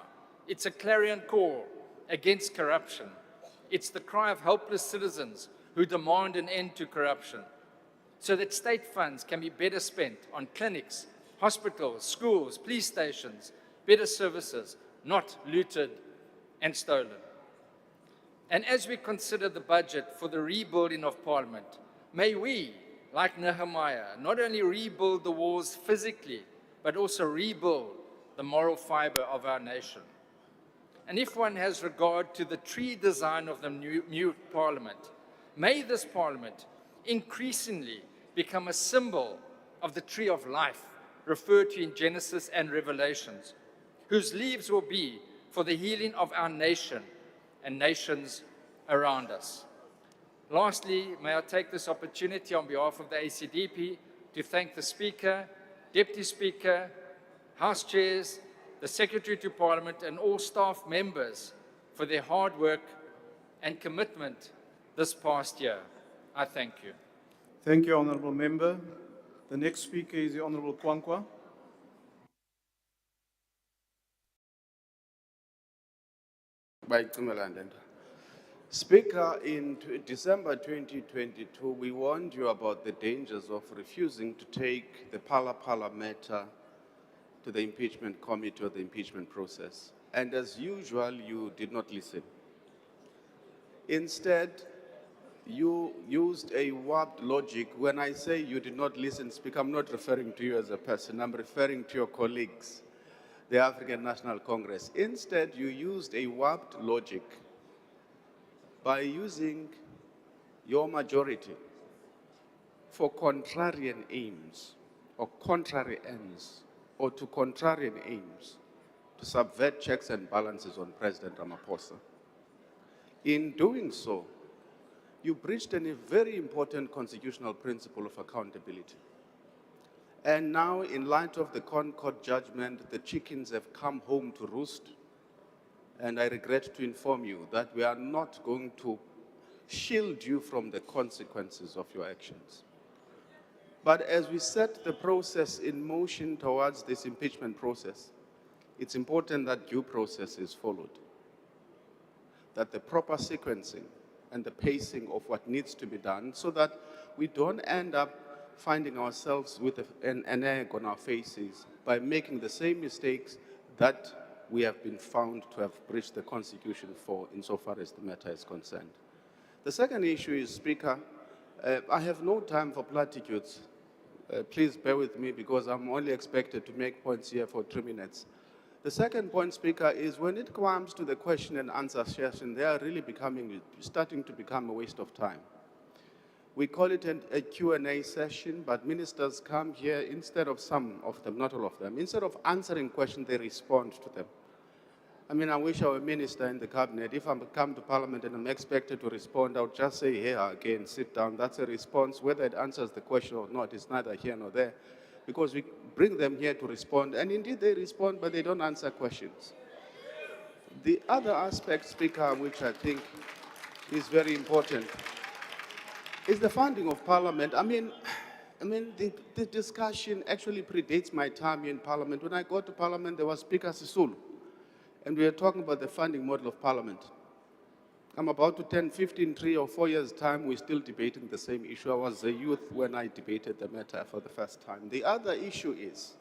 It's a clarion call against corruption. It's the cry of helpless citizens who demand an end to corruption, so that state funds can be better spent on clinics, hospitals, schools, police stations, better services, not looted and stolen." And as we consider the budget for the rebuilding of Parliament, may we, like Nehemiah, not only rebuild the walls physically, but also rebuild the moral fiber of our nation. And if one has regard to the tree design of the new Parliament, may this Parliament increasingly become a symbol of the tree of life referred to in Genesis and Revelations, whose leaves will be for the healing of our nation and nations around us. Lastly, may I take this opportunity on behalf of the ACDP to thank the Speaker, Deputy Speaker, House Chairs, the Secretary to Parliament and all staff members for their hard work and commitment this past year. I thank you. Thank you, Honourable Member. The next speaker is the Honourable Kwankwa. Speaker, in December 2022, we warned you about the dangers of refusing to take the Pala matter to the impeachment committee or the impeachment process. And as usual, you did not listen. Instead, you used a warped logic. When I say you did not listen, Speaker, I'm not referring to you as a person. I'm referring to your colleagues, the African National Congress. Instead, you used a warped logic by using your majority for contrarian aims or contrary ends or to contrarian aims to subvert checks and balances on President Ramaphosa. In doing so, you breached a very important constitutional principle of accountability. And now, in light of the Concord judgment, the chickens have come home to roost. And I regret to inform you that we are not going to shield you from the consequences of your actions. But as we set the process in motion towards this impeachment process, it's important that due process is followed, that the proper sequencing and the pacing of what needs to be done so that we don't end up finding ourselves with an egg on our faces by making the same mistakes that we have been found to have breached the Constitution for insofar as the matter is concerned. The second issue is, Speaker, I have no time for platitudes. Please bear with me because I'm only expected to make points here for 3 minutes. The second point, Speaker, is when it comes to the question and answer session, they are really starting to become a waste of time. We call it a Q&A session, but ministers come here instead of some of them, not all of them. Instead of answering questions, they respond to them. I mean, I wish I were a minister in the cabinet. If I come to Parliament and I'm expected to respond, I would just say, here again, sit down. That's a response. Whether it answers the question or not is neither here nor there, because we bring them here to respond. And indeed, they respond, but they don't answer questions. The other aspect, Speaker, which I think is very important, is the funding of Parliament. I mean, the discussion actually predates my time in Parliament. When I got to Parliament, there was Speaker Sisulu, and we were talking about the funding model of Parliament. I'm about to turn 15, 3 or 4 years' time, we're still debating the same issue. I was a youth when I debated the matter for the first time. The other issue is,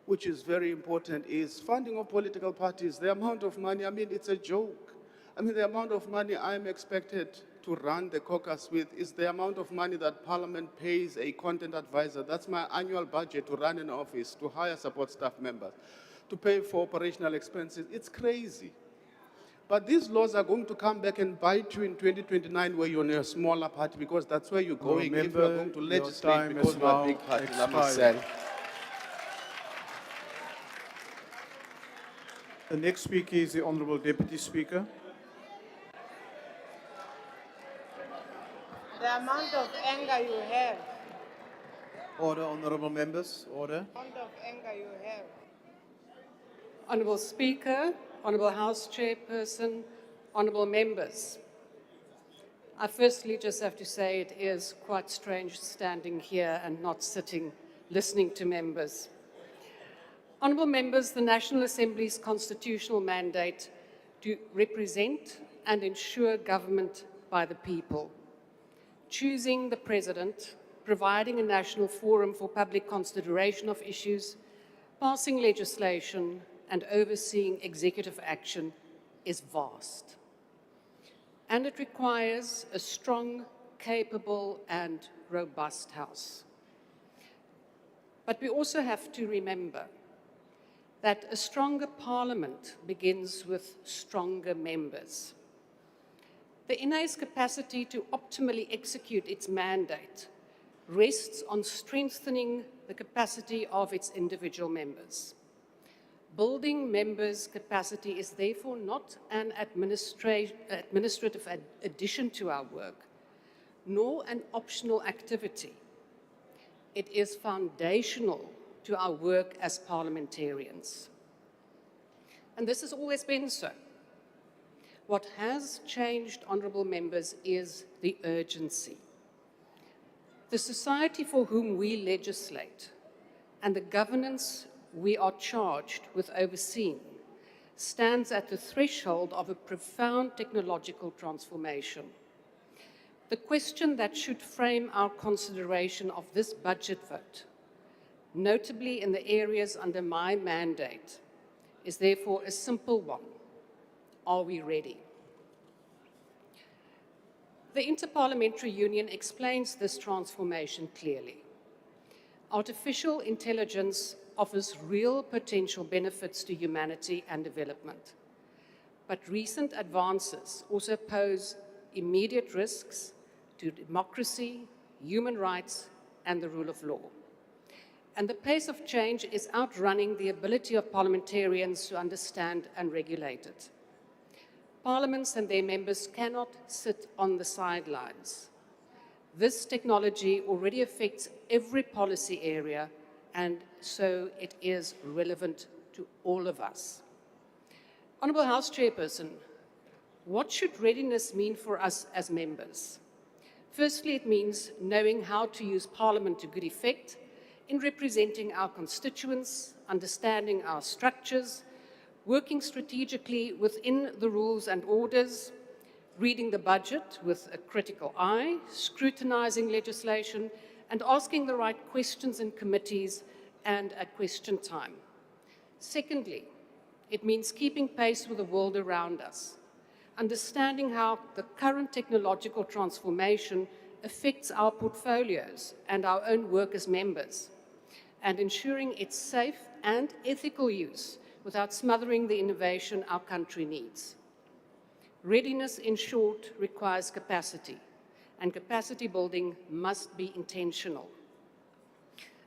which is very important, is funding of political parties. The amount of money, I mean, it's a joke. I mean, the amount of money I'm expected to run the caucus with is the amount of money that Parliament pays a content advisor. That's my annual budget to run an office, to hire support staff members, to pay for operational expenses. It's crazy. But these laws are going to come back and bite you in 2029 where you're in a smaller party, because that's where you're going if you're going to legislate because you're a big party. The next speaker is the Honourable Deputy Speaker. The amount of anger you have. Order, Honourable Members, order. The amount of anger you have. Honourable Speaker, Honourable House Chairperson, Honourable Members. I firstly just have to say it is quite strange standing here and not sitting, listening to members. Honourable Members, the National Assembly's constitutional mandate to represent and ensure government by the people, choosing the President, providing a national forum for public consideration of issues, passing legislation, and overseeing executive action is vast. And it requires a strong, capable, and robust House. But we also have to remember that a stronger Parliament begins with stronger members. The NA's capacity to optimally execute its mandate rests on strengthening the capacity of its individual members. Building members' capacity is therefore not an administrative addition to our work, nor an optional activity. It is foundational to our work as parliamentarians. And this has always been so. What has changed, honourable members, is the urgency. The society for whom we legislate and the governance we are charged with overseeing stands at the threshold of a profound technological transformation. The question that should frame our consideration of this budget vote, notably in the areas under my mandate, is therefore a simple one. Are we ready? The Interparliamentary Union explains this transformation clearly. Artificial intelligence offers real potential benefits to humanity and development. But recent advances also pose immediate risks to democracy, human rights, and the rule of law. And the pace of change is outrunning the ability of parliamentarians to understand and regulate it. Parliaments and their members cannot sit on the sidelines. This technology already affects every policy area, and so it is relevant to all of us. Honourable House Chairperson, what should readiness mean for us as members? Firstly, it means knowing how to use Parliament to good effect in representing our constituents, understanding our structures, working strategically within the rules and orders, reading the budget with a critical eye, scrutinising legislation, and asking the right questions in committees and at question time. Secondly, it means keeping pace with the world around us, understanding how the current technological transformation affects our portfolios and our own work as members, and ensuring its safe and ethical use without smothering the innovation our country needs. Readiness, in short, requires capacity, and capacity building must be intentional.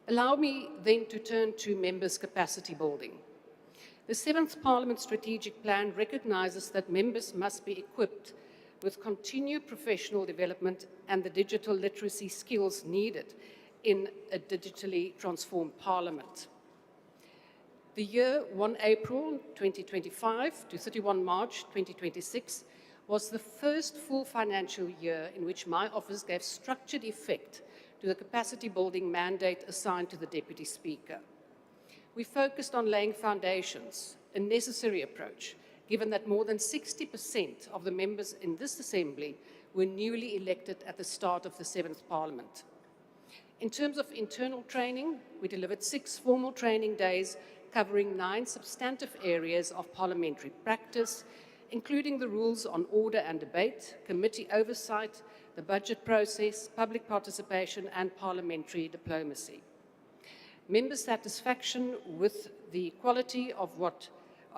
Allow me then to turn to members' capacity building. The 7th Parliament Strategic Plan recognises that members must be equipped with continued professional development and the digital literacy skills needed in a digitally transformed Parliament. The year 1 April 2025 to 31 March 2026 was the first full financial year in which my office gave structured effect to the capacity building mandate assigned to the Deputy Speaker. We focused on laying foundations, a necessary approach, given that more than 60% of the members in this Assembly were newly elected at the start of the 7th Parliament. In terms of internal training, we delivered 6 formal training days covering 9 substantive areas of parliamentary practice, including the rules on order and debate, committee oversight, the budget process, public participation, and parliamentary diplomacy. Member satisfaction with the quality of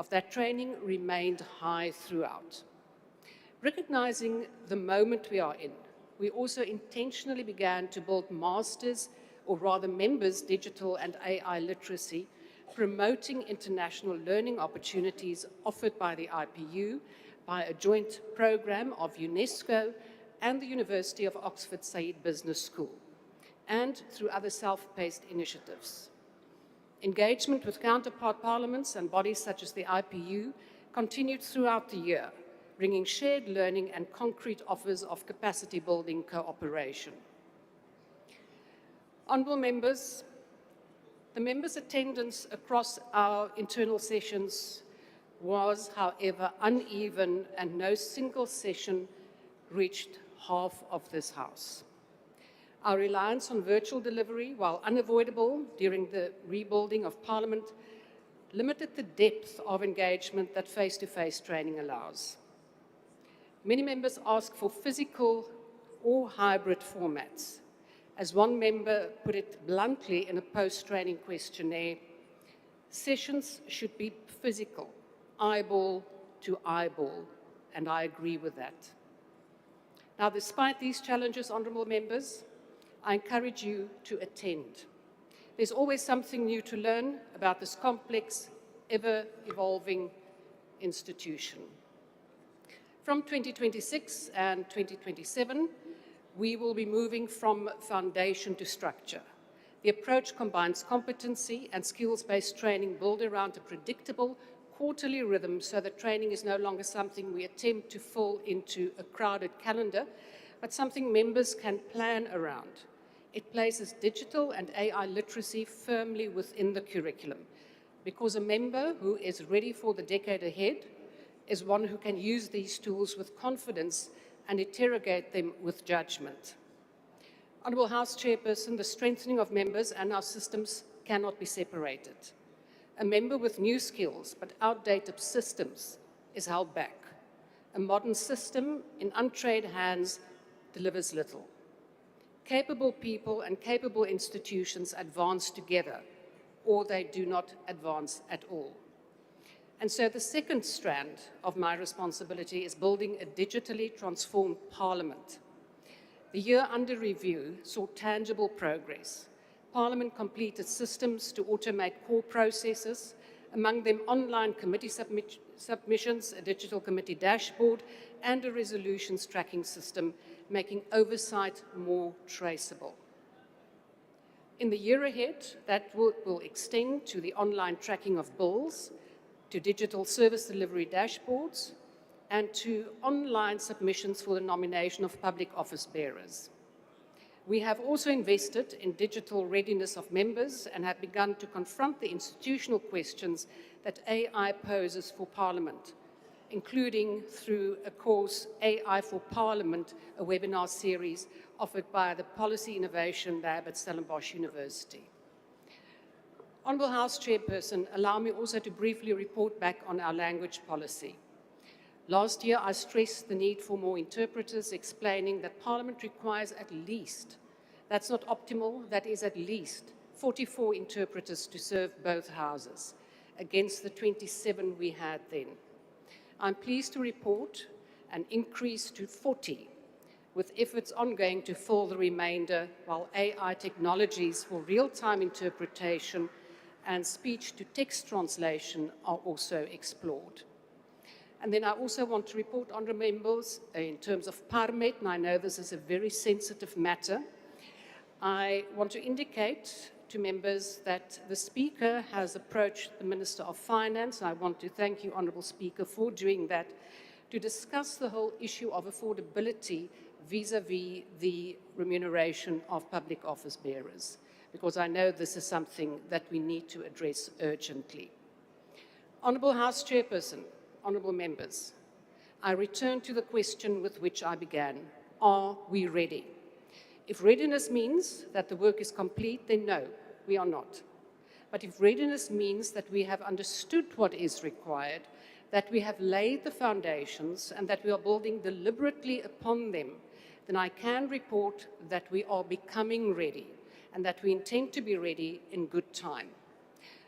that training remained high throughout. Recognizing the moment we are in, we also intentionally began to build masters, or rather members' digital and AI literacy, promoting international learning opportunities offered by the IPU by a joint program of UNESCO and the University of Oxford Said Business School, and through other self-paced initiatives. Engagement with counterpart parliaments and bodies such as the IPU continued throughout the year, bringing shared learning and concrete offers of capacity building cooperation. Honourable members, the members' attendance across our internal sessions was, however, uneven, and no single session reached half of this House. Our reliance on virtual delivery, while unavoidable during the rebuilding of Parliament, limited the depth of engagement that face-to-face training allows. Many members ask for physical or hybrid formats. As one member put it bluntly in a post-training questionnaire, sessions should be physical, eyeball to eyeball, and I agree with that. Now, despite these challenges, honourable members, I encourage you to attend. There's always something new to learn about this complex, ever-evolving institution. From 2026 and 2027, we will be moving from foundation to structure. The approach combines competency and skills-based training built around a predictable quarterly rhythm so that training is no longer something we attempt to fill into a crowded calendar, but something members can plan around. It places digital and AI literacy firmly within the curriculum, because a member who is ready for the decade ahead is one who can use these tools with confidence and interrogate them with judgment. Honourable House Chairperson, the strengthening of members and our systems cannot be separated. A member with new skills but outdated systems is held back. A modern system in untrained hands delivers little. Capable people and capable institutions advance together, or they do not advance at all. And so the second strand of my responsibility is building a digitally transformed Parliament. The year under review saw tangible progress. Parliament completed systems to automate core processes, among them online committee submissions, a digital committee dashboard, and a resolutions tracking system, making oversight more traceable. In the year ahead, that work will extend to the online tracking of bills, to digital service delivery dashboards, and to online submissions for the nomination of public office bearers. We have also invested in digital readiness of members and have begun to confront the institutional questions that AI poses for Parliament, including through a course, AI for Parliament, a webinar series offered by the Policy Innovation Lab at Stellenbosch University. Honourable House Chairperson, allow me also to briefly report back on our language policy. Last year, I stressed the need for more interpreters, explaining that Parliament requires at least, that's not optimal, that is at least 44 interpreters to serve both houses, against the 27 we had then. I'm pleased to report an increase to 40, with efforts ongoing to fill the remainder, while AI technologies for real-time interpretation and speech-to-text translation are also explored. And then I also want to report, honourable members, in terms of Parmet, and I know this is a very sensitive matter, I want to indicate to members that the Speaker has approached the Minister of Finance, and I want to thank you, Honourable Speaker, for doing that, to discuss the whole issue of affordability vis-à-vis the remuneration of public office bearers, because I know this is something that we need to address urgently. Honourable House Chairperson, honourable members, I return to the question with which I began. Are we ready? If readiness means that the work is complete, then no, we are not. But if readiness means that we have understood what is required, that we have laid the foundations and that we are building deliberately upon them, then I can report that we are becoming ready and that we intend to be ready in good time.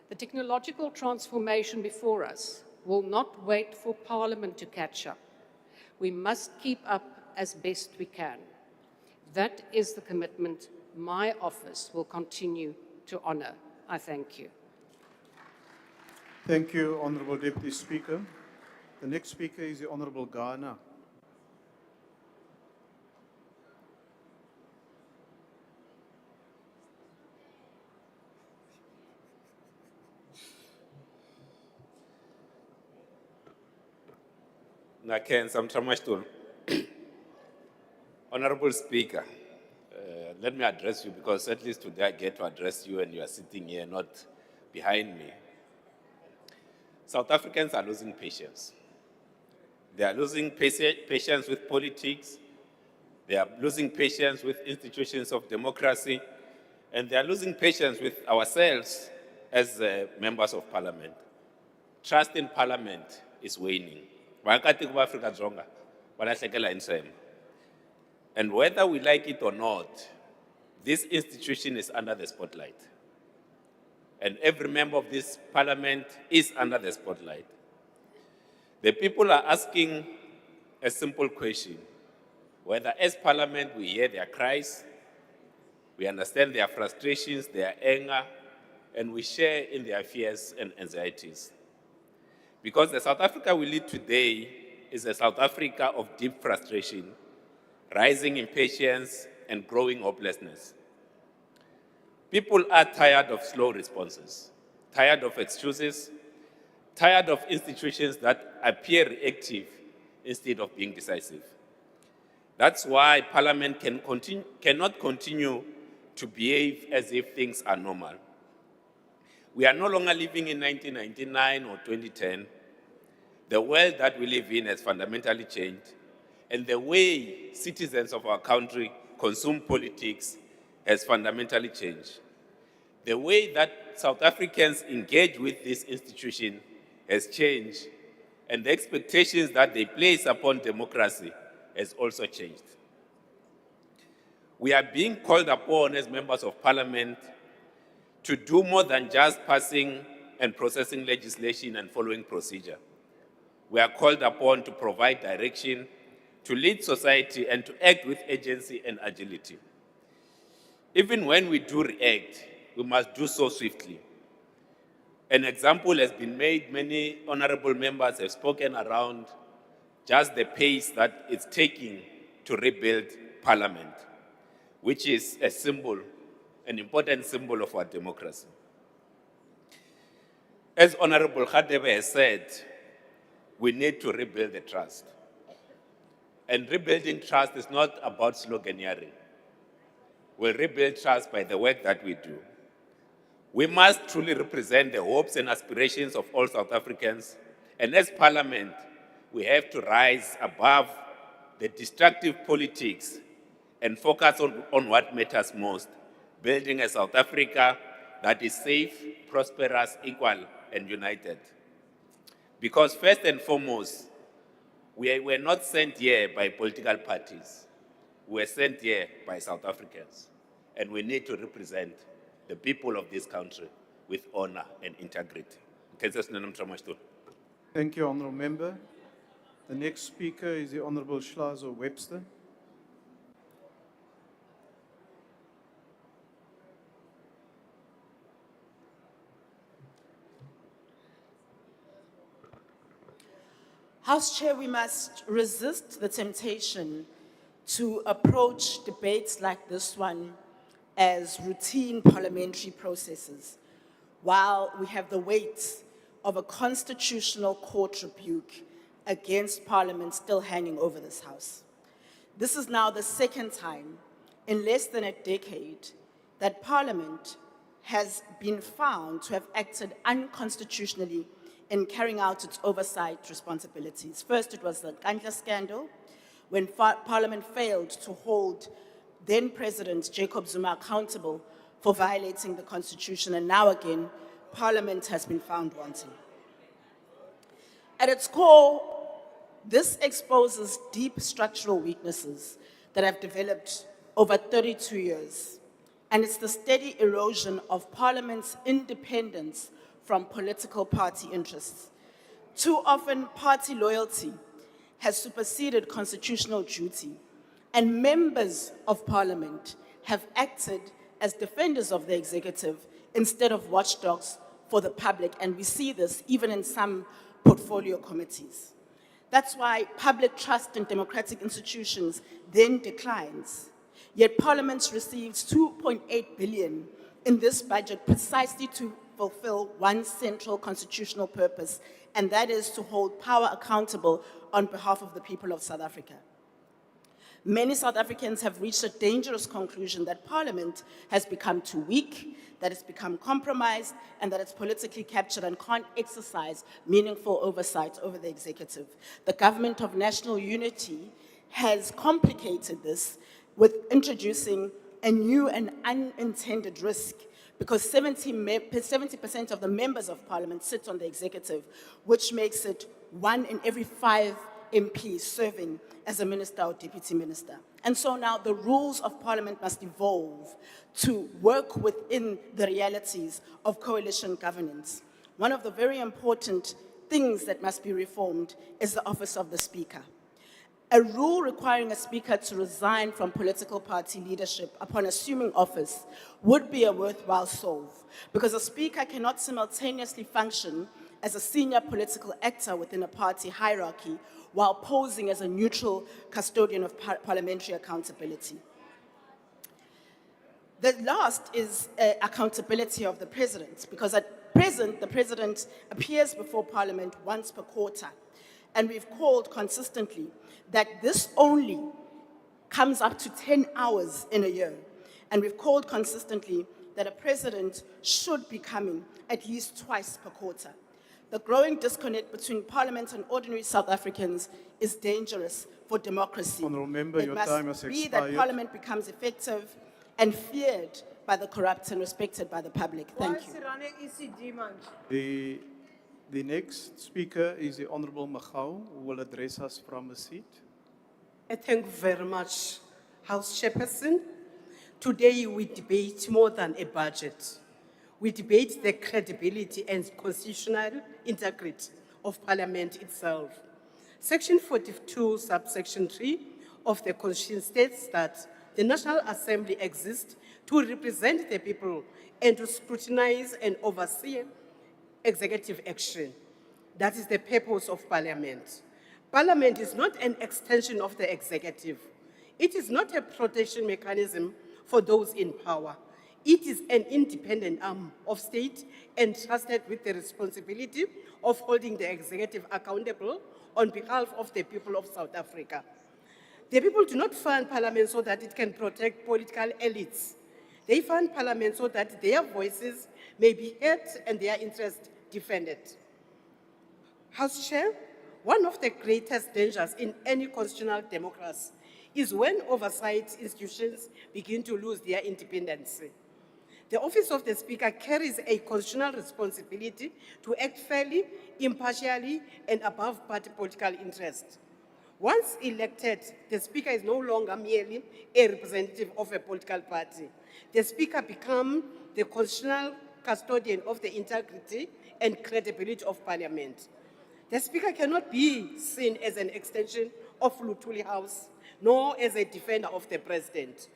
The technological transformation before us will not wait for Parliament to catch up. We must keep up as best we can. That is the commitment my office will continue to honour. I thank you. Thank you, Honourable Deputy Speaker. The next speaker is the Honourable Ghana. Honorable Speaker, let me address you because at least today I get to address you and you are sitting here, not behind me. South Africans are losing patience. They are losing patience with politics. They are losing patience with institutions of democracy. And they are losing patience with ourselves as members of Parliament. Trust in Parliament is waning. And whether we like it or not, this institution is under the spotlight. And every member of this Parliament is under the spotlight. The people are asking a simple question, whether as Parliament we hear their cries, we understand their frustrations, their anger, and we share in their fears and anxieties. Because the South Africa we lead today is a South Africa of deep frustration, rising impatience, and growing hopelessness. People are tired of slow responses, tired of excuses, tired of institutions that appear reactive instead of being decisive. That's why Parliament cannot continue to behave as if things are normal. We are no longer living in 1999 or 2010. The world that we live in has fundamentally changed, and the way citizens of our country consume politics has fundamentally changed. The way that South Africans engage with this institution has changed, and the expectations that they place upon democracy has also changed. We are being called upon as members of Parliament to do more than just passing and processing legislation and following procedure. We are called upon to provide direction, to lead society, and to act with agency and agility. Even when we do react, we must do so swiftly. An example has been made. Many honorable members have spoken around just the pace that it's taking to rebuild Parliament, which is a symbol, an important symbol of our democracy. As Honorable Khadebe has said, we need to rebuild the trust. And rebuilding trust is not about sloganeering. We'll rebuild trust by the work that we do. We must truly represent the hopes and aspirations of all South Africans. And as Parliament, we have to rise above the destructive politics and focus on what matters most, building a South Africa that is safe, prosperous, equal, and united. Because first and foremost, we were not sent here by political parties. We were sent here by South Africans. And we need to represent the people of this country with honor and integrity. Thank you, Honourable Member. The next speaker is the Honourable Schlazo Webster. House Chair, we must resist the temptation to approach debates like this one as routine parliamentary processes, while we have the weight of a constitutional court rebuke against Parliament still hanging over this House. This is now the second time in less than a decade that Parliament has been found to have acted unconstitutionally in carrying out its oversight responsibilities. First, it was the Nkandla scandal, when Parliament failed to hold then-President Jacob Zuma accountable for violating the Constitution, and now again, Parliament has been found wanting. At its core, this exposes deep structural weaknesses that have developed over 32 years, and it's the steady erosion of Parliament's independence from political party interests. Too often, party loyalty has superseded constitutional duty, and members of Parliament have acted as defenders of the executive instead of watchdogs for the public, and we see this even in some portfolio committees. That's why public trust in democratic institutions then declines. Yet Parliament receives 2.8 billion in this budget precisely to fulfill one central constitutional purpose, and that is to hold power accountable on behalf of the people of South Africa. Many South Africans have reached a dangerous conclusion that Parliament has become too weak, that it's become compromised, and that it's politically captured and can't exercise meaningful oversight over the executive. The Government of National Unity has complicated this with introducing a new and unintended risk, because 70% of the members of Parliament sit on the executive, which makes it 1 in every 5 MPs serving as a minister or deputy minister. And so now the rules of Parliament must evolve to work within the realities of coalition governance. One of the very important things that must be reformed is the office of the Speaker. A rule requiring a Speaker to resign from political party leadership upon assuming office would be a worthwhile solve, because a Speaker cannot simultaneously function as a senior political actor within a party hierarchy while posing as a neutral custodian of parliamentary accountability. The last is accountability of the president, because at present, the president appears before parliament once per quarter. And we've called consistently that this only comes up to 10 hours in a year. And we've called consistently that a president should be coming at least twice per quarter. The growing disconnect between parliament and ordinary South Africans is dangerous for democracy. Honourable Member, your time has It must be expired. that parliament becomes effective and feared by the corrupt and respected by the public. Thank you. The next speaker is the Honourable Magau, who will address us from a seat. Thank you very much, House Chairperson. Today we debate more than a budget. We debate the credibility and constitutional integrity of Parliament itself. Section 42, subsection 3 of the Constitution states that the National Assembly exists to represent the people and to scrutinize and oversee executive action. That is the purpose of Parliament. Parliament is not an extension of the executive. It is not a protection mechanism for those in power. It is an independent arm of state entrusted with the responsibility of holding the executive accountable on behalf of the people of South Africa. The people do not fund Parliament so that it can protect political elites. They fund Parliament so that their voices may be heard and their interests defended. House Chair, one of the greatest dangers in any constitutional democracy is when oversight institutions begin to lose their independence. The office of the Speaker carries a constitutional responsibility to act fairly, impartially, and above party political interest. Once elected, the Speaker is no longer merely a representative of a political party. The Speaker becomes the constitutional custodian of the integrity and credibility of Parliament. The Speaker cannot be seen as an extension of Lutuli House, nor as a defender of the President.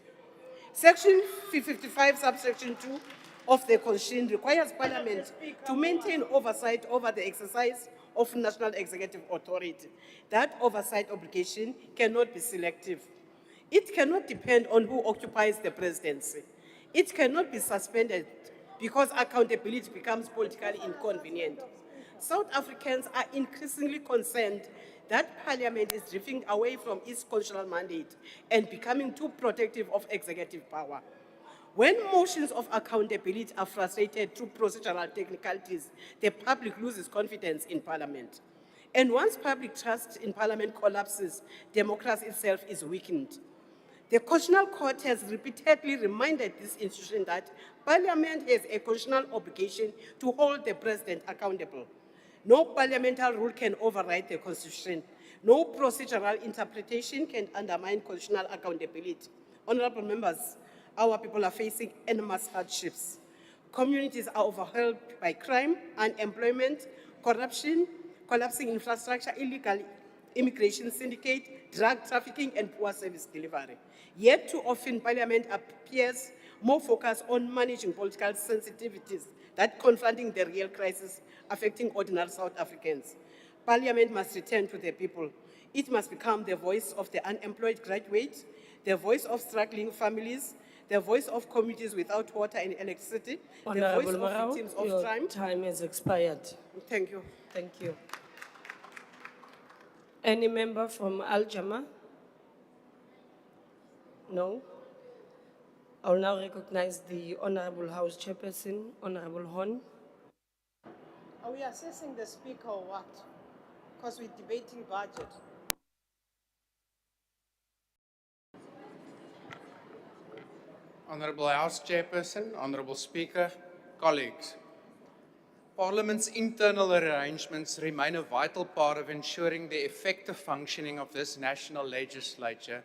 Section 55, subsection 2 of the Constitution requires Parliament to maintain oversight over the exercise of national executive authority. That oversight obligation cannot be selective. It cannot depend on who occupies the presidency. It cannot be suspended because accountability becomes politically inconvenient. South Africans are increasingly concerned that Parliament is drifting away from its constitutional mandate and becoming too protective of executive power. When motions of accountability are frustrated through procedural technicalities, the public loses confidence in Parliament. And once public trust in Parliament collapses, democracy itself is weakened. The Constitutional Court has repeatedly reminded this institution that Parliament has a constitutional obligation to hold the President accountable. No parliamentary rule can override the Constitution. No procedural interpretation can undermine constitutional accountability. Honourable members, our people are facing enormous hardships. Communities are overwhelmed by crime, unemployment, corruption, collapsing infrastructure, illegal immigration syndicate, drug trafficking, and poor service delivery. Yet too often, Parliament appears more focused on managing political sensitivities than confronting the real crisis affecting ordinary South Africans. Parliament must return to the people. It must become the voice of the unemployed graduates, the voice of struggling families, the voice of communities without water and electricity, the voice of victims of crime. Time has expired. Thank you. Thank you. Any member from Al Jama? No? I will now recognize the Honourable House Chairperson, Honourable Hon. Are we assessing the Speaker or what? Because we're debating budget. Honourable House Chairperson, Honourable Speaker, colleagues. Parliament's internal arrangements remain a vital part of ensuring the effective functioning of this national legislature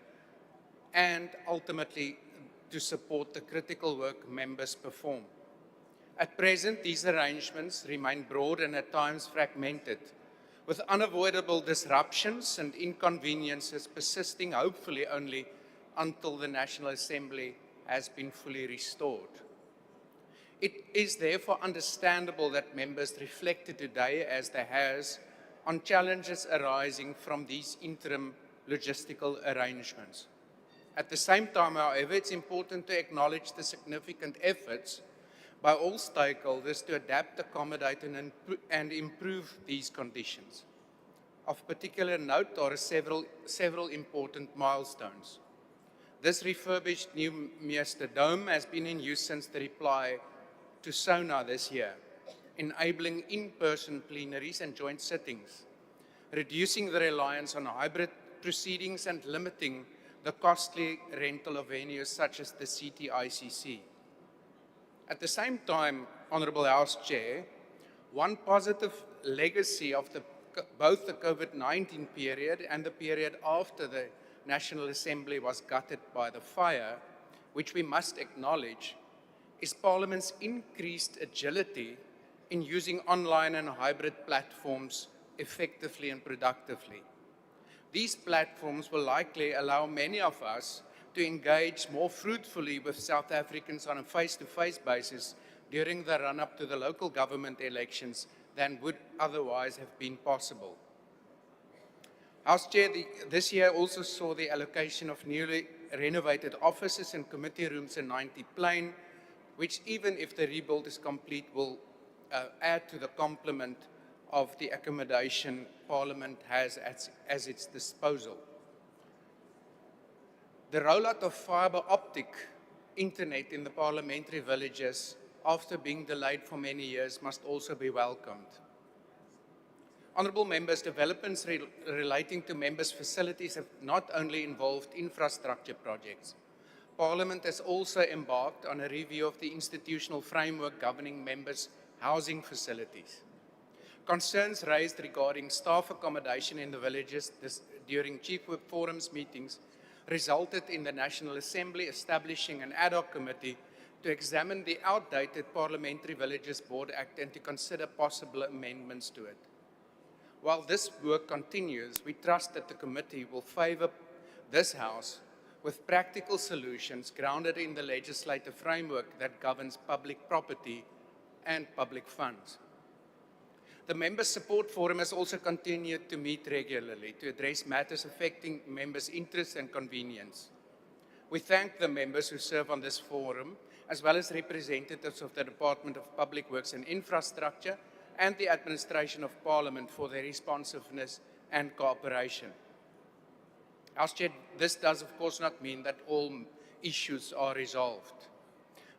and ultimately to support the critical work members perform. At present, these arrangements remain broad and at times fragmented, with unavoidable disruptions and inconveniences persisting hopefully only until the National Assembly has been fully restored. It is therefore understandable that members reflected today, as they has, on challenges arising from these interim logistical arrangements. At the same time, however, it's important to acknowledge the significant efforts by all stakeholders to adapt, accommodate, and improve these conditions. Of particular note are several important milestones. This refurbished new Mr Dome has been in use since the reply to SONA this year, enabling in-person plenaries and joint sittings, reducing the reliance on hybrid proceedings and limiting the costly rental of venues such as the CTICC. At the same time, Honourable House Chair, one positive legacy of both the COVID-19 period and the period after the National Assembly was gutted by the fire, which we must acknowledge, is Parliament's increased agility in using online and hybrid platforms effectively and productively. These platforms will likely allow many of us to engage more fruitfully with South Africans on a face-to-face basis during the run-up to the local government elections than would otherwise have been possible. House Chair, this year also saw the allocation of newly renovated offices and committee rooms in 90 Plain, which, even if the rebuild is complete, will add to the complement of the accommodation Parliament has at its disposal. The rollout of fibre optic internet in the parliamentary villages, after being delayed for many years, must also be welcomed. Honourable members, developments relating to members' facilities have not only involved infrastructure projects. Parliament has also embarked on a review of the institutional framework governing members' housing facilities. Concerns raised regarding staff accommodation in the villages during Chief Whip Forum's meetings resulted in the National Assembly establishing an ad hoc committee to examine the outdated Parliamentary Villages Board Act and to consider possible amendments to it. While this work continues, we trust that the committee will favour this House with practical solutions grounded in the legislative framework that governs public property and public funds. The Members' Support Forum has also continued to meet regularly to address matters affecting members' interests and convenience. We thank the members who serve on this forum, as well as representatives of the Department of Public Works and Infrastructure and the Administration of Parliament for their responsiveness and cooperation. House Chair, this does of course not mean that all issues are resolved.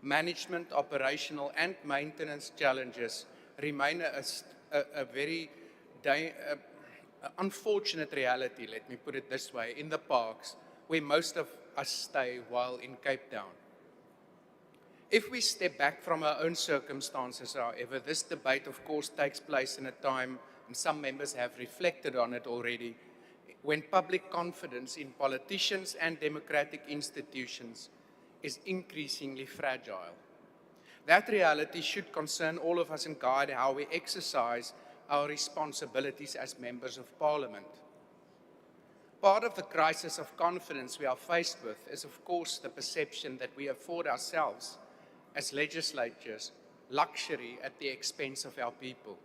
Management, operational and maintenance challenges remain a very unfortunate reality, let me put it this way, in the parks where most of us stay while in Cape Town. If we step back from our own circumstances, however, this debate of course takes place in a time, and some members have reflected on it already, when public confidence in politicians and democratic institutions is increasingly fragile. That reality should concern all of us and guide how we exercise our responsibilities as members of Parliament. Part of the crisis of confidence we are faced with is, of course, the perception that we afford ourselves as legislatures luxury at the expense of our people.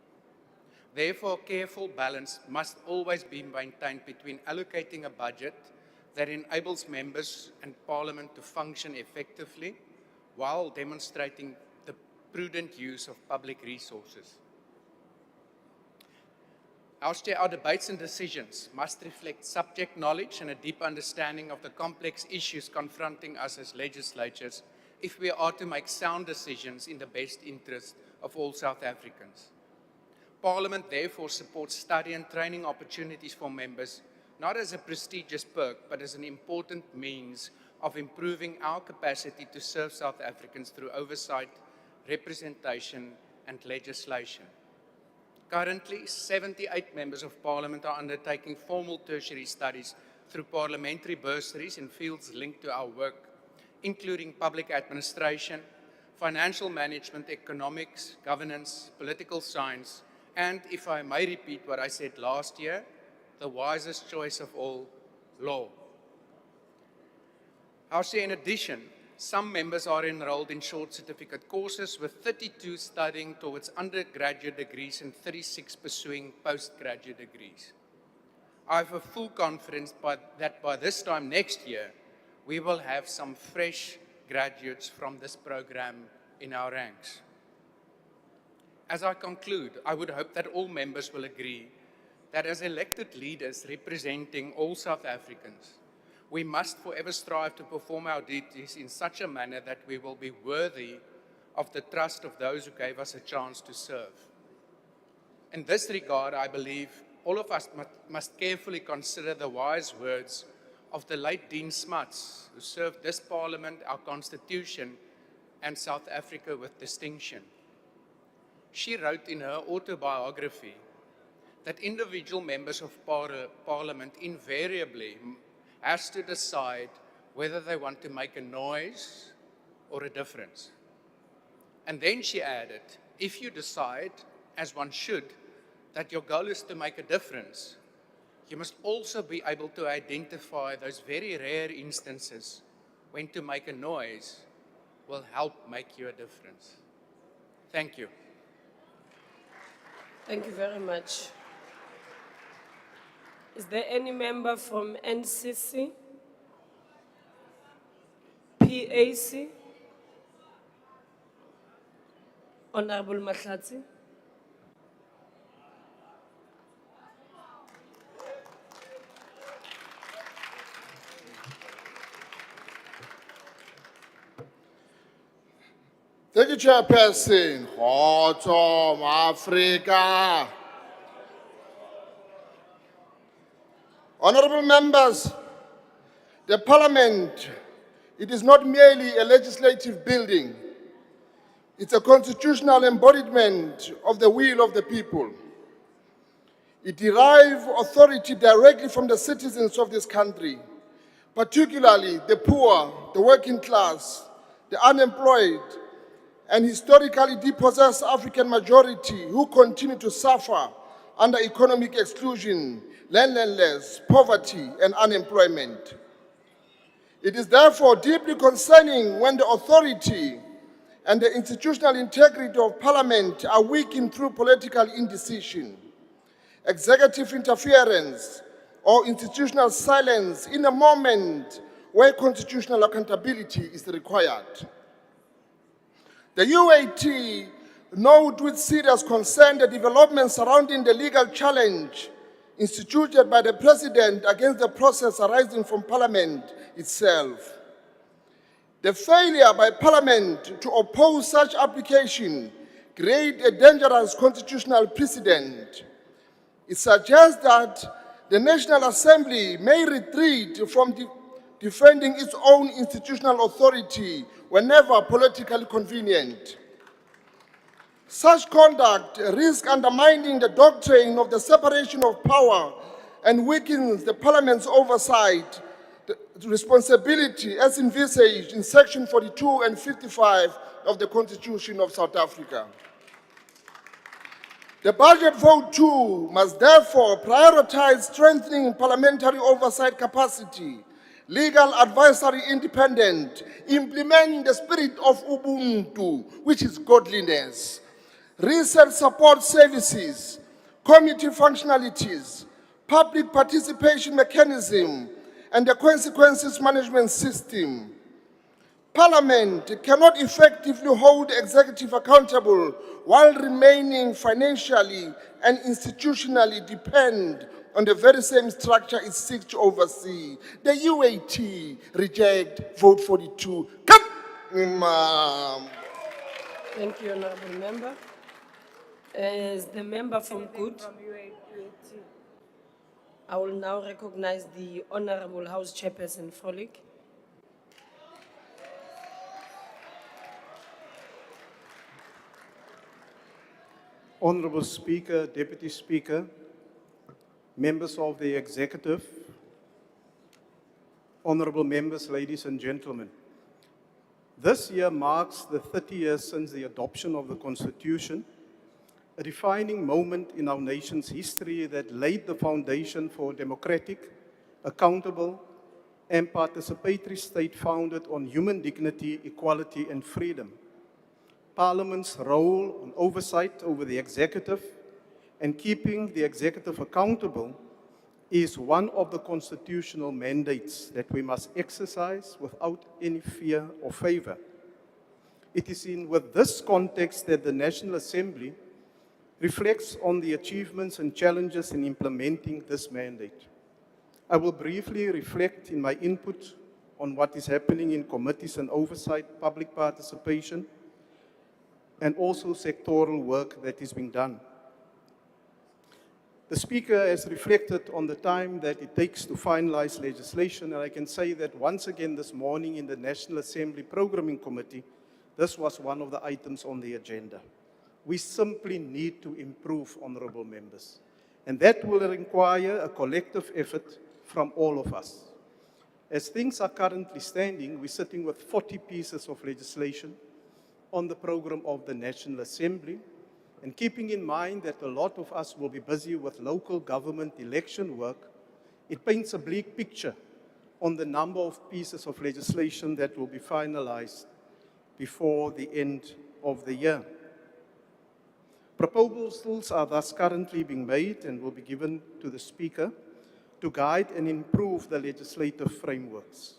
Therefore, a careful balance must always be maintained between allocating a budget that enables members and Parliament to function effectively while demonstrating the prudent use of public resources. House Chair, our debates and decisions must reflect subject knowledge and a deep understanding of the complex issues confronting us as legislatures if we are to make sound decisions in the best interest of all South Africans. Parliament therefore supports study and training opportunities for members, not as a prestigious perk, but as an important means of improving our capacity to serve South Africans through oversight, representation, and legislation. Currently, 78 members of Parliament are undertaking formal tertiary studies through parliamentary bursaries in fields linked to our work, including public administration, financial management, economics, governance, political science, and, if I may repeat what I said last year, the wisest choice of all, law. House Chair, in addition, Some members are enrolled in short certificate courses, with 32 studying towards undergraduate degrees and 36 pursuing postgraduate degrees. I have a full confidence that by this time next year, we will have some fresh graduates from this program in our ranks. As I conclude, I would hope that all members will agree that as elected leaders representing all South Africans, we must forever strive to perform our duties in such a manner that we will be worthy of the trust of those who gave us a chance to serve. In this regard, I believe all of us must carefully consider the wise words of the late Dean Smuts, who served this Parliament, our Constitution, and South Africa with distinction. She wrote in her autobiography that individual members of Parliament invariably has to decide whether they want to make a noise or a difference. And then she added, if you decide, as one should, that your goal is to make a difference, you must also be able to identify those very rare instances when to make a noise will help make you a difference. Thank you. Thank you very much. Is there any member from NCC, PAC? Honorable Mahlatsi? Thank you, Chairperson. Kgotso, Africa. Honorable members, the Parliament, it is not merely a legislative building. It's a constitutional embodiment of the will of the people. It derives authority directly from the citizens of this country, particularly the poor, the working class, the unemployed, and historically depossessed African majority who continue to suffer under economic exclusion, landlessness, poverty, and unemployment. It is therefore deeply concerning when the authority and the institutional integrity of Parliament are weakened through political indecision, executive interference, or institutional silence in a moment where constitutional accountability is required. The UAT note with serious concern the developments surrounding the legal challenge instituted by the President against the process arising from Parliament itself. The failure by Parliament to oppose such application creates a dangerous constitutional precedent. It suggests that the National Assembly may retreat from defending its own institutional authority whenever politically convenient. Such conduct risks undermining the doctrine of the separation of power and weakens the Parliament's oversight responsibility as envisaged in Section 42 and 55 of the Constitution of South Africa. The budget vote too must therefore prioritize strengthening parliamentary oversight capacity, legal advisory independence, implementing the spirit of Ubuntu, which is godliness, research support services, committee functionalities, public participation mechanism, and the consequences management system. Parliament cannot effectively hold the executive accountable while remaining financially and institutionally dependent on the very same structure it seeks to oversee. The UAT reject vote 42. Come, Imam. Thank you, Honorable Member. As the member from Good, I will now recognize the Honorable House Chairperson Frolick. Honorable Speaker, Deputy Speaker, members of the Executive, honorable members, ladies and gentlemen. This year marks the 30 years since the adoption of the Constitution, a defining moment in our nation's history that laid the foundation for a democratic, accountable, and participatory state founded on human dignity, equality, and freedom. Parliament's role on oversight over the executive and keeping the executive accountable is one of the constitutional mandates that we must exercise without any fear or favor. It is with this context that the National Assembly reflects on the achievements and challenges in implementing this mandate. I will briefly reflect in my input on what is happening in committees and oversight, public participation, and also sectoral work that is being done. The Speaker has reflected on the time that it takes to finalize legislation, and I can say that once again this morning in the National Assembly Programming Committee, this was one of the items on the agenda. We simply need to improve, honourable members, and that will require a collective effort from all of us. As things are currently standing, we're sitting with 40 pieces of legislation on the program of the National Assembly, and keeping in mind that a lot of us will be busy with local government election work, it paints a bleak picture on the number of pieces of legislation that will be finalized before the end of the year. Proposals are thus currently being made and will be given to the Speaker to guide and improve the legislative frameworks.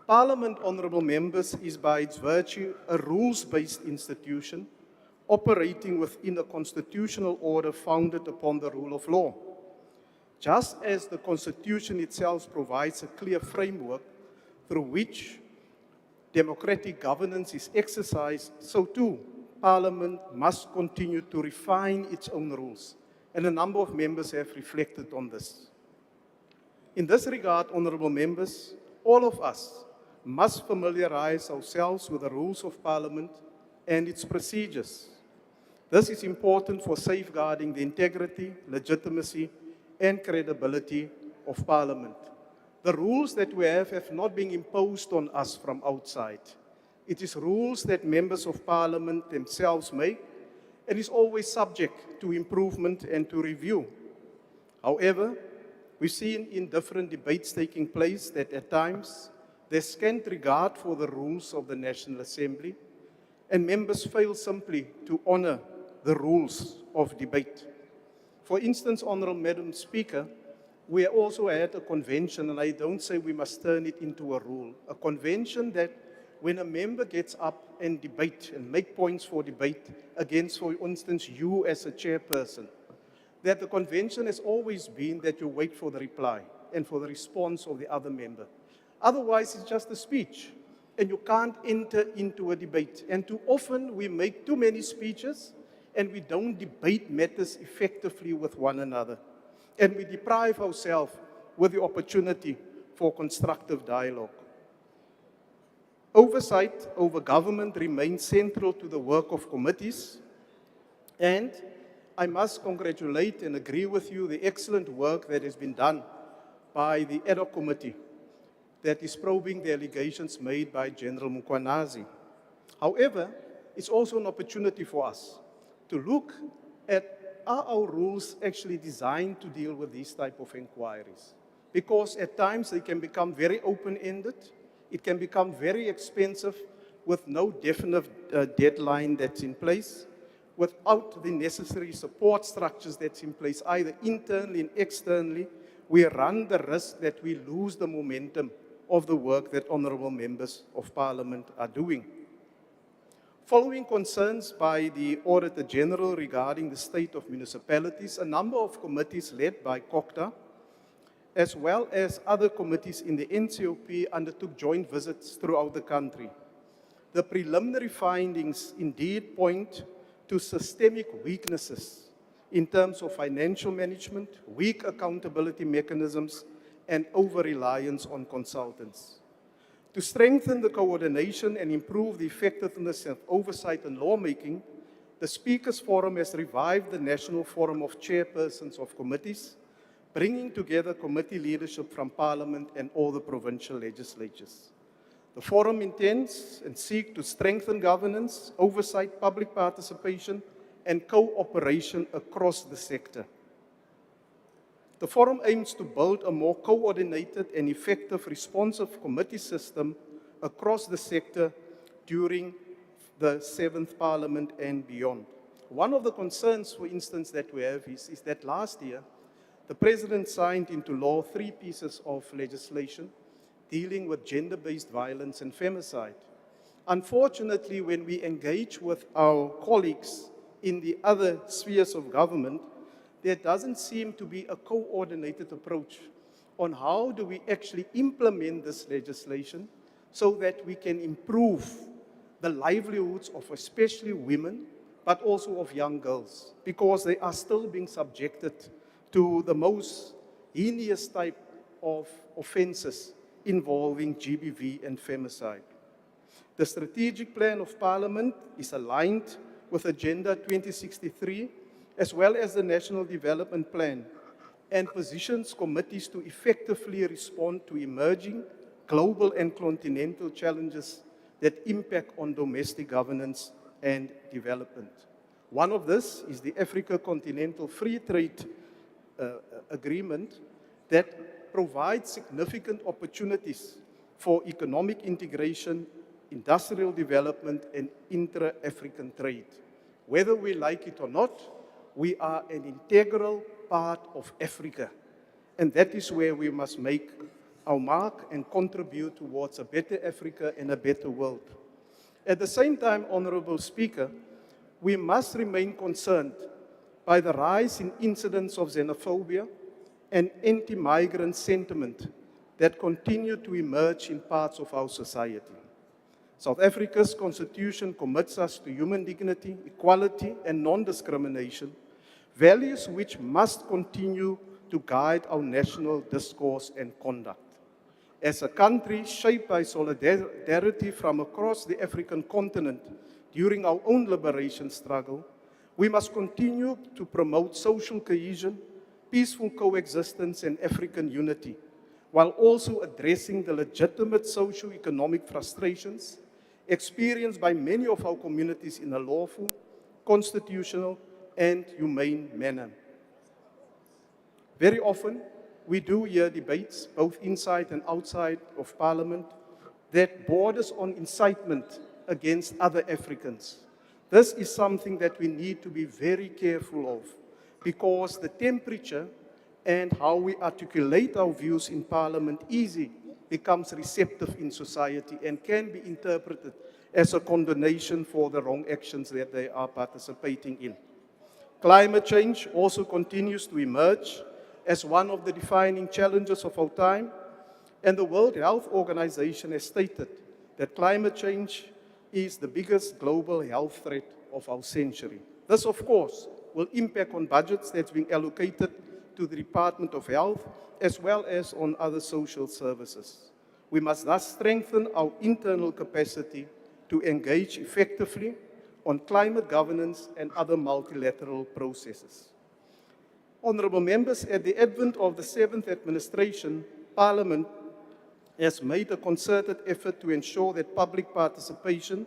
Parliament, honourable members, is by its virtue a rules-based institution operating within a constitutional order founded upon the rule of law. Just as the Constitution itself provides a clear framework through which democratic governance is exercised, so too Parliament must continue to refine its own rules, and a number of members have reflected on this. In this regard, honourable members, all of us must familiarize ourselves with the rules of Parliament and its procedures. This is important for safeguarding the integrity, legitimacy, and credibility of Parliament. The rules that we have not been imposed on us from outside. It is rules that members of Parliament themselves make and is always subject to improvement and to review. However, we've seen in different debates taking place that at times there's scant regard for the rules of the National Assembly, and members fail simply to honour the rules of debate. For instance, Honourable Madam Speaker, we also had a convention, and I don't say we must turn it into a rule, a convention that when a member gets up and debate and make points for debate against, for instance, you as a chairperson, that the convention has always been that you wait for the reply and for the response of the other member. Otherwise, it's just a speech, and you can't enter into a debate. And too often, we make too many speeches, and we don't debate matters effectively with one another. And we deprive ourselves with the opportunity for constructive dialogue. Oversight over government remains central to the work of committees, and I must congratulate and agree with you the excellent work that has been done by the ad hoc committee that is probing the allegations made by General Mkhwanazi. However, it's also an opportunity for us to look at, are our rules actually designed to deal with these type of inquiries? Because at times they can become very open-ended, it can become very expensive with no definite deadline that's in place, without the necessary support structures that's in place, either internally and externally. We run the risk that we lose the momentum of the work that honourable members of Parliament are doing. Following concerns by the Auditor General regarding the state of municipalities, a number of committees led by COCTA, as well as other committees in the NCOP, undertook joint visits throughout the country. The preliminary findings indeed point to systemic weaknesses in terms of financial management, weak accountability mechanisms, and over-reliance on consultants. To strengthen the coordination and improve the effectiveness of oversight and lawmaking, the Speakers Forum has revived the National Forum of Chairpersons of Committees, bringing together committee leadership from Parliament and all the provincial legislatures. The forum intends and seeks to strengthen governance, oversight, public participation, and cooperation across the sector. The forum aims to build a more coordinated and effective responsive committee system across the sector during the 7th Parliament and beyond. One of the concerns, for instance, that we have is that last year, the President signed into law 3 pieces of legislation dealing with gender-based violence and femicide. Unfortunately, when we engage with our colleagues in the other spheres of government, there doesn't seem to be a coordinated approach on how do we actually implement this legislation so that we can improve the livelihoods of especially women, but also of young girls, because they are still being subjected to the most heinous type of offenses involving GBV and femicide. The strategic plan of Parliament is aligned with Agenda 2063, as well as the National Development Plan, and positions committees to effectively respond to emerging global and continental challenges that impact on domestic governance and development. One of this is the Africa Continental Free Trade Agreement that provides significant opportunities for economic integration, industrial development, and intra-African trade. Whether we like it or not, we are an integral part of Africa, and that is where we must make our mark and contribute towards a better Africa and a better world. At the same time, Honourable Speaker, we must remain concerned by the rise in incidents of xenophobia and anti-migrant sentiment that continue to emerge in parts of our society. South Africa's constitution commits us to human dignity, equality, and non-discrimination, values which must continue to guide our national discourse and conduct. As a country shaped by solidarity from across the African continent during our own liberation struggle, we must continue to promote social cohesion, peaceful coexistence, and African unity, while also addressing the legitimate socio-economic frustrations experienced by many of our communities in a lawful, constitutional, and humane manner. Very often, we do hear debates, both inside and outside of Parliament, that borders on incitement against other Africans. This is something that we need to be very careful of, because the temperature and how we articulate our views in Parliament easily becomes receptive in society and can be interpreted as a condemnation for the wrong actions that they are participating in. Climate change also continues to emerge as one of the defining challenges of our time, and the World Health Organization has stated that climate change is the biggest global health threat of our century. This, of course, will impact on budgets that's being allocated to the Department of Health, as well as on other social services. We must thus strengthen our internal capacity to engage effectively on climate governance and other multilateral processes. Honourable members, at the advent of the 7th administration, Parliament has made a concerted effort to ensure that public participation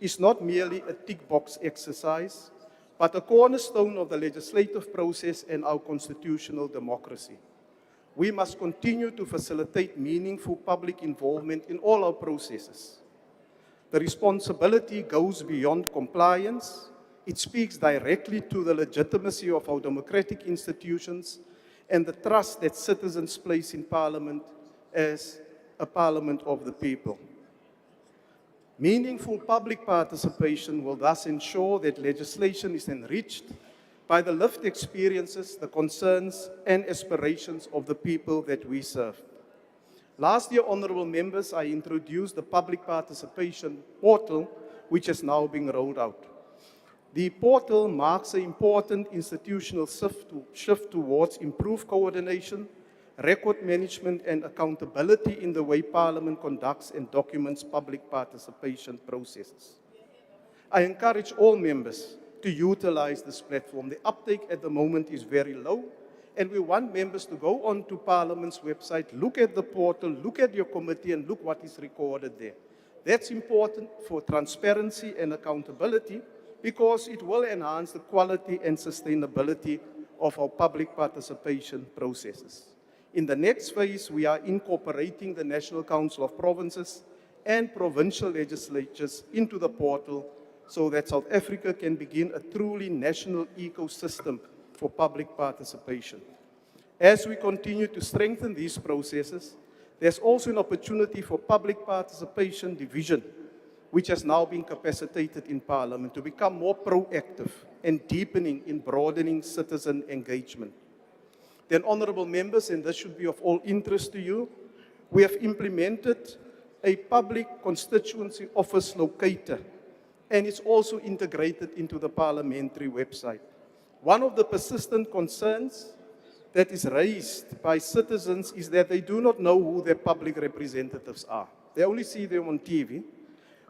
is not merely a tick box exercise, but a cornerstone of the legislative process and our constitutional democracy. We must continue to facilitate meaningful public involvement in all our processes. The responsibility goes beyond compliance. It speaks directly to the legitimacy of our democratic institutions and the trust that citizens place in Parliament as a Parliament of the people. Meaningful public participation will thus ensure that legislation is enriched by the lived experiences, the concerns, and aspirations of the people that we serve. Last year, honourable members, I introduced the public participation portal, which is now being rolled out. The portal marks an important institutional shift towards improved coordination, record management, and accountability in the way Parliament conducts and documents public participation processes. I encourage all members to utilize this platform. The uptake at the moment is very low, and we want members to go onto Parliament's website, look at the portal, look at your committee, and look what is recorded there. That's important for transparency and accountability, because it will enhance the quality and sustainability of our public participation processes. In the next phase, we are incorporating the National Council of Provinces and provincial legislatures into the portal so that South Africa can begin a truly national ecosystem for public participation. As we continue to strengthen these processes, there's also an opportunity for public participation division, which has now been capacitated in Parliament, to become more proactive and deepening in broadening citizen engagement. Then, honourable members, and this should be of all interest to you, we have implemented a public constituency office locator, and it's also integrated into the parliamentary website. One of the persistent concerns that is raised by citizens is that they do not know who their public representatives are. They only see them on TV,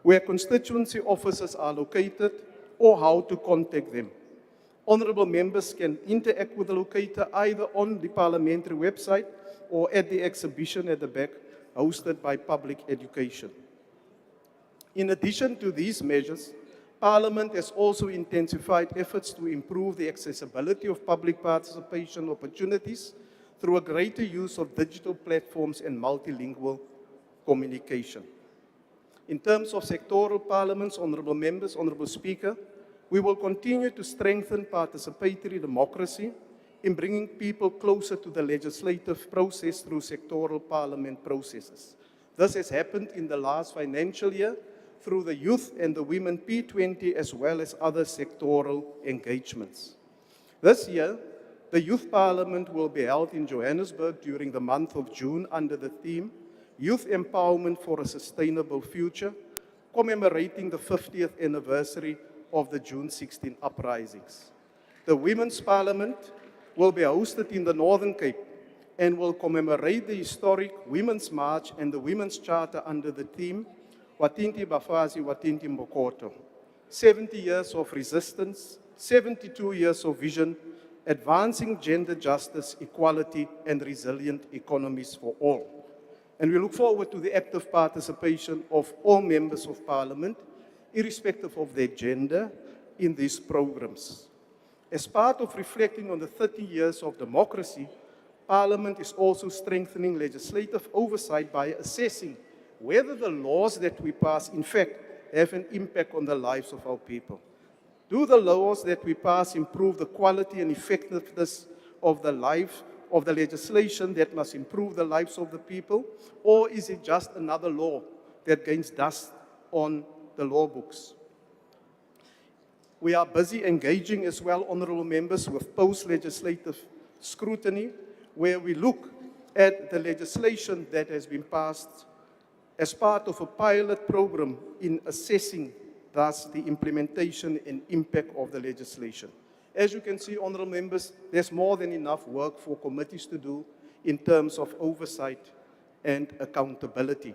where constituency offices are located, or how to contact them. Honourable members can interact with the locator either on the parliamentary website or at the exhibition at the back, hosted by Public Education. In addition to these measures, Parliament has also intensified efforts to improve the accessibility of public participation opportunities through a greater use of digital platforms and multilingual communication. In terms of sectoral parliaments, honourable members, honourable Speaker, we will continue to strengthen participatory democracy in bringing people closer to the legislative process through sectoral parliament processes. This has happened in the last financial year through the Youth and the Women P20 as well as other sectoral engagements. This year, the Youth Parliament will be held in Johannesburg during the month of June under the theme Youth Empowerment for a Sustainable Future, commemorating the 50th anniversary of the June 16 uprisings. The Women's Parliament will be hosted in the Northern Cape and will commemorate the historic Women's March and the Women's Charter under the theme Watinti Bafazi, Watinti Mbokoto. 70 years of resistance, 72 years of vision, advancing gender justice, equality, and resilient economies for all. And we look forward to the active participation of all members of Parliament, irrespective of their gender, in these programs. As part of reflecting on the 30 years of democracy, Parliament is also strengthening legislative oversight by assessing whether the laws that we pass, in fact, have an impact on the lives of our people. Do the laws that we pass improve the quality and effectiveness of the legislation that must improve the lives of the people, or is it just another law that gains dust on the law books? We are busy engaging as well, honourable members, with post-legislative scrutiny, where we look at the legislation that has been passed as part of a pilot program in assessing thus the implementation and impact of the legislation. As you can see, honourable members, there's more than enough work for committees to do in terms of oversight and accountability.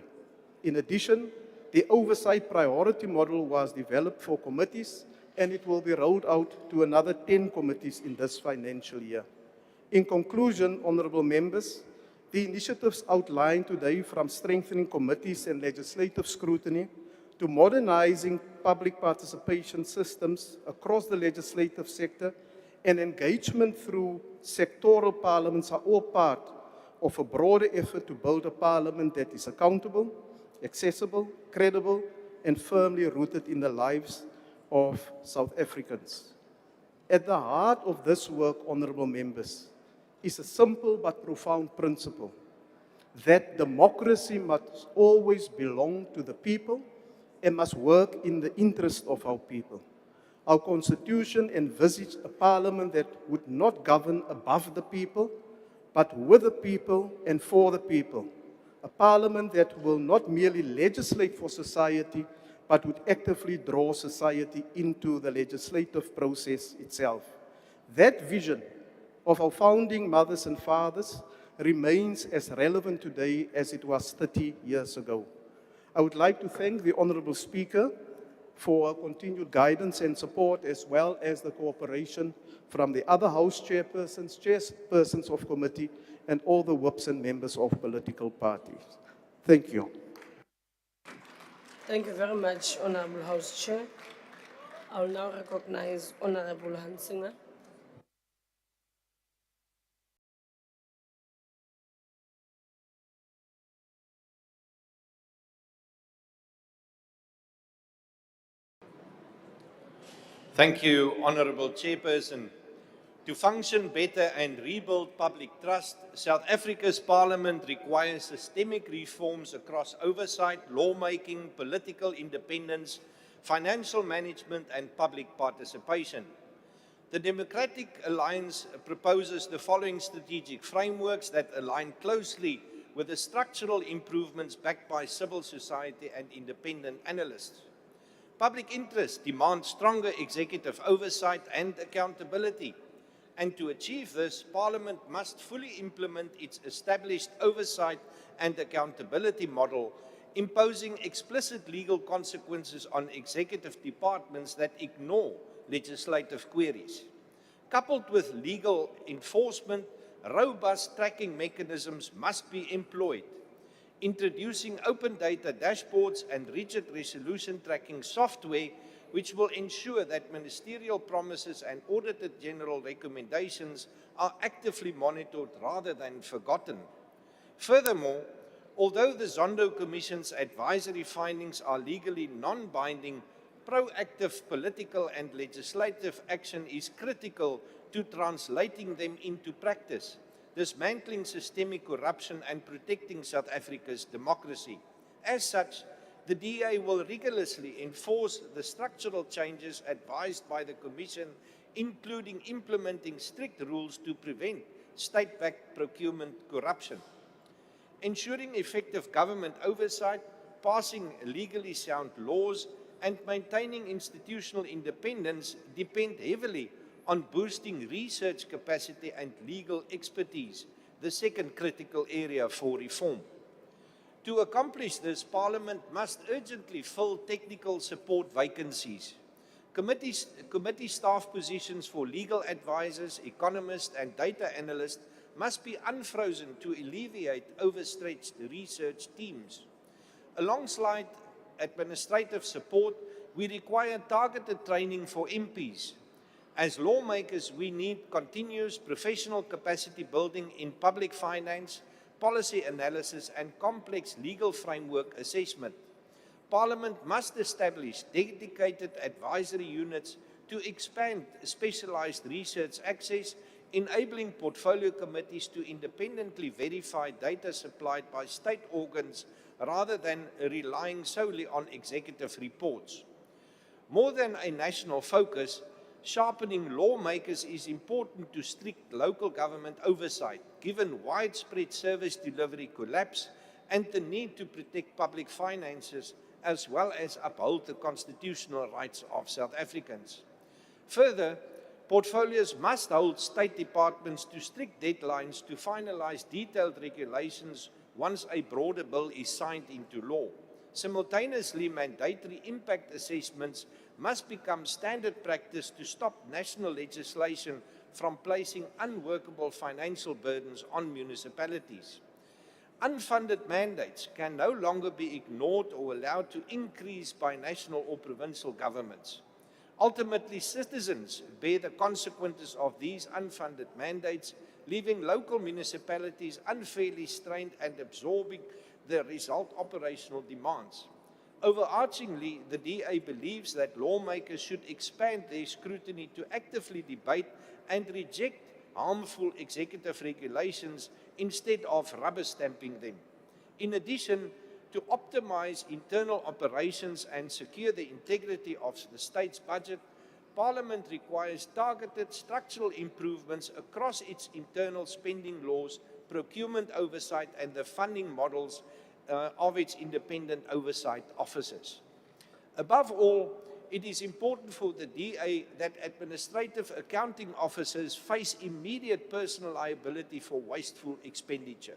In addition, the oversight priority model was developed for committees, and it will be rolled out to another 10 committees in this financial year. In conclusion, honourable members, the initiatives outlined today, from strengthening committees and legislative scrutiny to modernizing public participation systems across the legislative sector and engagement through sectoral parliaments, are all part of a broader effort to build a parliament that is accountable, accessible, credible, and firmly rooted in the lives of South Africans. At the heart of this work, honourable members, is a simple but profound principle that democracy must always belong to the people and must work in the interest of our people. Our Constitution envisaged a parliament that would not govern above the people, but with the people and for the people. A parliament that will not merely legislate for society, but would actively draw society into the legislative process itself. That vision of our founding mothers and fathers remains as relevant today as it was 30 years ago. I would like to thank the Honourable Speaker for continued guidance and support, as well as the cooperation from the other House chairpersons, chairpersons of committee, and all the whips and members of political parties. Thank you. Thank you very much, Honourable House Chair. I will now recognize Honourable Hansinger. Thank you, Honourable Chairperson. To function better and rebuild public trust, South Africa's Parliament requires systemic reforms across oversight, lawmaking, political independence, financial management and public participation. The Democratic Alliance proposes the following strategic frameworks that align closely with the structural improvements backed by civil society and independent analysts. Public interest demands stronger executive oversight and accountability. And to achieve this, Parliament must fully implement its established oversight and accountability model, imposing explicit legal consequences on executive departments that ignore legislative queries. Coupled with legal enforcement, robust tracking mechanisms must be employed. Introducing open data dashboards and rigid resolution tracking software which will ensure that ministerial promises and Auditor General recommendations are actively monitored rather than forgotten. Furthermore, although the Zondo Commission's advisory findings are legally non-binding, proactive political and legislative action is critical to translating them into practice, dismantling systemic corruption and protecting South Africa's democracy. As such, the DA will rigorously enforce the structural changes advised by the Commission, including implementing strict rules to prevent state-backed procurement corruption. Ensuring effective government oversight, passing legally sound laws, and maintaining institutional independence depend heavily on boosting research capacity and legal expertise, the second critical area for reform. To accomplish this, Parliament must urgently fill technical support vacancies. Committee staff positions for legal advisors, economists and data analysts must be unfrozen to alleviate overstretched research teams. Alongside administrative support, we require targeted training for MPs. As lawmakers, we need continuous professional capacity building in public finance, policy analysis and complex legal framework assessment. Parliament must establish dedicated advisory units to expand specialized research access, enabling portfolio committees to independently verify data supplied by state organs rather than relying solely on executive reports. More than a national focus, sharpening lawmakers is important to strict local government oversight, given widespread service delivery collapse and the need to protect public finances as well as uphold the constitutional rights of South Africans. Further, portfolios must hold state departments to strict deadlines to finalize detailed regulations once a broader bill is signed into law. Simultaneously, mandatory impact assessments must become standard practice to stop national legislation from placing unworkable financial burdens on municipalities. Unfunded mandates can no longer be ignored or allowed to increase by national or provincial governments. Ultimately, citizens bear the consequences of these unfunded mandates, leaving local municipalities unfairly strained and absorbing the result operational demands. Overarchingly, the DA believes that lawmakers should expand their scrutiny to actively debate and reject harmful executive regulations instead of rubber stamping them. In addition, to optimize internal operations and secure the integrity of the state's budget, Parliament requires targeted structural improvements across its internal spending laws, procurement oversight and the funding models of its independent oversight officers. Above all, it is important for the DA that administrative accounting officers face immediate personal liability for wasteful expenditure.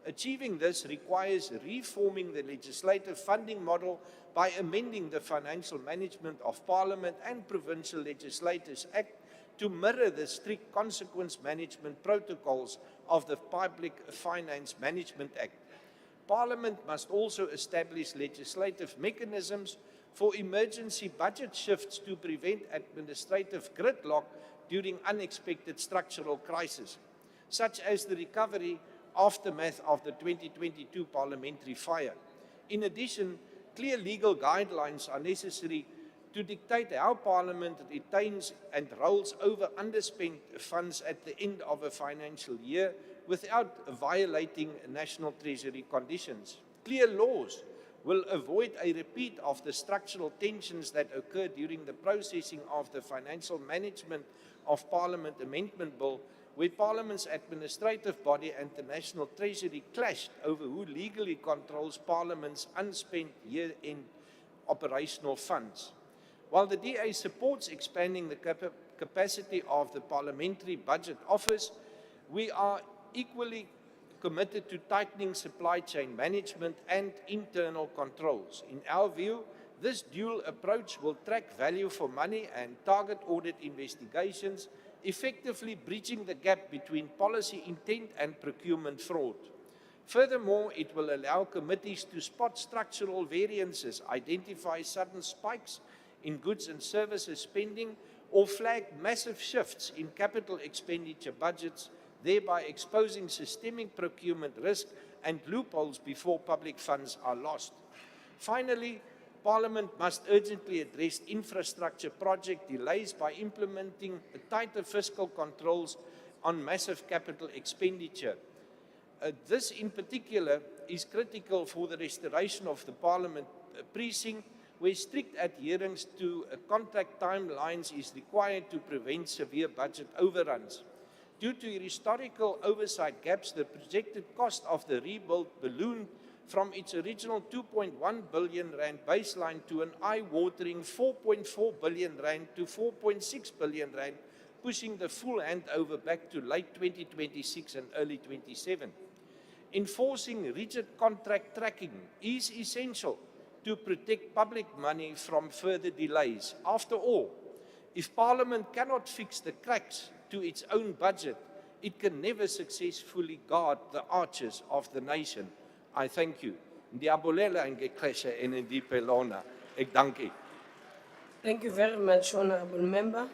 Achieving this requires reforming the legislative funding model by amending the Financial Management of Parliament and Provincial Legislators Act to mirror the strict consequence management protocols of the Public Finance Management Act. Parliament must also establish legislative mechanisms for emergency budget shifts to prevent administrative gridlock during unexpected structural crises, such as the recovery aftermath of the 2022 parliamentary fire. In addition, clear legal guidelines are necessary to dictate how Parliament retains and rolls over underspent funds at the end of a financial year without violating National Treasury conditions. Clear laws will avoid a repeat of the structural tensions that occurred during the processing of the Financial Management of Parliament Amendment Bill, where Parliament's administrative body and the National Treasury clashed over who legally controls Parliament's unspent year-end operational funds. While the DA supports expanding the capacity of the Parliamentary Budget Office, we are equally committed to tightening supply chain management and internal controls. In our view, this dual approach will track value for money and target audit investigations, effectively bridging the gap between policy intent and procurement fraud. Furthermore, it will allow committees to spot structural variances, identify sudden spikes in goods and services spending, or flag massive shifts in capital expenditure budgets, thereby exposing systemic procurement risk and loopholes before public funds are lost. Finally, Parliament must urgently address infrastructure project delays by implementing tighter fiscal controls on massive capital expenditure. This in particular is critical for the restoration of the Parliament precinct, where strict adherence to contract timelines is required to prevent severe budget overruns. Due to historical oversight gaps, the projected cost of the rebuild ballooned from its original 2.1 billion rand baseline to an eye-watering 4.4 billion rand to 4.6 billion rand, pushing the full handover back to late 2026 and early 27. Enforcing rigid contract tracking is essential to protect public money from further delays. After all, if Parliament cannot fix the cracks to its own budget, it can never successfully guard the arches of the nation. I thank you. Ndiabulela ngexesha enindiphe lona. Ek dank u. Thank you very much, Honorable Member.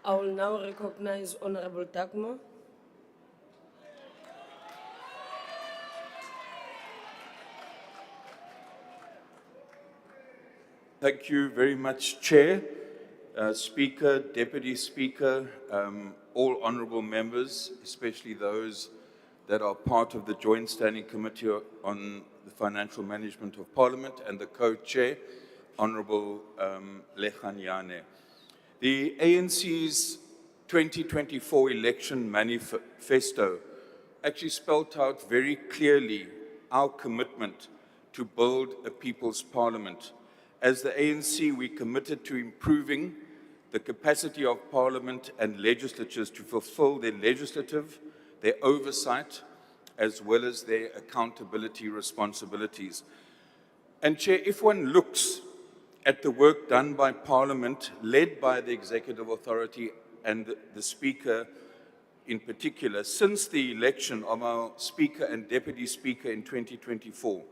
I will now recognize Honorable Dagmar. Thank you very much, Chair, Speaker, Deputy Speaker, all honourable members, especially those that are part of the Joint Standing Committee on the Financial Management of Parliament, and the co-chair, Honourable Lechanyane. The ANC's 2024 election manifesto actually spelled out very clearly our commitment to build a people's parliament. As the ANC, we committed to improving the capacity of Parliament and legislatures to fulfill their legislative, their oversight, as well as their accountability responsibilities. And Chair, if one looks at the work done by Parliament, led by the Executive Authority and the Speaker in particular, since the election of our Speaker and Deputy Speaker in 2024,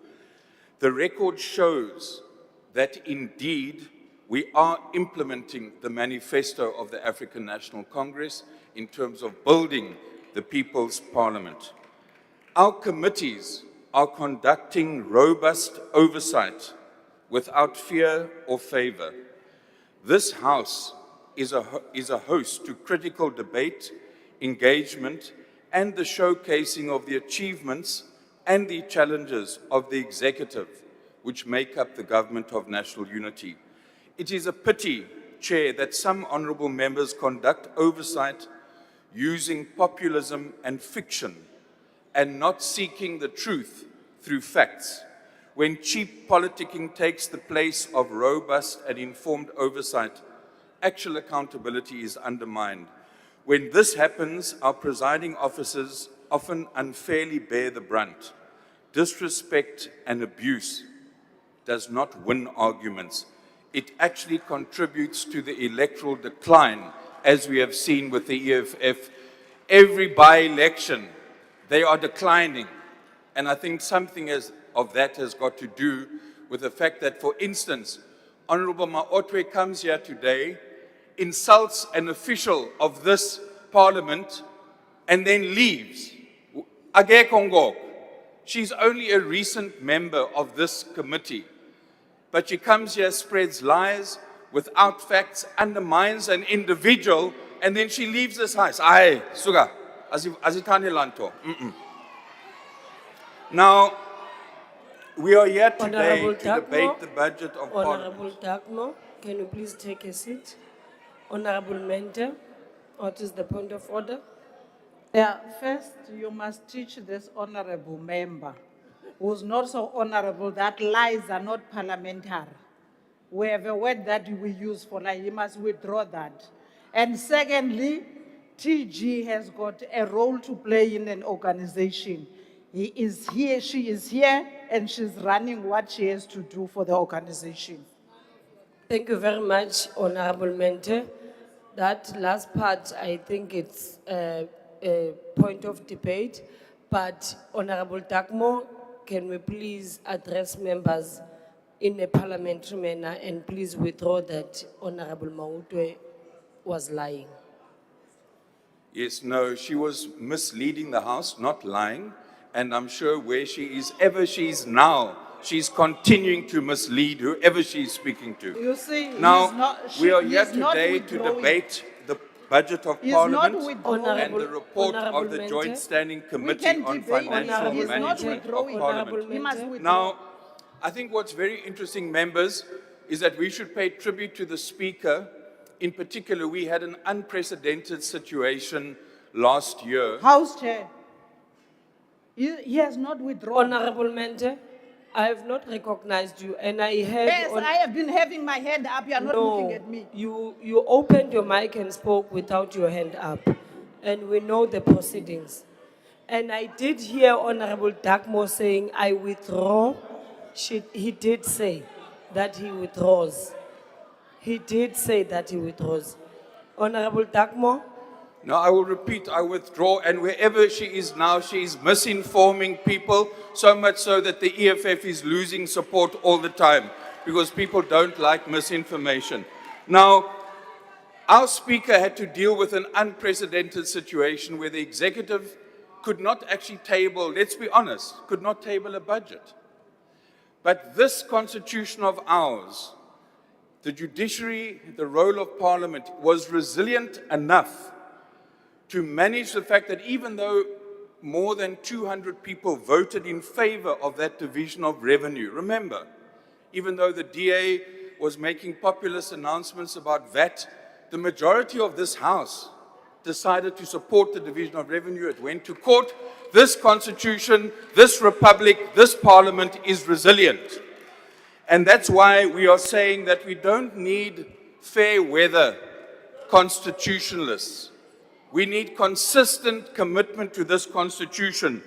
the record shows that indeed we are implementing the manifesto of the African National Congress in terms of building the People's Parliament. Our committees are conducting robust oversight without fear or favor. This House is a host to critical debate, engagement, and the showcasing of the achievements and the challenges of the executive, which make up the government of national unity. It is a pity, Chair, that some honourable members conduct oversight using populism and fiction and not seeking the truth through facts, when cheap politicking takes the place of robust and informed oversight, actual accountability is undermined. When this happens, our presiding officers often unfairly bear the brunt. Disrespect and abuse does not win arguments. It actually contributes to the electoral decline, as we have seen with the EFF. Every by-election, they are declining. And I think something of that has got to do with the fact that, for instance, Honourable Maotwe comes here today, insults an official of this Parliament, and then leaves. Age Kongo. She's only a recent member of this committee, but she comes here, spreads lies, without facts undermines an individual, and then she leaves this house. Aye, suga, azitani lanto. Now, we are here today Honorable to debate Dagmo. the budget of Parliament. Honorable Dagmo, can you please take a seat? Honorable Mente, what is the point of order? Yeah, first you must teach this honorable member, who's not so honorable, that lies are not parliamentary. We have a word that we use for lie, he must withdraw that. And secondly, TG has got a role to play in an organization. He is here, she is here, and she's running what she has to do for the organization. Thank you very much, Honorable Mente. That last part, I think it's a point of debate, but Honorable Dagmo, can we please address members in a parliamentary manner and please withdraw that Honorable Mautwe was lying? Yes, no, she was misleading the House, not lying. And I'm sure where she is, ever she is now, she's continuing to mislead whoever she's speaking to. You see, Now, we are here he's not today to withdrawing. debate the budget of He's not Parliament withdrawing. and the report of the Joint Standing Committee on Financial He's not Management of withdrawing. Parliament. He must withdraw. Now, I think what's very interesting, members, is that we should pay tribute to the Speaker. In particular, we had an unprecedented situation last year. House Chair, he has not withdrawn. Honorable Mente, I have not recognized you and I heard... Yes, I have been having my hand up, you are not looking at me. You opened your mic and spoke without your hand up. And we know the proceedings. And I did hear Honorable Dagmo saying, I withdraw. He did say that he withdraws. He did say that he withdraws. Honorable Dagmo? Now, I will repeat, I withdraw, and wherever she is now, she is misinforming people, so much so that the EFF is losing support all the time, because people don't like misinformation. Now, our Speaker had to deal with an unprecedented situation where the executive could not actually table, let's be honest, could not table a budget. But this constitution of ours, the judiciary, the role of Parliament, was resilient enough to manage the fact that even though more than 200 people voted in favor of that division of revenue, remember, even though the DA was making populist announcements about VAT, the majority of this House decided to support the division of revenue. It went to court. This constitution, this republic, this parliament is resilient. And that's why we are saying that we don't need fair weather constitutionalists. We need consistent commitment to this constitution.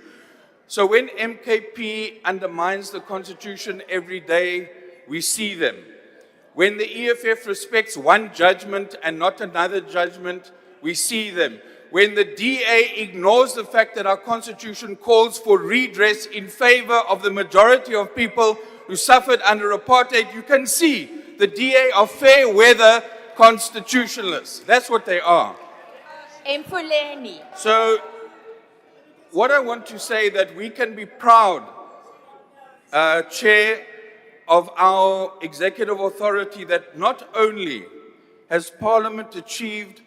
So when MKP undermines the constitution every day, we see them. When the EFF respects one judgment and not another judgment, we see them. When the DA ignores the fact that our constitution calls for redress in favor of the majority of people who suffered under apartheid, you can see the DA are fair weather constitutionalists. That's what they are. So, what I want to say that we can be proud, Chair, of our executive authority, that not only has Parliament achieved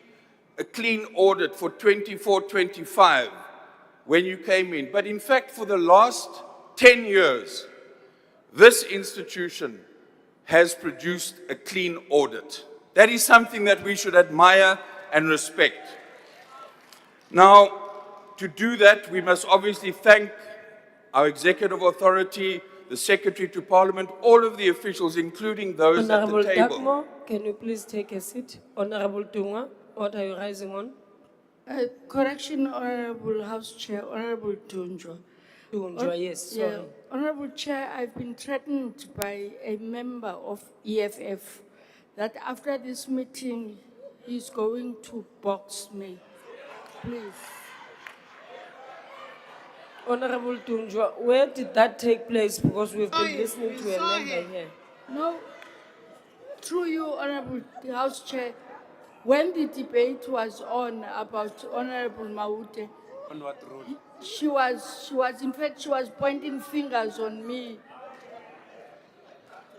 a clean audit for 24-25 when you came in, but in fact for the last 10 years, this institution has produced a clean audit. That is something that we should admire and respect. Now, to do that, we must obviously thank our executive authority, the Secretary to Parliament, all of the officials, including those Honorable at the table. Dagmo, can you please take a seat? Honorable Tunga, what are you rising on? Correction, Honorable House Chair, Honorable Tunjwa. Tunjwa, yes, sorry. Honorable Chair, I've been threatened by a member of EFF that after this meeting, he's going to box me. Please. Honorable Tunjwa, where did that take place? Because we've been listening to a member here. No, through you, Honorable House Chair, when the debate was on about Honorable Maute, On what road? she was in fact, she was pointing fingers on me.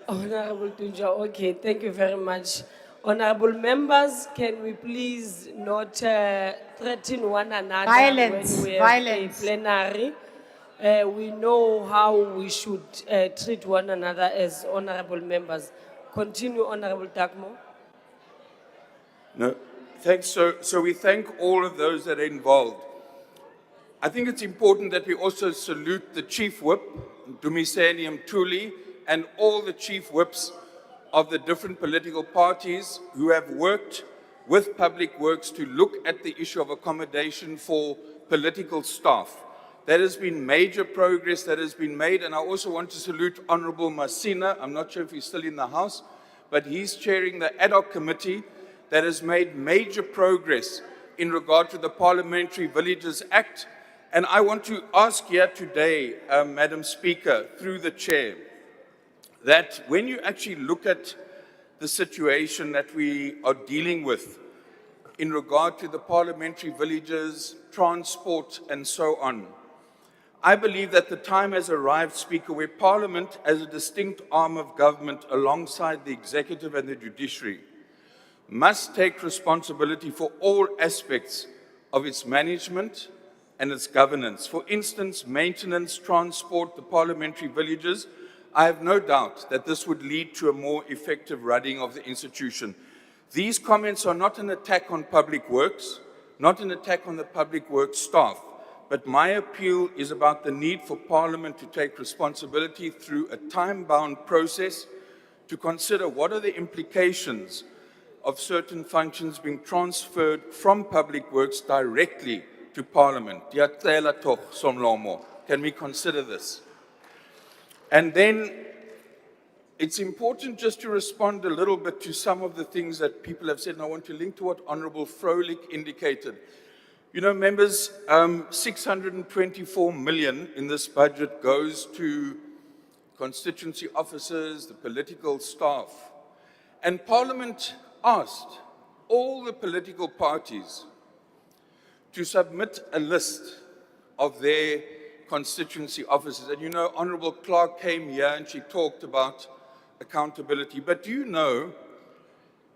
Honorable Tunja, okay, thank you very much. Honorable members, can we please not threaten one another Violence, when we have violence. a plenary? We know how we should treat one another as honorable members. Continue, Honorable Takmo. No, thanks. So we thank all of those that are involved. I think it's important that we also salute the Chief Whip, Dumiseni Mtuli, and all the Chief Whips of the different political parties who have worked with Public Works to look at the issue of accommodation for political staff. There has been major progress that has been made, and I also want to salute Honorable Masina. I'm not sure if he's still in the House, but he's chairing the ad hoc committee that has made major progress in regard to the Parliamentary Villages Act. And I want to ask here today, Madam Speaker, through the chair, that when you actually look at the situation that we are dealing with in regard to the parliamentary villages, transport, and so on, I believe that the time has arrived, Speaker, where Parliament, as a distinct arm of government alongside the executive and the judiciary, must take responsibility for all aspects of its management and its governance. For instance, maintenance, transport, the parliamentary villages. I have no doubt that this would lead to a more effective running of the institution. These comments are not an attack on Public Works, not an attack on the Public Works staff, but my appeal is about the need for Parliament to take responsibility through a time-bound process to consider what are the implications of certain functions being transferred from Public Works directly to Parliament. Diyacela toch, Somlomo. Can we consider this? And then it's important just to respond a little bit to some of the things that people have said, and I want to link to what Honorable Froelich indicated. You know, members, 624 million in this budget goes to constituency officers, the political staff. And Parliament asked all the political parties to submit a list of their constituency officers. And you know, Honorable Clark came here and she talked about accountability. But do you know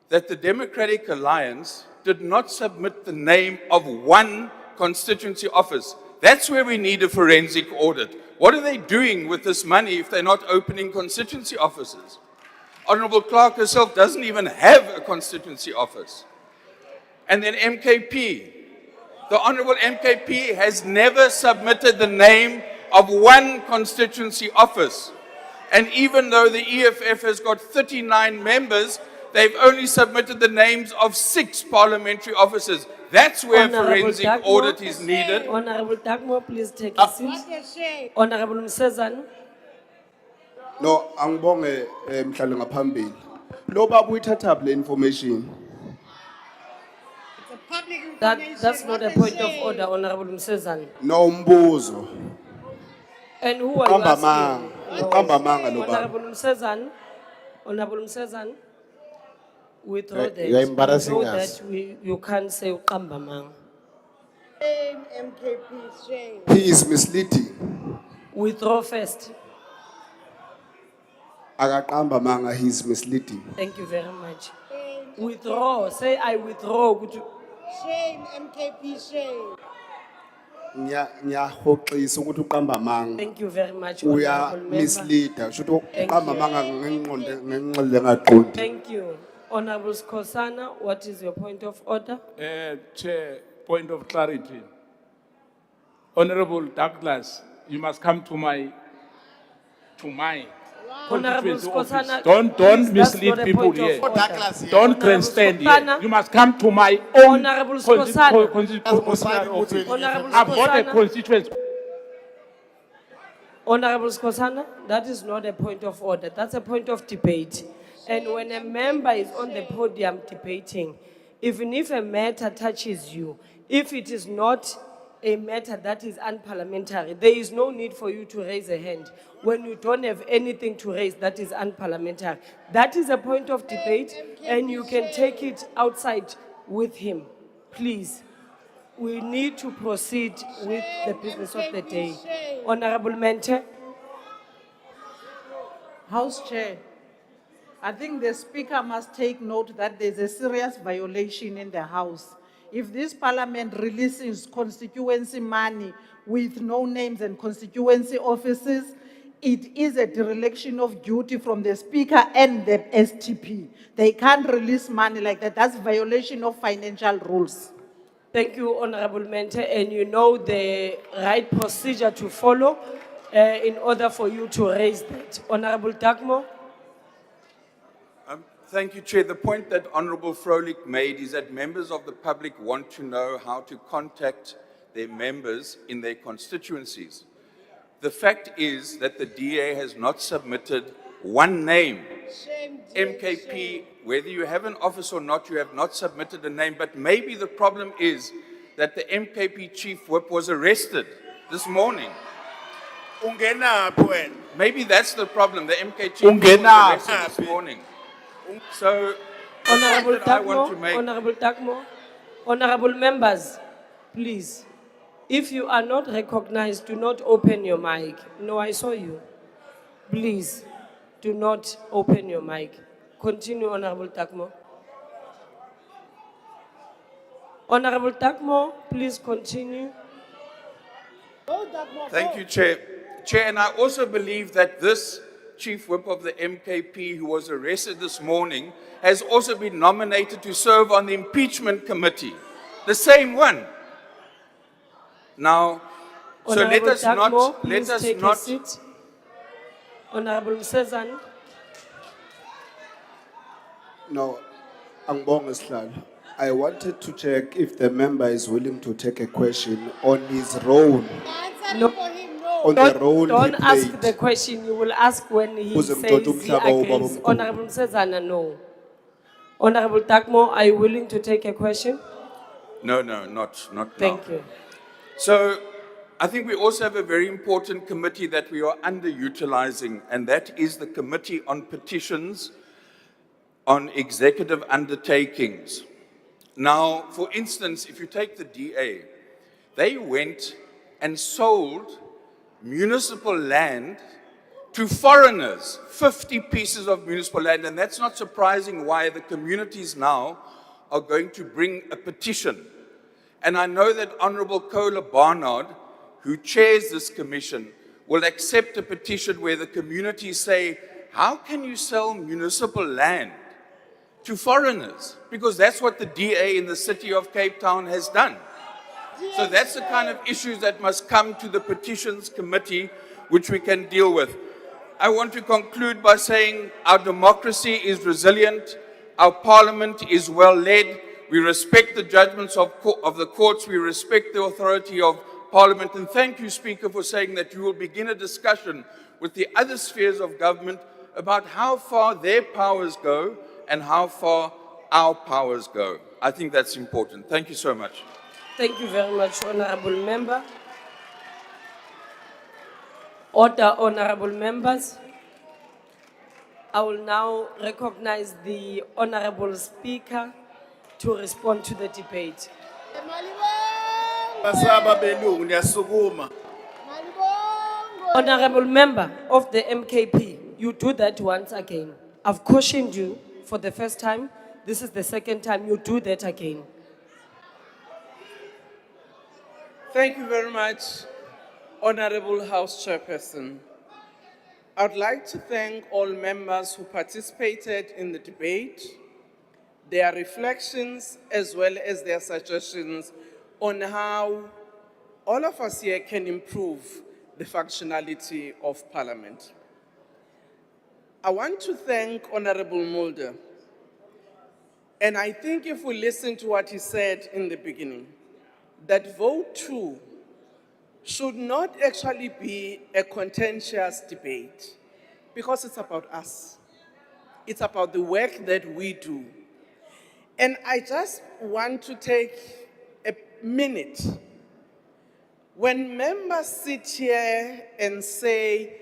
that the Democratic Alliance did not submit the name of one constituency office? That's where we need a forensic audit. What are they doing with this money if they're not opening constituency offices? Honorable Clark herself doesn't even have a constituency office. And then MKP. The Honorable MKP has never submitted the name of one constituency office. And even though the EFF has got 39 members, they've only submitted the names of 6 parliamentary officers. That's where forensic audit is needed. Honorable Takmo, please take a seat. Honorable Msezan. No, angibonge mhlali ngaphambili. Lo baba uyithatha le information. That's not a point of order, Honorable Msezan. No mbuzo. And who are you asking? Uqamba manga lo baba. Honorable Msezan. Honorable Msezan. Withdraw that. You are embarrassing Withdraw us. that. You can't say uqamba manga. Shame, MKP, shame. He is misleading. Withdraw first. Akaqamba manga, he is misleading. Thank you very much. Withdraw. Say I withdraw. Shame, MKP, shame. Ngiyahoxisa ukuthi uqamba manga. Thank you very much, Uya Honorable member. misleader. Shuthi Thank uqamba you. manga ngenxele ngaqondi. Thank you. Honorable Skosana, what is your point of order? Chair, point of clarity. Honorable Douglas, you must come to my Honorable constituency office. Skosana, Don't please, that's mislead not a people point of here. order. Don't Honorable grandstand here. Skosana. You must come to my own Honorable Skosana. constituency office. Honorable I've got a Skosana. constituency. Honorable Skosana, that is not a point of order. That's a point of debate. And when a member is on the podium debating, even if a matter touches you, if it is not a matter that is unparliamentary, there is no need for you to raise a hand. When you don't have anything to raise that is unparliamentary, that is a point of debate and you can take it outside with him. Please, we need to proceed with the business of the day. Honorable Mente. House Chair, I think the speaker must take note that there's a serious violation in the House. If this parliament releases constituency money with no names and constituency offices, it is a dereliction of duty from the speaker and the STP. They can't release money like that. That's violation of financial rules. Thank you, Honorable Mente, and you know the right procedure to follow in order for you to raise that. Honorable Dagmo? Thank you, Chair. The point that Honourable Froelich made is that members of the public want to know how to contact their members in their constituencies. The fact is that the DA has not submitted one name. MKP, whether you have an office or not, you have not submitted a name. But maybe the problem is that the MKP chief whip was arrested this morning. Maybe that's the problem. The MK chief whip was arrested this morning. So, Honorable I want to Dagmo, make. Honorable Dagmo, honorable members, please, if you are not recognized, do not open your mic. No, I saw you. Please, do not open your mic. Continue, Honorable Dagmo. Honorable Dagmo, please continue. Thank you, Chair. Chair, and I also believe that this chief whip of the MKP who was arrested this morning has also been nominated to serve on the impeachment committee. The same one. Now, so let Honorable us Dagmo, not, please let us take a not. seat. Honorable Sezan. No, Angbong Islam. I wanted to check if the member is willing to take a question on his role. No. On the role Don't he ask played. the question. You will ask when he Uze says mdoda he umhlaba agrees. ubaba omkhulu. Honorable Sezana, no. Honorable Dagmo, are you willing to take a question? No, no, not now. Thank you. So, I think we also have a very important committee that we are underutilizing, and that is the Committee on Petitions on Executive Undertakings. Now, for instance, if you take the DA, they went and sold municipal land to foreigners, 50 pieces of municipal land, and that's not surprising why the communities now are going to bring a petition. And I know that Honourable Kola Barnard, who chairs this commission, will accept a petition where the communities say, how can you sell municipal land to foreigners? Because that's what the DA in the city of Cape Town has done. So that's the kind of issues that must come to the petitions committee, which we can deal with. I want to conclude by saying our democracy is resilient, our parliament is well led, we respect the judgments of the courts, we respect the authority of parliament, and thank you, Speaker, for saying that you will begin a discussion with the other spheres of government about how far their powers go and how far our powers go. I think that's important. Thank you so much. Thank you very much, Honorable Member. Order, Honorable Members. I will now recognize the Honorable Speaker to respond to the debate. Honorable Member of the MKP, you do that once again. I've cautioned you for the first time. This is the second time you do that again. Thank you very much, Honorable House Chairperson. I would like to thank all members who participated in the debate, their reflections as well as their suggestions on how all of us here can improve the functionality of Parliament. I want to thank Honorable Mulder, and I think if we listen to what he said in the beginning, that vote 2 should not actually be a contentious debate because it's about us. It's about the work that we do. And I just want to take a minute. When members sit here and say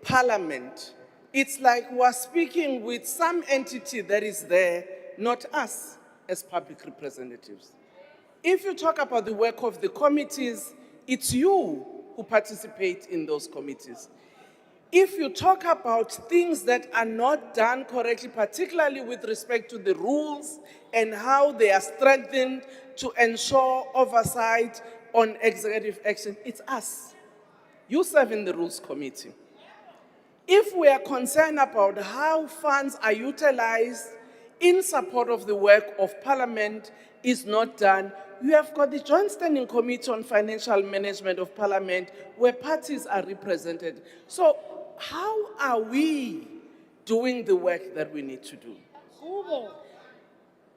Parliament, it's like we're speaking with some entity that is there, not us as public representatives. If you talk about the work of the committees, it's you who participate in those committees. if you talk about things that are not done correctly, particularly with respect to the rules and how they are strengthened to ensure oversight on executive action, it's us. You serve in the Rules Committee. If we are concerned about how funds are utilized in support of the work of Parliament is not done, you have got the Joint Standing Committee on Financial Management of Parliament where parties are represented. So how are we doing the work that we need to do?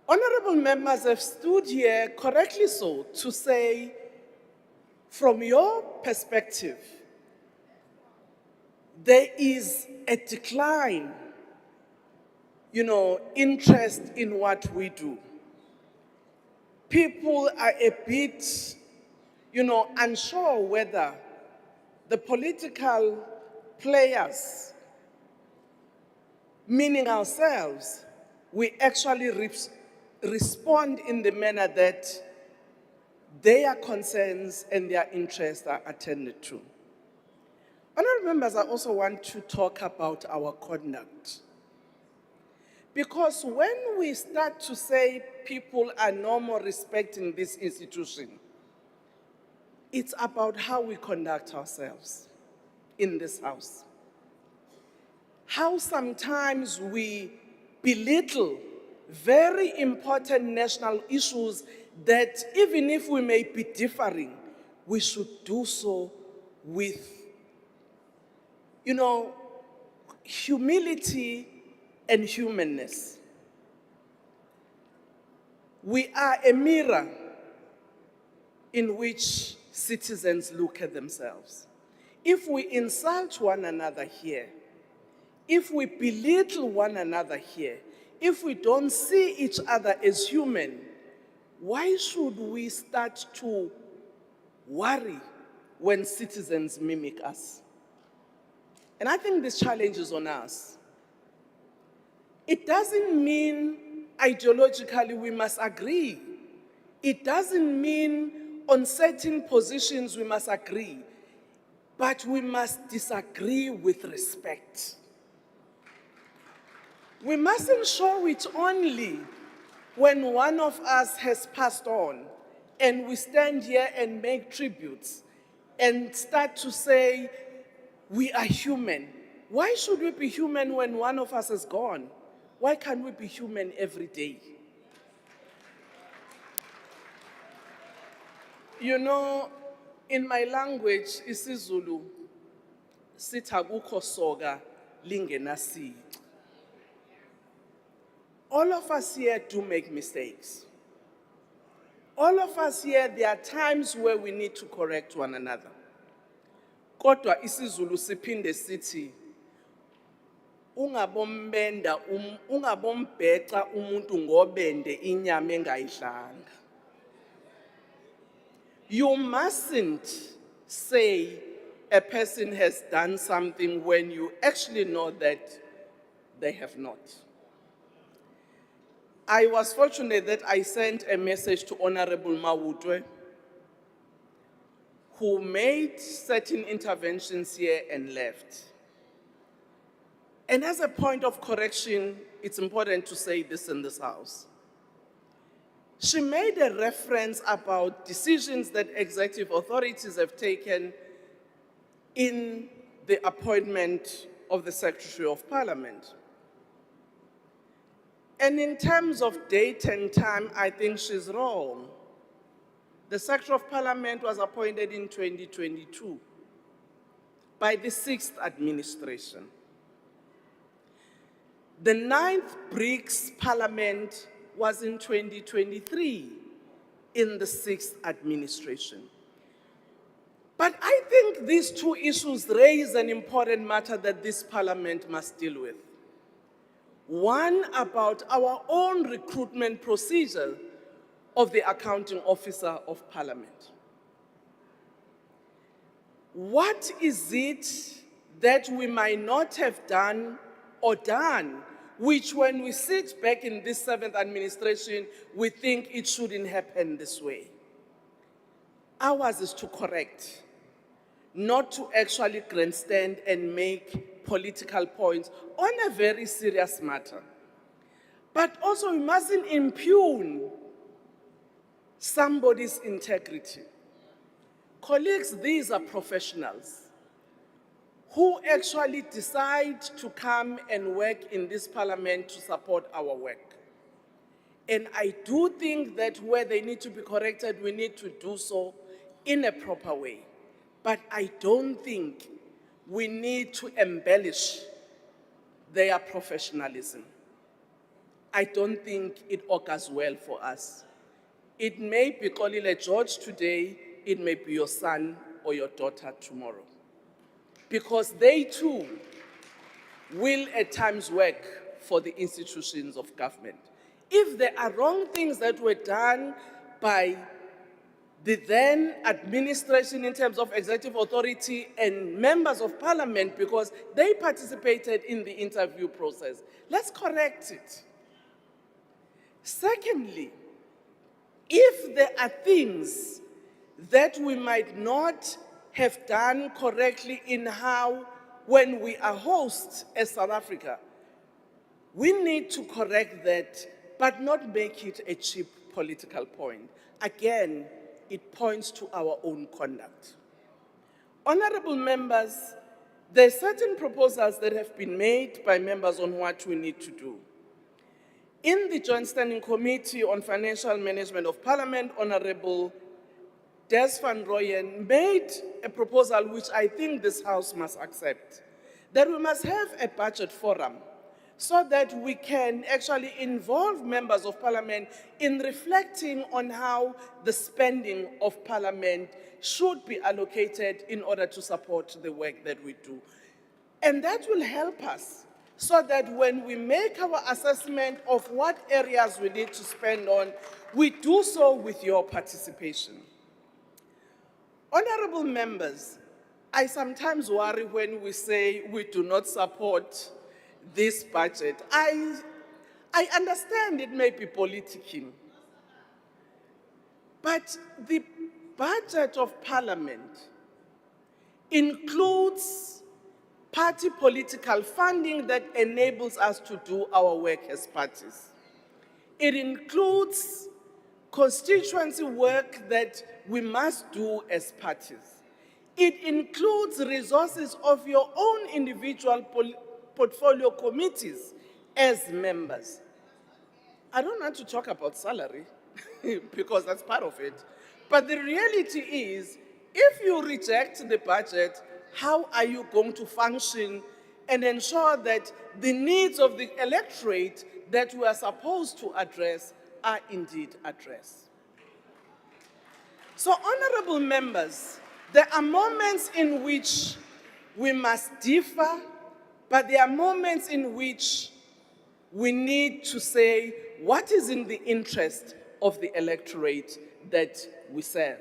Honorable members have stood here, correctly so, to say, from your perspective, there is a decline, interest in what we do. People are a bit, unsure whether the political players, meaning ourselves, we actually respond in the manner that their concerns and their interests are attended to. Honourable members, I also want to talk about our conduct. Because when we start to say people are no more respecting this institution, it's about how we conduct ourselves in this house. How sometimes we belittle very important national issues that even if we may be differing, we should do so with, humility and humanness. We are a mirror in which citizens look at themselves. If we insult one another here, if we belittle one another here, if we don't see each other as human, why should we start to worry when citizens mimic us? And I think this challenge is on us. It doesn't mean ideologically we must agree. It doesn't mean on certain positions we must agree, but we must disagree with respect. We mustn't show it only when one of us has passed on and we stand here and make tributes and start to say we are human. Why should we be human when one of us is gone? Why can't we be human every day? In my language, isiZulu, sithi akukho soka lingenasici. All of us here do make mistakes. All of us here, there are times where we need to correct one another. Kodwa isiZulu siphinde sithi ungabombheca umuntu ngobende inyama engayidlanga. You mustn't say a person has done something when you actually know that they have not. I was fortunate that I sent a message to Honorable Mawutwe, who made certain interventions here and left. And as a point of correction, it's important to say this in this house. She made a reference about decisions that executive authorities have taken in the appointment of the Secretary of Parliament. And in terms of date and time, I think she's wrong. The Secretary of Parliament was appointed in 2022 by the 6th administration. The 9th BRICS Parliament was in 2023 in the 6th administration. But I think these two issues raise an important matter that this Parliament must deal with. One, about our own recruitment procedure of the accounting officer of Parliament. What is it that we might not have done or done, which when we sit back in this 7th administration, we think it shouldn't happen this way? Ours is to correct, not to actually grandstand and make political points on a very serious matter. But also, we mustn't impugn somebody's integrity. Colleagues, these are professionals who actually decide to come and work in this parliament to support our work. And I do think that where they need to be corrected, we need to do so in a proper way. But I don't think we need to embellish their professionalism. I don't think it augurs well for us. It may be Kolile George today, it may be your son or your daughter tomorrow. Because they too will at times work for the institutions of government. If there are wrong things that were done by the then administration in terms of executive authority and members of parliament because they participated in the interview process, let's correct it. Secondly, if there are things that we might not have done correctly in how, when we are hosts as South Africa, we need to correct that, but not make it a cheap political point. Again, it points to our own conduct. Honorable members, there are certain proposals that have been made by members on what we need to do. In the Joint Standing Committee on Financial Management of Parliament, Honorable Des van Rooyen made a proposal which I think this House must accept, that we must have a budget forum so that we can actually involve members of Parliament in reflecting on how the spending of Parliament should be allocated in order to support the work that we do. And that will help us so that when we make our assessment of what areas we need to spend on, we do so with your participation. Honorable members, I sometimes worry when we say we do not support this budget. I understand it may be politicking, but the budget of Parliament includes party political funding that enables us to do our work as parties. It includes constituency work that we must do as parties. It includes resources of your own individual portfolio committees as members. I don't want to talk about salary because that's part of it. But the reality is, if you reject the budget, how are you going to function and ensure that the needs of the electorate that we are supposed to address are indeed addressed? So, honorable members, there are moments in which we must differ, but there are moments in which we need to say what is in the interest of the electorate that we serve.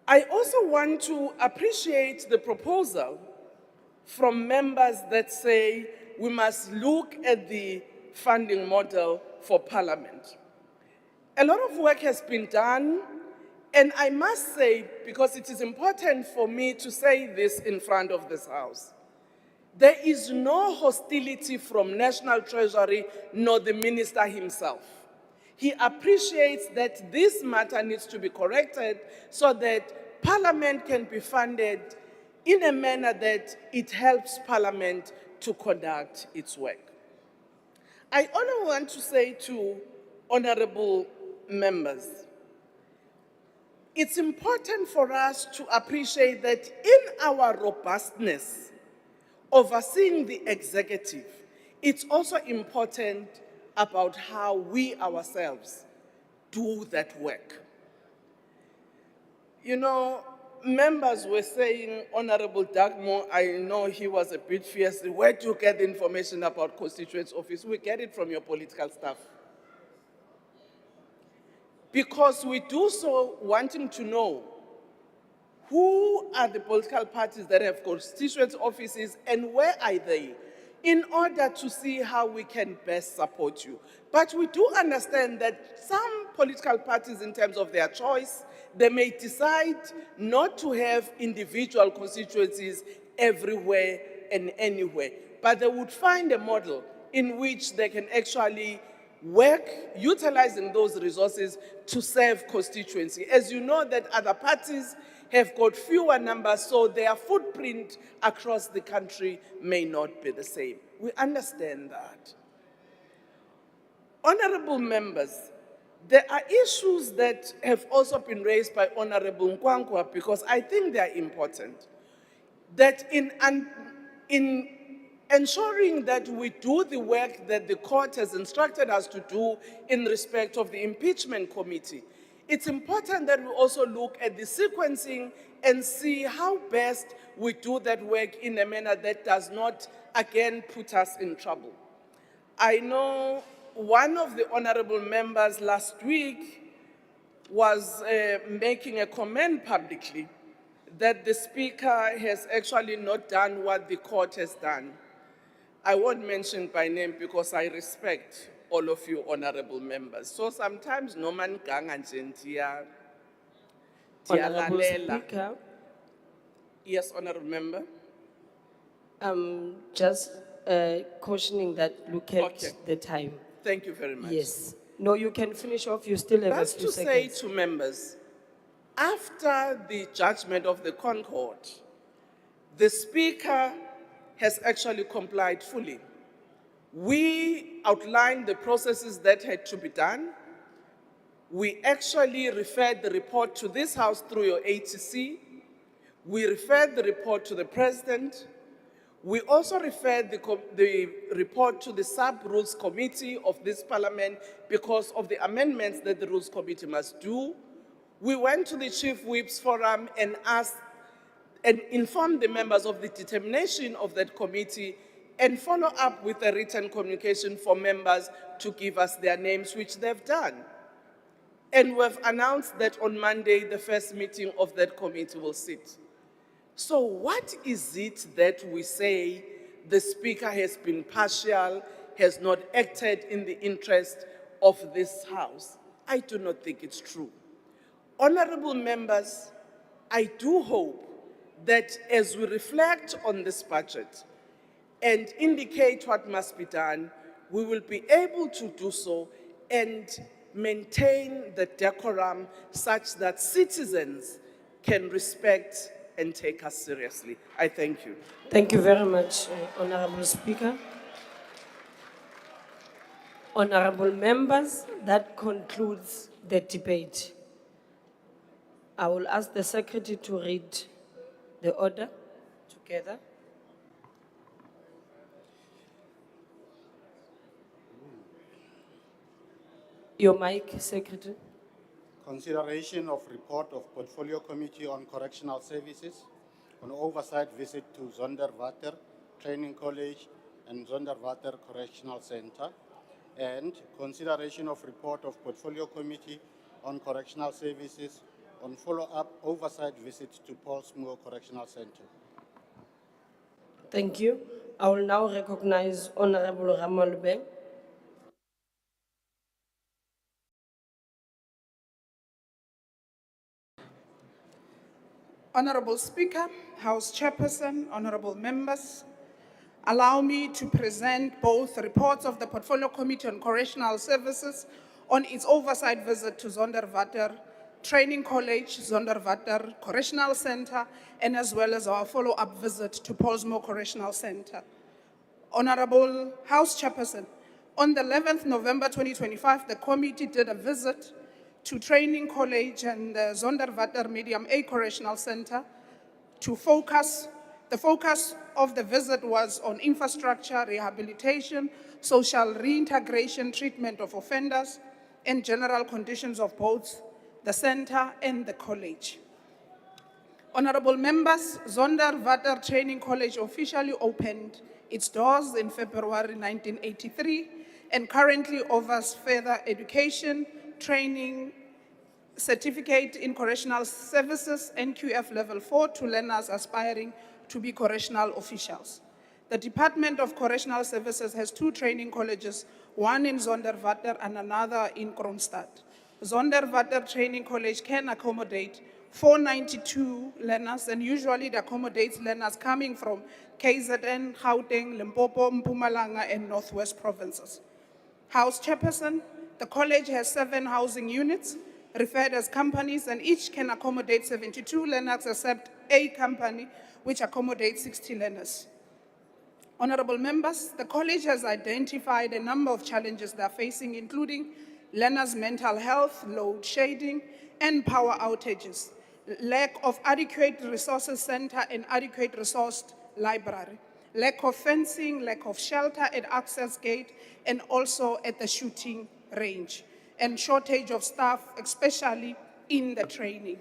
I also want to appreciate the proposal from members that say we must look at the funding model for Parliament. A lot of work has been done, and I must say, because it is important for me to say this in front of this House, there is no hostility from National Treasury nor the Minister himself. He appreciates that this matter needs to be corrected so that Parliament can be funded in a manner that it helps Parliament to conduct its work. I only want to say to honorable members, it's important for us to appreciate that in our robustness overseeing the executive, it's also important about how we ourselves do that work. You know, members were saying, Honorable Dagmo, I know he was a bit fierce. Where do you get the information about constituent office? We get it from your political staff. Because we do so wanting to know who are the political parties that have constituent offices and where are they? in order to see how we can best support you. But we do understand that some political parties, in terms of their choice, they may decide not to have individual constituencies everywhere and anywhere, but they would find a model in which they can actually work utilizing those resources to serve constituency. As you know, that other parties have got fewer numbers, so their footprint across the country may not be the same. We understand that. Honorable members, there are issues that have also been raised by Honorable Nkwankwa because I think they are important. That in ensuring that we do the work that the court has instructed us to do in respect of the impeachment committee, it's important that we also look at the sequencing and see how best we do that work in a manner that does not, again, put us in trouble. I know one of the honorable members last week was making a comment publicly that the speaker has actually not done what the court has done. I won't mention by name because I respect all of you honorable members. So sometimes no man ganga nje Honorable tialalela. Speaker, Yes, honorable member. just cautioning that look at the time. Thank you very much. Yes. No, you can finish off. You still have That's a few to say seconds. to members, after the judgment of the Concord, the Speaker has actually complied fully. We outlined the processes that had to be done. We actually referred the report to this House through your ATC. We referred the report to the President. We also referred the report to the Sub-Rules Committee of this Parliament because of the amendments that the Rules Committee must do. We went to the Chief Whips Forum and asked and inform the members of the determination of that committee and follow up with a written communication for members to give us their names, which they've done. And we've announced that on Monday, the first meeting of that committee will sit. So what is it that we say the Speaker has been partial, has not acted in the interest of this House? I do not think it's true. Honorable members, I do hope that as we reflect on this budget and indicate what must be done, we will be able to do so and maintain the decorum such that citizens can respect and take us seriously. I thank you. Thank you very much, Honorable Speaker. Honorable members, that concludes the debate. I will ask the Secretary to read the order together. Your mic, Secretary. Consideration of report of Portfolio Committee on Correctional Services on oversight visit to Zonderwater Training College and Zonderwater Correctional Center, and consideration of report of Portfolio Committee on Correctional Services on follow-up oversight visit to Pollsmoor Correctional Center. Thank you. I will now recognize Honorable Ramalube. Honorable Speaker, House Chairperson, honorable members, allow me to present both reports of the Portfolio Committee on Correctional Services on its oversight visit to Zonderwater Training College, Zonderwater Correctional Center, and as well as our follow-up visit to Pollsmoor Correctional Center. Honorable House Chairperson, on the 11th November 2025, the committee did a visit to Training College and the Zonderwater Medium A Correctional Center the focus of the visit was on infrastructure, rehabilitation, social reintegration, treatment of offenders, and general conditions of both the center and the college. Honorable members, Zonderwater Training College officially opened its doors in February 1983 and currently offers further education, training, certificate in correctional services, NQF level 4 to learners aspiring to be correctional officials. The Department of Correctional Services has 2 training colleges, one in Zonderwater and another in Kronstadt. Zonderwater Training College can accommodate 492 learners, and usually it accommodates learners coming from KZN, Gauteng, Limpopo, Mpumalanga, and Northwest provinces. House Chairperson, the college has 7 housing units referred as companies, and each can accommodate 72 learners except a company which accommodates 60 learners. Honorable members, the college has identified a number of challenges they are facing, including learners' mental health, load shedding, and power outages, lack of adequate resources center and adequate resourced library, lack of fencing, lack of shelter at access gate, and also at the shooting range, and shortage of staff, especially in the training.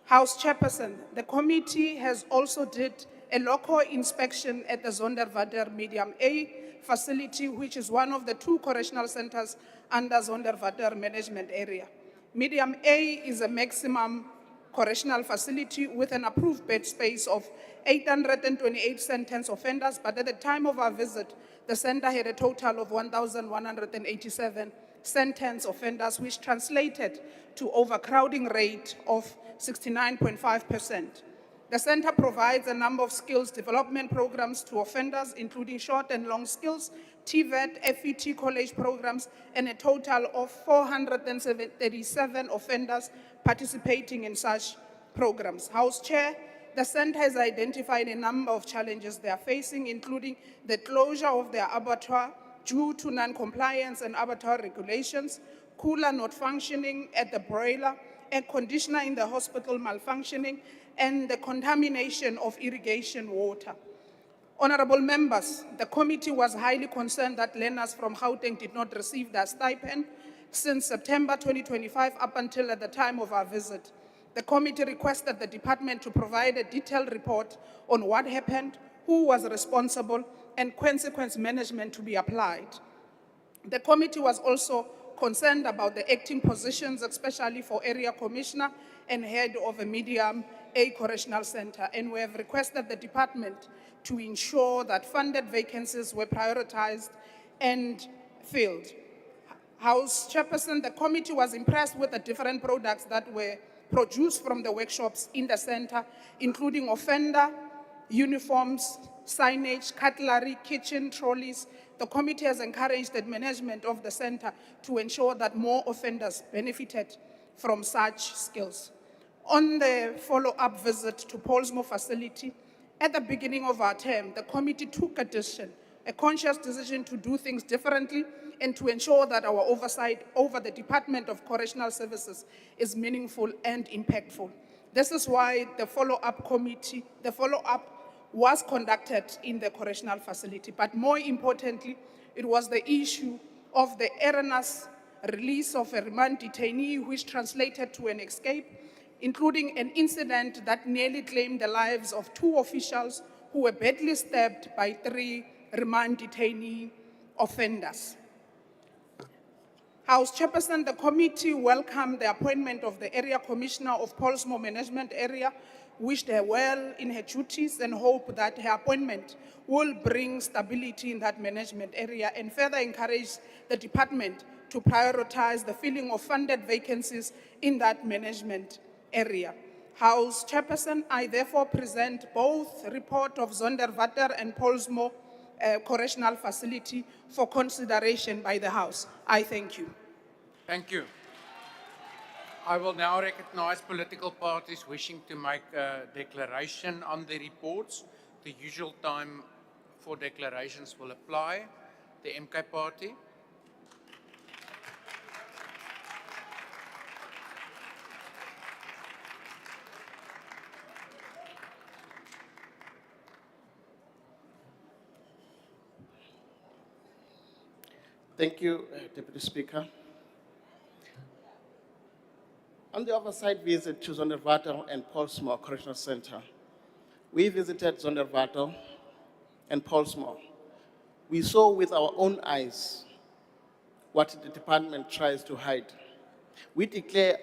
House Chairperson, the committee has also did a local inspection at the Zonderwater Medium A facility, which is one of the 2 correctional centers under Zonderwater management area. Medium A is a maximum correctional facility with an approved bed space of 828 sentence offenders, but at the time of our visit, the center had a total of 1,187 sentence offenders, which translated to overcrowding rate of 69.5%. The center provides a number of skills development programs to offenders, including short and long skills, TVET, FET college programs, and a total of 437 offenders participating in such programs. House Chair, the center has identified a number of challenges they are facing, including the closure of their abattoir due to non-compliance and abattoir regulations, cooler not functioning at the broiler, air conditioner in the hospital malfunctioning, and the contamination of irrigation water. Honorable members, the committee was highly concerned that learners from Gauteng did not receive their stipend since September 2025 up until at the time of our visit. The committee requested the department to provide a detailed report on what happened, who was responsible, and consequence management to be applied. The committee was also concerned about the acting positions, especially for area commissioner and head of a medium A correctional center, and we have requested the department to ensure that funded vacancies were prioritized and filled. House Chairperson, the committee was impressed with the different products that were produced from the workshops in the center, including offender, uniforms, signage, cutlery, kitchen trolleys. The committee has encouraged the management of the center to ensure that more offenders benefited from such skills. On the follow-up visit to Pollsmoor facility, at the beginning of our term, the committee took a conscious decision to do things differently and to ensure that our oversight over the Department of Correctional Services is meaningful and impactful. This is why the follow-up was conducted in the correctional facility. But more importantly, it was the issue of the erroneous release of a remand detainee, which translated to an escape, including an incident that nearly claimed the lives of 2 officials who were badly stabbed by 3 remand detainee offenders. House Chairperson, the committee welcomed the appointment of the area commissioner of Pollsmoor management area, wished her well in her duties, and hope that her appointment will bring stability in that management area and further encourage the department to prioritize the filling of funded vacancies in that management area. House Chairperson, I therefore present both report of Zonderwater and Pollsmoor correctional facility for consideration by the House. I thank you. Thank you. I will now recognize political parties wishing to make a declaration on the reports. The usual time for declarations will apply. The MK party. Thank you, Deputy Speaker. On the oversight visit to Zonderwater and Pollsmoor Correctional Center, we visited Zonderwater and Pollsmoor. We saw with our own eyes what the department tries to hide. We declare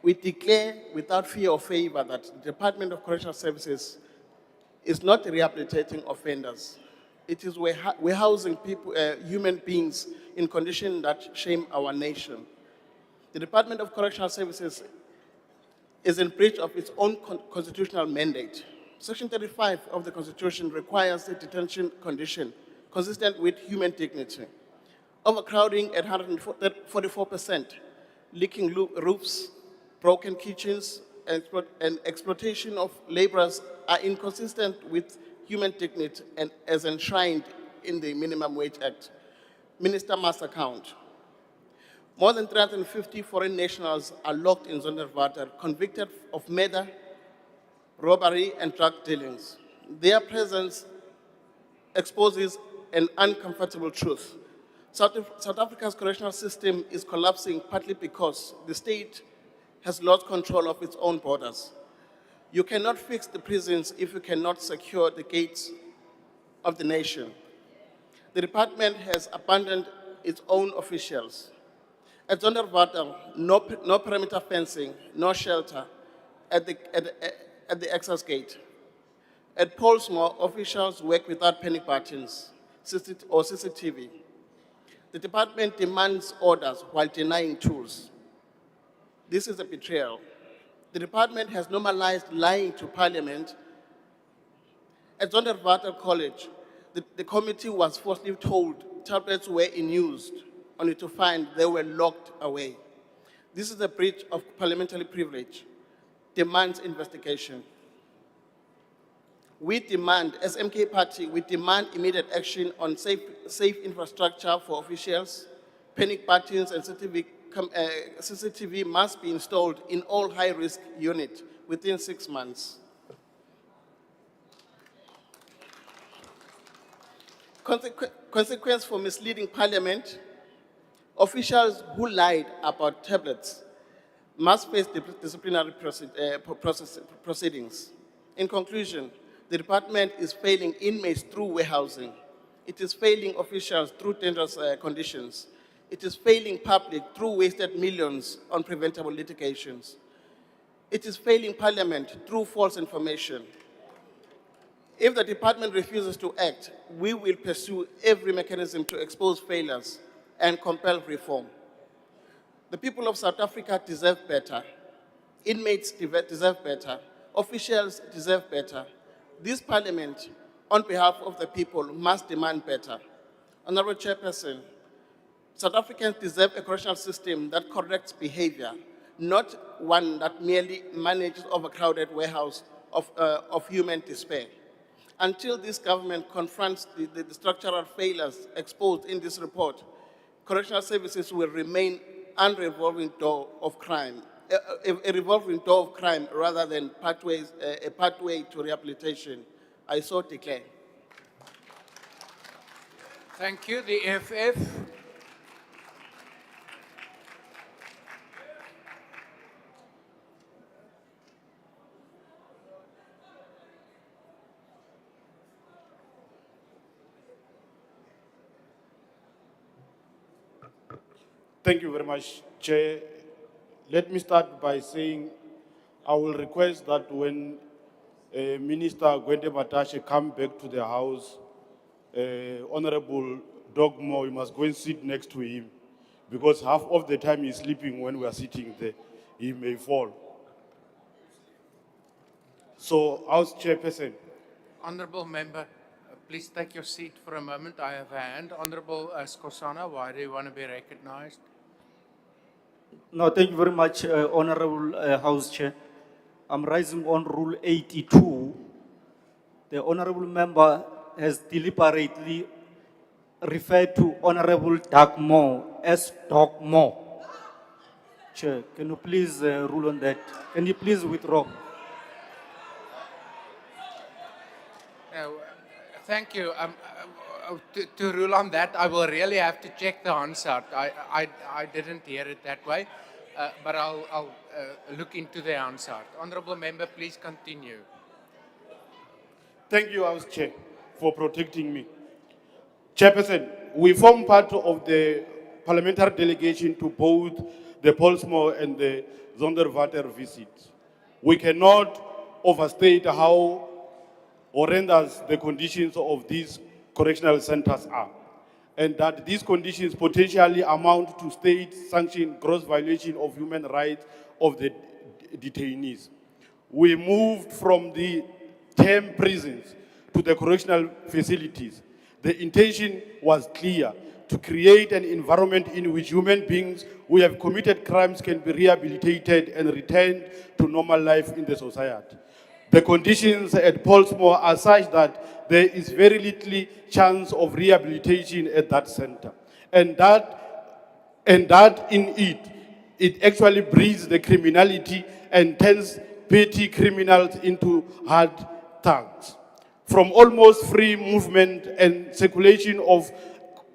without fear or favor that the Department of Correctional Services is not rehabilitating offenders. It is warehousing people, human beings in conditions that shame our nation. The Department of Correctional Services is in breach of its own constitutional mandate. Section 35 of the Constitution requires a detention condition consistent with human dignity. Overcrowding at 144%, leaking roofs, broken kitchens, and exploitation of laborers are inconsistent with human dignity and as enshrined in the Minimum Wage Act. Minister must account. More than 350 foreign nationals are locked in Zonderwater, convicted of murder, robbery, and drug dealings. Their presence exposes an uncomfortable truth. South Africa's correctional system is collapsing partly because the state has lost control of its own borders. You cannot fix the prisons if you cannot secure the gates of the nation. The department has abandoned its own officials. At Zonderwater, no perimeter fencing, no shelter at the access gate. At Pollsmoor, officials work without panic buttons or CCTV. The department demands orders while denying tools. This is a betrayal. The department has normalized lying to Parliament. At Zonderwater College, the committee was falsely told tablets were in use, only to find they were locked away. This is a breach of parliamentary privilege, demands investigation. We demand, as MK Party, we demand immediate action on safe infrastructure for officials. Panic buttons and CCTV must be installed in all high-risk units within 6 months. Consequence for misleading Parliament: officials who lied about tablets must face disciplinary proceedings. In conclusion, the department is failing inmates through warehousing. It is failing officials through dangerous conditions. It is failing public through wasted millions on preventable litigations. It is failing Parliament through false information. If the department refuses to act, we will pursue every mechanism to expose failures and compel reform. The people of South Africa deserve better. Inmates deserve better. Officials deserve better. This Parliament, on behalf of the people, must demand better. Honorable Chairperson, South Africans deserve a correctional system that corrects behavior, not one that merely manages overcrowded warehouse of human despair. Until this government confronts the structural failures exposed in this report, correctional services will remain a revolving door of crime rather than a pathway to rehabilitation. I so declare. Thank you. The EFF. Thank you very much, Chair. Let me start by saying I will request that when Minister Gwende Matashe come back to the House, Honorable Dogmo, you must go and sit next to him, because half of the time he's sleeping when we are sitting there. He may fall. So, House Chairperson. Honorable member, please take your seat for a moment. I have a hand. Honorable Skosana, why do you want to be recognized? No, thank you very much, Honorable House Chair. I'm rising on Rule 82. The Honorable member has deliberately referred to Honorable Dagmo as Dogmo. Chair, can you please rule on that? Can you please withdraw? Thank you. To rule on that, I will really have to check the Hansard. I didn't hear it that way, but I'll look into the Hansard. Honorable member, please continue. Thank you, House Chair, for protecting me. Chairperson, we form part of the parliamentary delegation to both the Pollsmoor and the Zonderwater visits. We cannot overstate how horrendous the conditions of these correctional centers are, and that these conditions potentially amount to state-sanctioned gross violation of human rights of the detainees. We moved from the term prisons to the correctional facilities. The intention was clear: to create an environment in which human beings who have committed crimes can be rehabilitated and returned to normal life in the society. The conditions at Pollsmoor are such that there is very little chance of rehabilitation at that center. And that in it actually breeds the criminality and turns petty criminals into hard thugs. From almost free movement and circulation of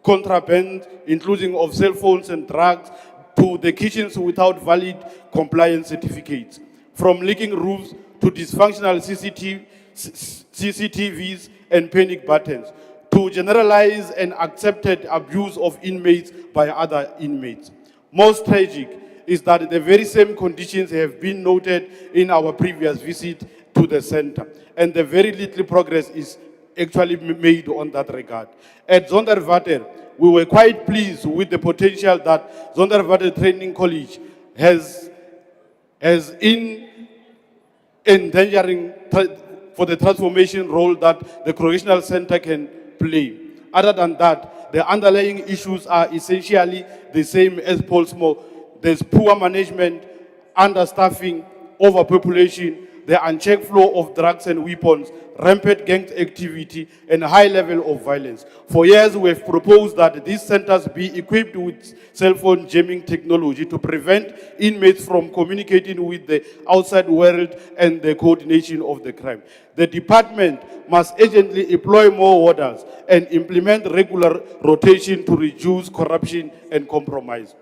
contraband, including of cell phones and drugs, to the kitchens without valid compliance certificates. From leaking roofs to dysfunctional CCTVs and panic buttons, to generalized and accepted abuse of inmates by other inmates. Most tragic is that the very same conditions have been noted in our previous visit to the center, and the very little progress is actually made on that regard. At Zonderwater, we were quite pleased with the potential that Zonderwater Training College has in endangering for the transformation role that the correctional center can play. Other than that, the underlying issues are essentially the same as Pollsmoor. There's poor management, understaffing, overpopulation, the unchecked flow of drugs and weapons, rampant gang activity, and a high level of violence. For years, we have proposed that these centers be equipped with cell phone jamming technology to prevent inmates from communicating with the outside world and the coordination of the crime. The department must urgently employ more warders and implement regular rotation to reduce corruption and compromise.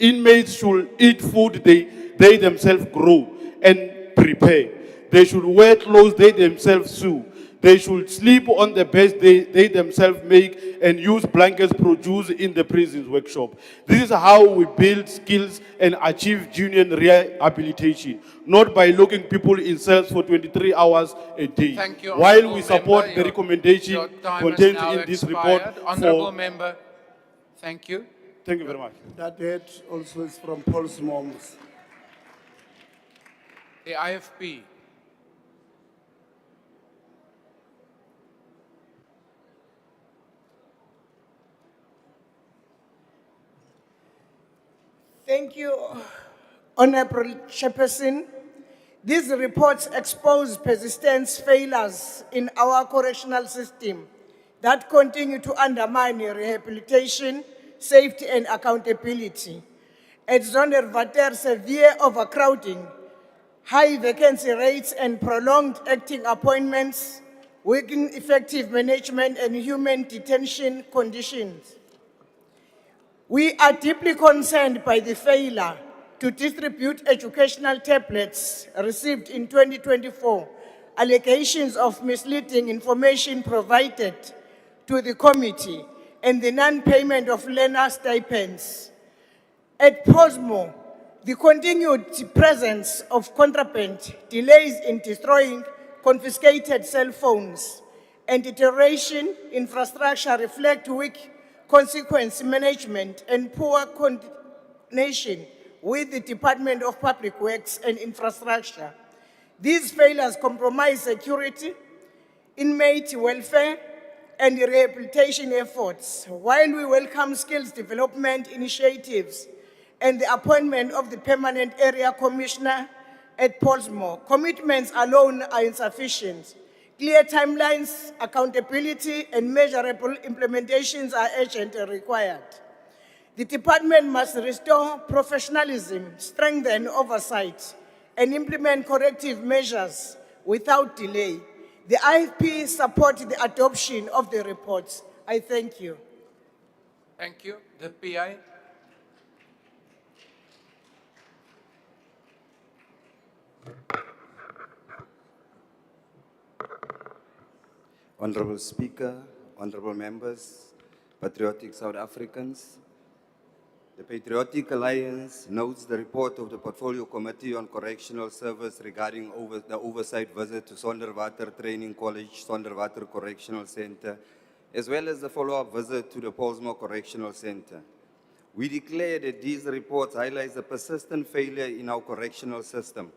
Inmates should eat food they themselves grow and prepare. They should wear clothes they themselves sew. They should sleep on the beds they themselves make and use blankets produced in the prison's workshop. This is how we build skills and achieve genuine rehabilitation, not by locking people in cells for 23 hours a day. Thank you, While Honourable we support Member. the recommendation Your time contained has now in this report. expired. Honourable Member, thank you. Thank you very much. That head also is from Pollsmoor. The IFP. Thank you, Honorable Chairperson. These reports expose persistent failures in our correctional system that continue to undermine rehabilitation, safety, and accountability. At Zonderwater, severe overcrowding, high vacancy rates, and prolonged acting appointments, weaken effective management and human detention conditions. We are deeply concerned by the failure to distribute educational tablets received in 2024, allegations of misleading information provided to the committee, and the non-payment of learner stipends. At Pollsmoor, the continued presence of contraband, delays in destroying confiscated cell phones, and deterioration infrastructure reflect weak consequence management and poor coordination with the Department of Public Works and Infrastructure. These failures compromise security, inmate welfare, and rehabilitation efforts. While we welcome skills development initiatives and the appointment of the Permanent Area Commissioner at Pollsmoor, commitments alone are insufficient. Clear timelines, accountability, and measurable implementations are urgent and required. The department must restore professionalism, strengthen oversight, and implement corrective measures without delay. The IFP supports the adoption of the reports. I thank you. Thank you. The PI. Honorable Speaker, honorable members, patriotic South Africans, the Patriotic Alliance notes the report of the Portfolio Committee on Correctional Service regarding the oversight visit to Zonderwater Training College, Zonderwater Correctional Center, as well as the follow-up visit to the Pollsmoor Correctional Center. We declare that these reports highlight the persistent failure in our correctional system.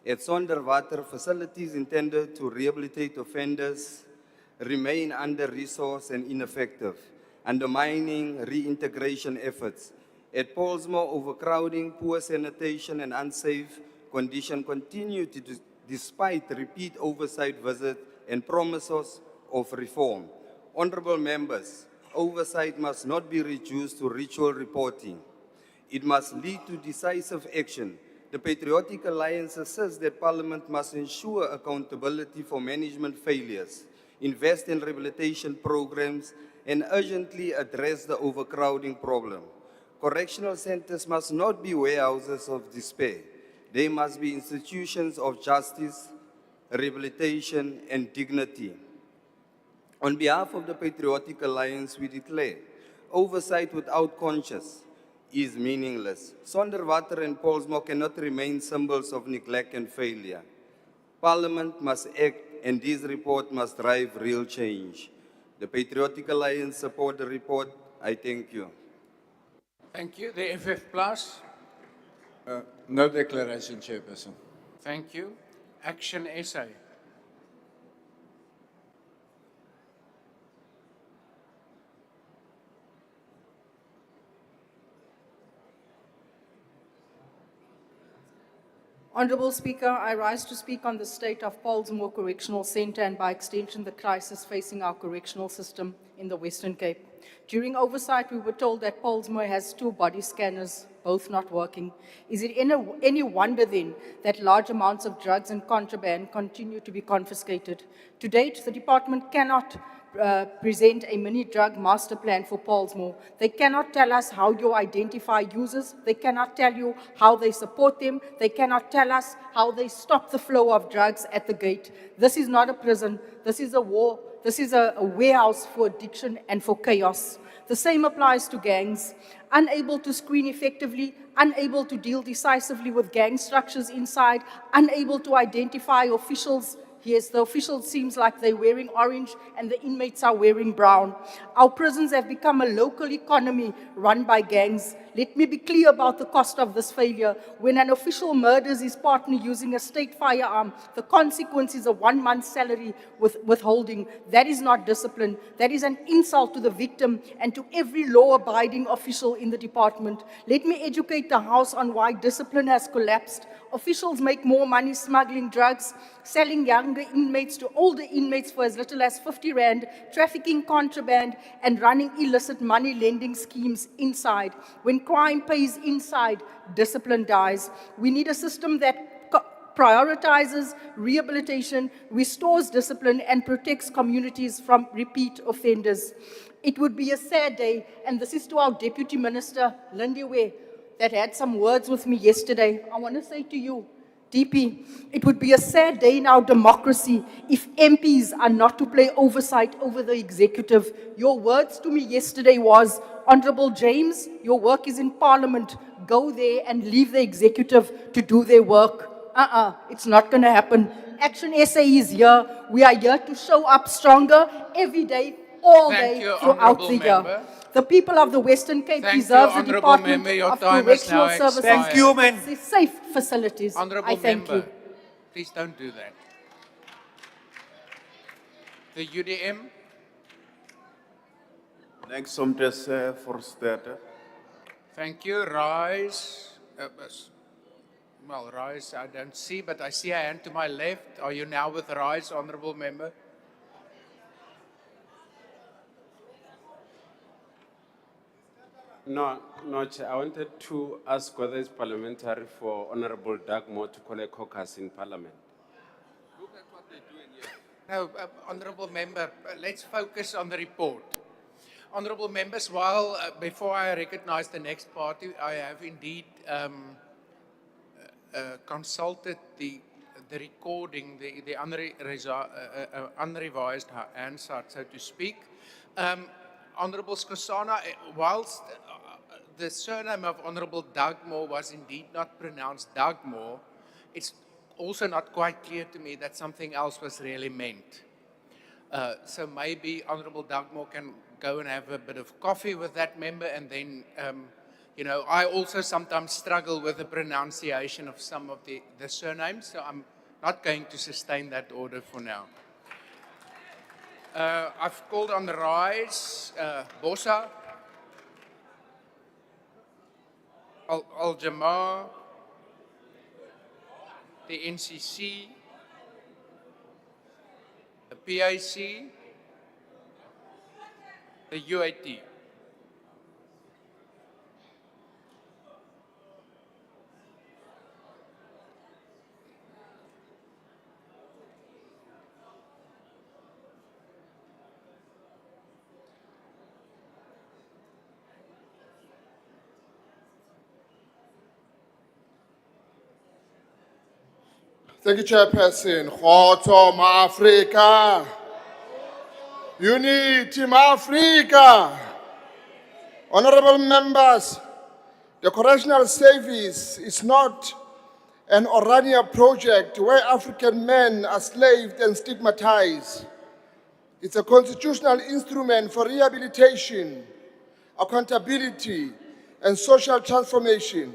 At Zonderwater, facilities intended to rehabilitate offenders remain under-resourced and ineffective, undermining reintegration efforts. At Pollsmoor, overcrowding, poor sanitation, and unsafe conditions continue despite repeat oversight visits and promises of reform. Honorable members, oversight must not be reduced to ritual reporting. It must lead to decisive action. The Patriotic Alliance asserts that Parliament must ensure accountability for management failures, invest in rehabilitation programs, and urgently address the overcrowding problem. Correctional centers must not be warehouses of despair. They must be institutions of justice, rehabilitation, and dignity. On behalf of the Patriotic Alliance, we declare oversight without conscience is meaningless. Zonderwater and Pollsmoor cannot remain symbols of neglect and failure. Parliament must act, and this report must drive real change. The Patriotic Alliance support the report. I thank you. Thank you. The FF Plus. No declaration, Chairperson. Thank you. Action SA. Honourable Speaker, I rise to speak on the state of Pollsmoor Correctional Centre and by extension the crisis facing our correctional system in the Western Cape. During oversight, we were told that Pollsmoor has 2 body scanners, both not working. Is it any wonder then that large amounts of drugs and contraband continue to be confiscated? To date, the department cannot present a mini drug master plan for Pollsmoor. They cannot tell us how you identify users. They cannot tell you how they support them. They cannot tell us how they stop the flow of drugs at the gate. This is not a prison. This is a war. This is a warehouse for addiction and for chaos. The same applies to gangs. Unable to screen effectively, unable to deal decisively with gang structures inside, unable to identify officials. Yes, the officials seems like they're wearing orange and the inmates are wearing brown. Our prisons have become a local economy run by gangs. Let me be clear about the cost of this failure. When an official murders his partner using a state firearm, the consequence is a 1 month's salary with withholding. That is not discipline. That is an insult to the victim and to every law-abiding official in the department. Let me educate the House on why discipline has collapsed. Officials make more money smuggling drugs, selling younger inmates to older inmates for as little as 50 rand, trafficking contraband, and running illicit money lending schemes inside. When crime pays inside, discipline dies. We need a system that prioritizes rehabilitation, restores discipline, and protects communities from repeat offenders. It would be a sad day, and this is to our Deputy Minister, Lindiwe, that had some words with me yesterday. I want to say to you, DP, it would be a sad day in our democracy if MPs are not to play oversight over the executive. Your words to me yesterday was, Honourable James, your work is in Parliament. Go there and leave the executive to do their work. It's not going to happen. Action SA is here. We are here to show up stronger every day, all day, throughout the year. The people of the Western Cape deserve the Department of Correctional Services. Thank you, ma'am. Safe facilities. Honourable I thank you. Please don't do that. The UDM. Next on this for starter. Thank you. Rise. Well, Rise I don't see, but I see a hand to my left. Are you now with Rise, Honourable Member? No, Chair. I wanted to ask whether it's parliamentary for Honourable Dagmore to call a caucus in Parliament. Look at what they're doing here. No, Honourable Member, let's focus on the report. Honourable Members, before I recognize the next party, I have indeed consulted the recording, the unrevised Hansard, so to speak. Honourable Skosana, whilst the surname of Honourable Dagmore was indeed not pronounced Dagmore, it's also not quite clear to me that something else was really meant. So maybe Honorable Dugmore can go and have a bit of coffee with that member, and then, you know, I also sometimes struggle with the pronunciation of some of the surnames, so I'm not going to sustain that order for now. I've called on the rise, Bosa, Al-Jamar, the NCC, the PIC, the UAT. Thank you, Chairperson. Khotso ma Afrika. Unity ma Afrika. Honorable members, the Correctional Service is not an Orania project where African men are slaved and stigmatized. It's a constitutional instrument for rehabilitation, accountability, and social transformation.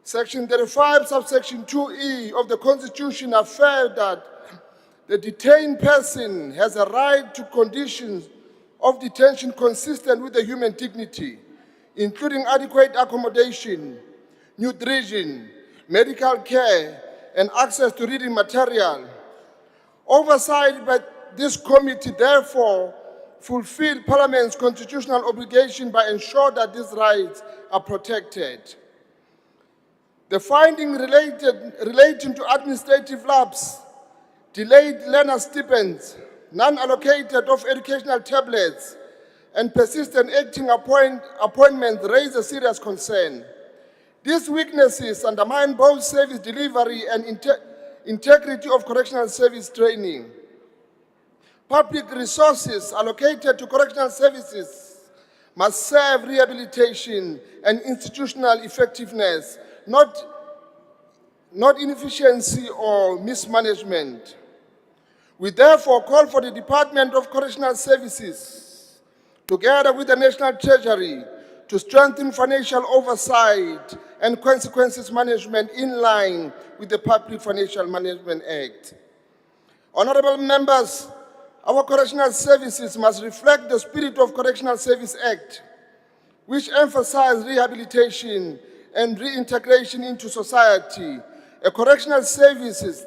Section 35, subsection 2E of the Constitution affirms that the detained person has a right to conditions of detention consistent with the human dignity, including adequate accommodation, nutrition, medical care, and access to reading material. Oversight by this committee, therefore, fulfill Parliament's constitutional obligation by ensuring that these rights are protected. The finding relating to administrative lapse, delayed learner stipends, non-allocated of educational tablets, and persistent acting appointments raise a serious concern. These weaknesses undermine both service delivery and integrity of correctional service training. Public resources allocated to correctional services must serve rehabilitation and institutional effectiveness, not inefficiency or mismanagement. We therefore call for the Department of Correctional Services, together with the National Treasury, to strengthen financial oversight and consequences management in line with the Public Financial Management Act. Honorable members, our correctional services must reflect the spirit of Correctional Service Act, which emphasizes rehabilitation and reintegration into society. A correctional services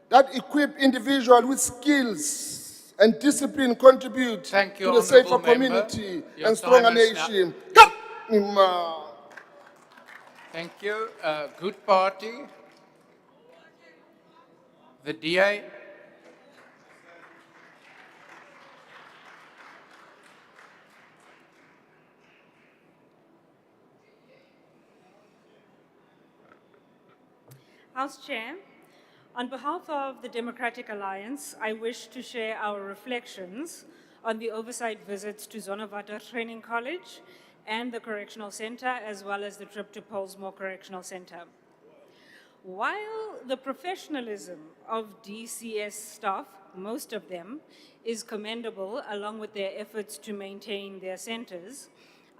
that equip individuals with skills and discipline contribute to the safer community and stronger nation. Thank you. Good party. The DA. House Chair, on behalf of the Democratic Alliance, I wish to share our reflections on the oversight visits to Zonderwater Training College and the Correctional Center, as well as the trip to Pollsmoor Correctional Center. While the professionalism of DCS staff, most of them, is commendable, along with their efforts to maintain their centers,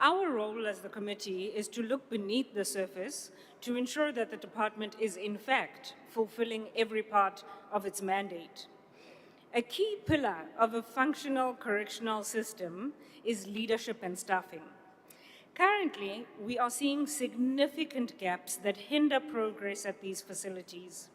our role as the committee is to look beneath the surface to ensure that the department is, in fact, fulfilling every part of its mandate. A key pillar of a functional correctional system is leadership and staffing. Currently, we are seeing significant gaps that hinder progress at these facilities.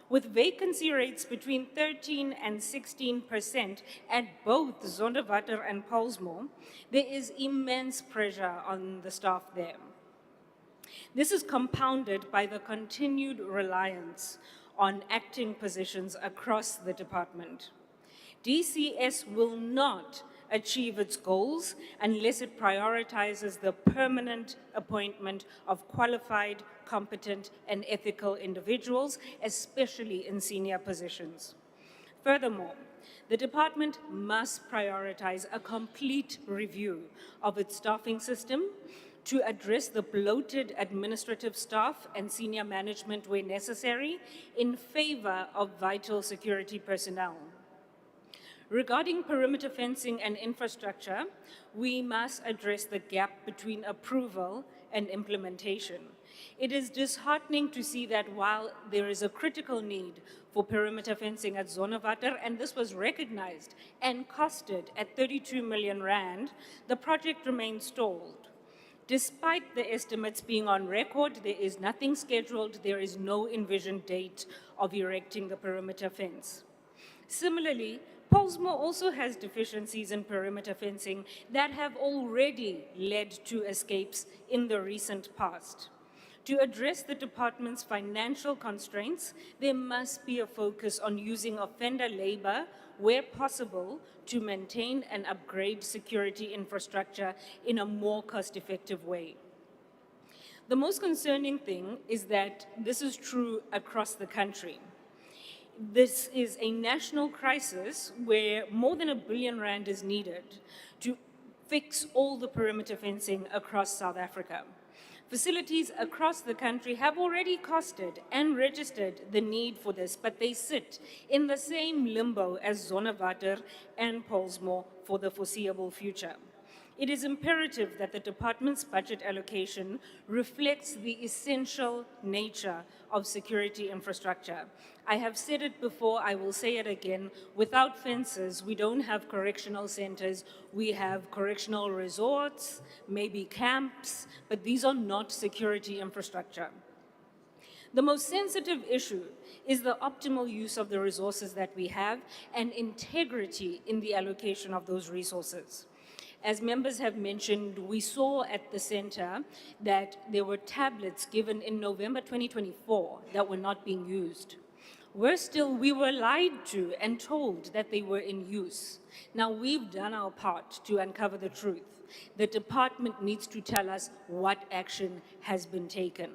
With vacancy rates between 13% and 16% at both Zonderwater and Pollsmoor, there is immense pressure on the staff there. This is compounded by the continued reliance on acting positions across the department. DCS will not achieve its goals unless it prioritizes the permanent appointment of qualified, competent, and ethical individuals, especially in senior positions. Furthermore, the department must prioritize a complete review of its staffing system to address the bloated administrative staff and senior management where necessary in favor of vital security personnel. Regarding perimeter fencing and infrastructure, we must address the gap between approval and implementation. It is disheartening to see that while there is a critical need for perimeter fencing at Zonderwater, and this was recognized and costed at 32 million rand, the project remains stalled. Despite the estimates being on record, there is nothing scheduled, there is no envisioned date of erecting the perimeter fence. Similarly, Pollsmoor also has deficiencies in perimeter fencing that have already led to escapes in the recent past. To address the department's financial constraints, there must be a focus on using offender labor where possible to maintain and upgrade security infrastructure in a more cost-effective way. The most concerning thing is that this is true across the country. This is a national crisis where more than R1 billion is needed to fix all the perimeter fencing across South Africa. Facilities across the country have already costed and registered the need for this, but they sit in the same limbo as Zonderwater and Pollsmoor for the foreseeable future. It is imperative that the department's budget allocation reflects the essential nature of security infrastructure. I have said it before, I will say it again, without fences, we don't have correctional centers, we have correctional resorts, maybe camps, but these are not security infrastructure. The most sensitive issue is the optimal use of the resources that we have and integrity in the allocation of those resources. As members have mentioned, we saw at the center that there were tablets given in November 2024 that were not being used. Worse still, we were lied to and told that they were in use. Now we've done our part to uncover the truth. The department needs to tell us what action has been taken.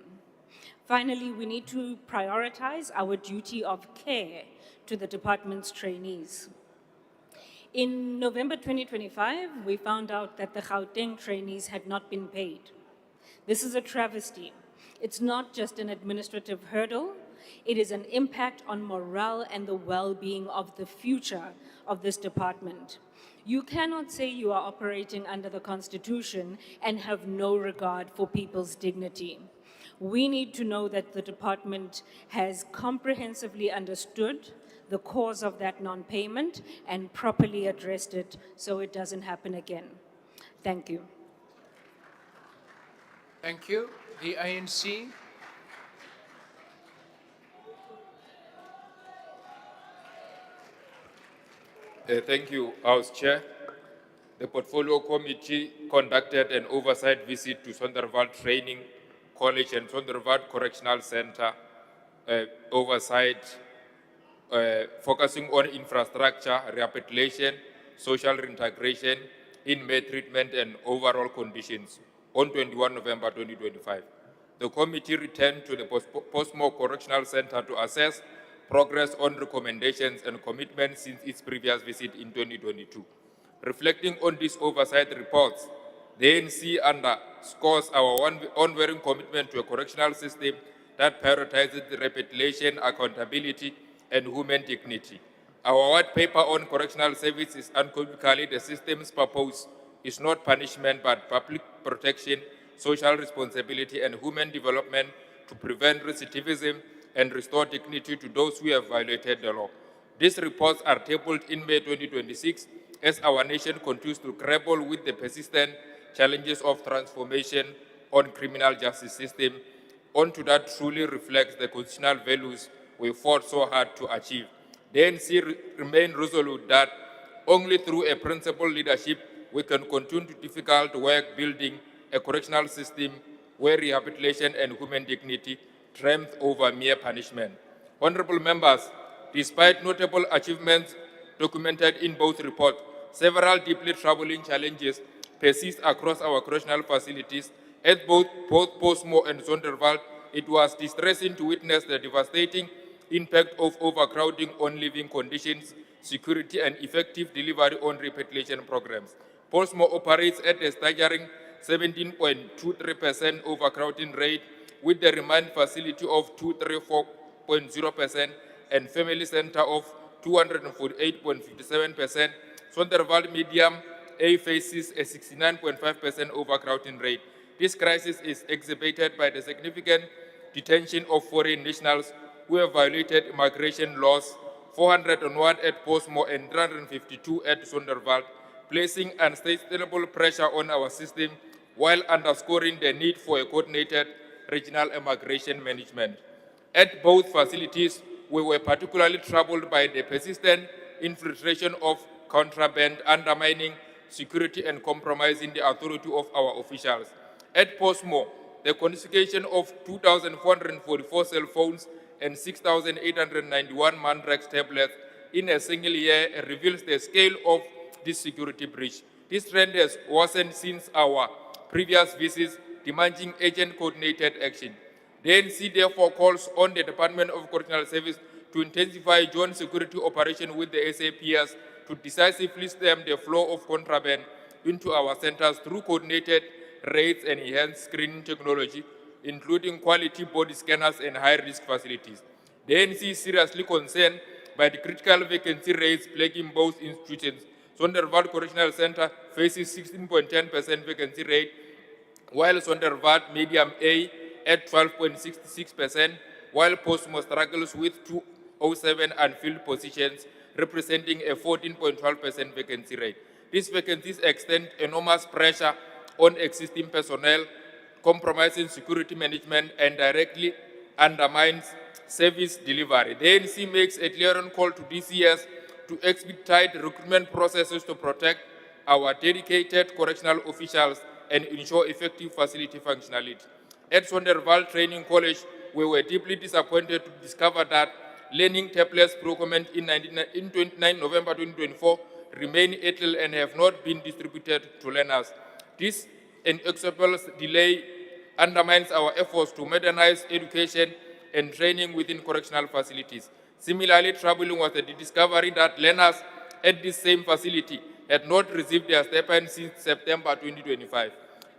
Finally, we need to prioritize our duty of care to the department's trainees. In November 2025, we found out that the Gauteng trainees had not been paid. This is a travesty. It's not just an administrative hurdle, it is an impact on morale and the well-being of the future of this department. You cannot say you are operating under the Constitution and have no regard for people's dignity. We need to know that the department has comprehensively understood the cause of that non-payment and properly addressed it so it doesn't happen again. Thank you. Thank you. The ANC. Thank you, House Chair. The Portfolio Committee conducted an oversight visit to Zonderwater Training College and Zonderwater Correctional Center. Oversight focusing on infrastructure, rehabilitation, social reintegration, inmate treatment, and overall conditions on 21 November 2025. The committee returned to the Pollsmoor Correctional Center to assess progress on recommendations and commitments since its previous visit in 2022. Reflecting on these oversight reports, the ANC underscores our unwavering commitment to a correctional system that prioritizes the rehabilitation, accountability, and human dignity. Our white paper on correctional services is unequivocally the system's purpose is not punishment but public protection, social responsibility, and human development to prevent recidivism and restore dignity to those who have violated the law. These reports are tabled in May 2026 as our nation continues to grapple with the persistent challenges of transformation on criminal justice system onto that truly reflects the constitutional values we fought so hard to achieve. The ANC remain resolute that only through a principled leadership we can continue difficult work building a correctional system where rehabilitation and human dignity triumph over mere punishment. Honorable members, despite notable achievements documented in both reports, several deeply troubling challenges persist across our correctional facilities. At both Pollsmoor and Zonderwater, it was distressing to witness the devastating impact of overcrowding on living conditions, security, and effective delivery on rehabilitation programs. Pollsmoor operates at a staggering 17.23% overcrowding rate, with the remand facility of 234.0% and family center of 248.57%. Zonderwater Medium A faces a 69.5% overcrowding rate. This crisis is exacerbated by the significant detention of foreign nationals who have violated immigration laws, 401 at Pollsmoor and 352 at Zonderwater, placing unsustainable pressure on our system while underscoring the need for a coordinated regional immigration management. At both facilities, we were particularly troubled by the persistent infiltration of contraband, undermining security and compromising the authority of our officials. At Pollsmoor, the confiscation of 2,444 cell phones and 6,891 Mandrax tablets in a single year reveals the scale of this security breach. This trend has worsened since our previous visits, demanding urgent coordinated action. The ANC therefore calls on the Department of Correctional Services to intensify joint security operation with the SAPS to decisively stem the flow of contraband into our centers through coordinated raids and enhanced screening technology, including quality body scanners and high-risk facilities. The ANC is seriously concerned by the critical vacancy rates plaguing both institutions. Zonderwater Correctional Center faces 16.10% vacancy rate, while Zonderwater Medium A at 12.66%, while Pollsmoor struggles with 207 unfilled positions, representing a 14.12% vacancy rate. These vacancies extend enormous pressure on existing personnel, compromising security management and directly undermines service delivery. The ANC makes a clear call to DCS to expedite recruitment processes to protect our dedicated correctional officials and ensure effective facility functionality. At Zonderwater Training College, we were deeply disappointed to discover that learning tablets procurement in 29 November 2024 remain idle and have not been distributed to learners. This inexorable delay undermines our efforts to modernize education and training within correctional facilities. Similarly troubling was the discovery that learners at this same facility had not received their stipend since September 2025.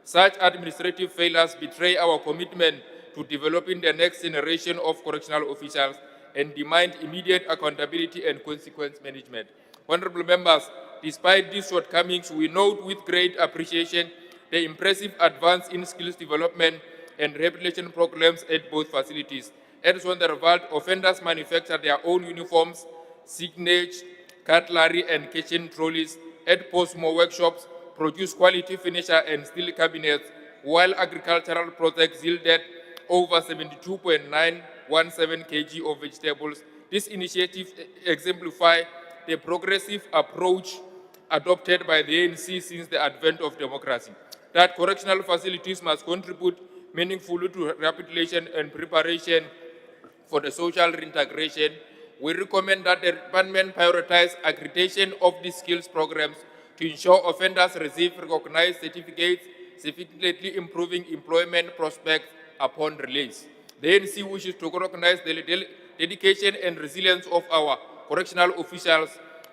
Such administrative failures betray our commitment to developing the next generation of correctional officials and demand immediate accountability and consequence management. Honorable members, despite these shortcomings, we note with great appreciation the impressive advance in skills development and rehabilitation programs at both facilities. At Zonderwater, offenders manufacture their own uniforms, signage, cutlery, and kitchen trolleys. At Pollsmoor workshops, produce quality furniture and steel cabinets, while agricultural projects yielded over 72.917 kg of vegetables. This initiative exemplifies the progressive approach adopted by the ANC since the advent of democracy, that correctional facilities must contribute meaningfully to rehabilitation and preparation for the social reintegration. We recommend that the department prioritize accreditation of these skills programs to ensure offenders receive recognized certificates, significantly improving employment prospects upon release. The ANC wishes to recognize the dedication and resilience of our correctional officials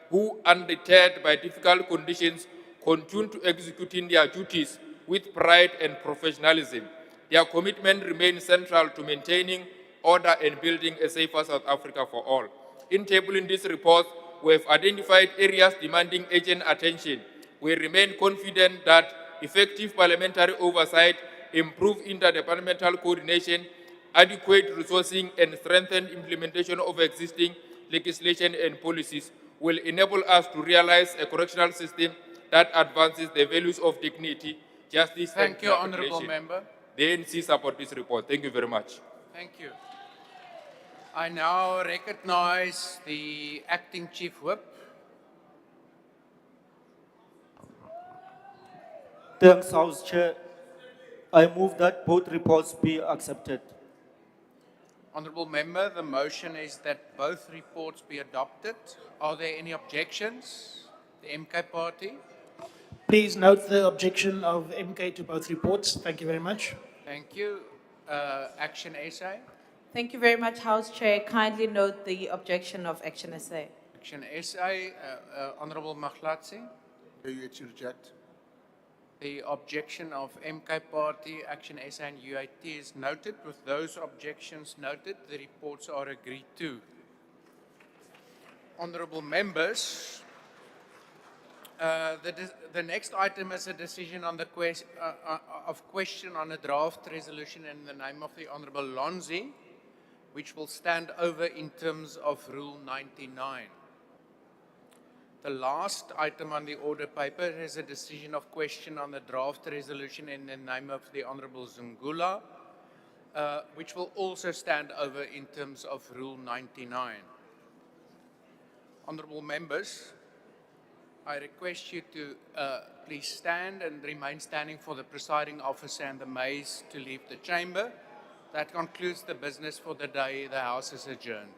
who, undeterred by difficult conditions, continue to executing their duties with pride and professionalism. Their commitment remains central to maintaining order and building a safer South Africa for all. In tabling this report, we have identified areas demanding urgent attention. We remain confident that effective parliamentary oversight, improved interdepartmental coordination, adequate resourcing, and strengthened implementation of existing legislation and policies will enable us to realize a correctional system that advances the values of dignity, justice, and Thank you, Honourable rehabilitation. Member. The ANC support this report. Thank you very much. Thank you. I now recognize the Acting Chief Whip. Thanks, House Chair. I move that both reports be accepted. Honourable Member, the motion is that both reports be adopted. Are there any objections? The MK Party. Please note the objection of MK to both reports. Thank you very much. Thank you. Action SA. Thank you very much, House Chair. Kindly note the objection of Action SA. Action SA. Honourable Mahlatsi. Do you to reject? The objection of MK Party, Action SA and UIT is noted. With those objections noted, the reports are agreed to. Honourable members, the next item is a decision on the question on a draft resolution in the name of the Honourable Lonzi, which will stand over in terms of Rule 99. The last item on the order paper is a decision of question on the draft resolution in the name of the Honourable Zungula, which will also stand over in terms of Rule 99. Honourable members, I request you to please stand and remain standing for the presiding officer and the maids to leave the chamber. That concludes the business for the day. The House is adjourned.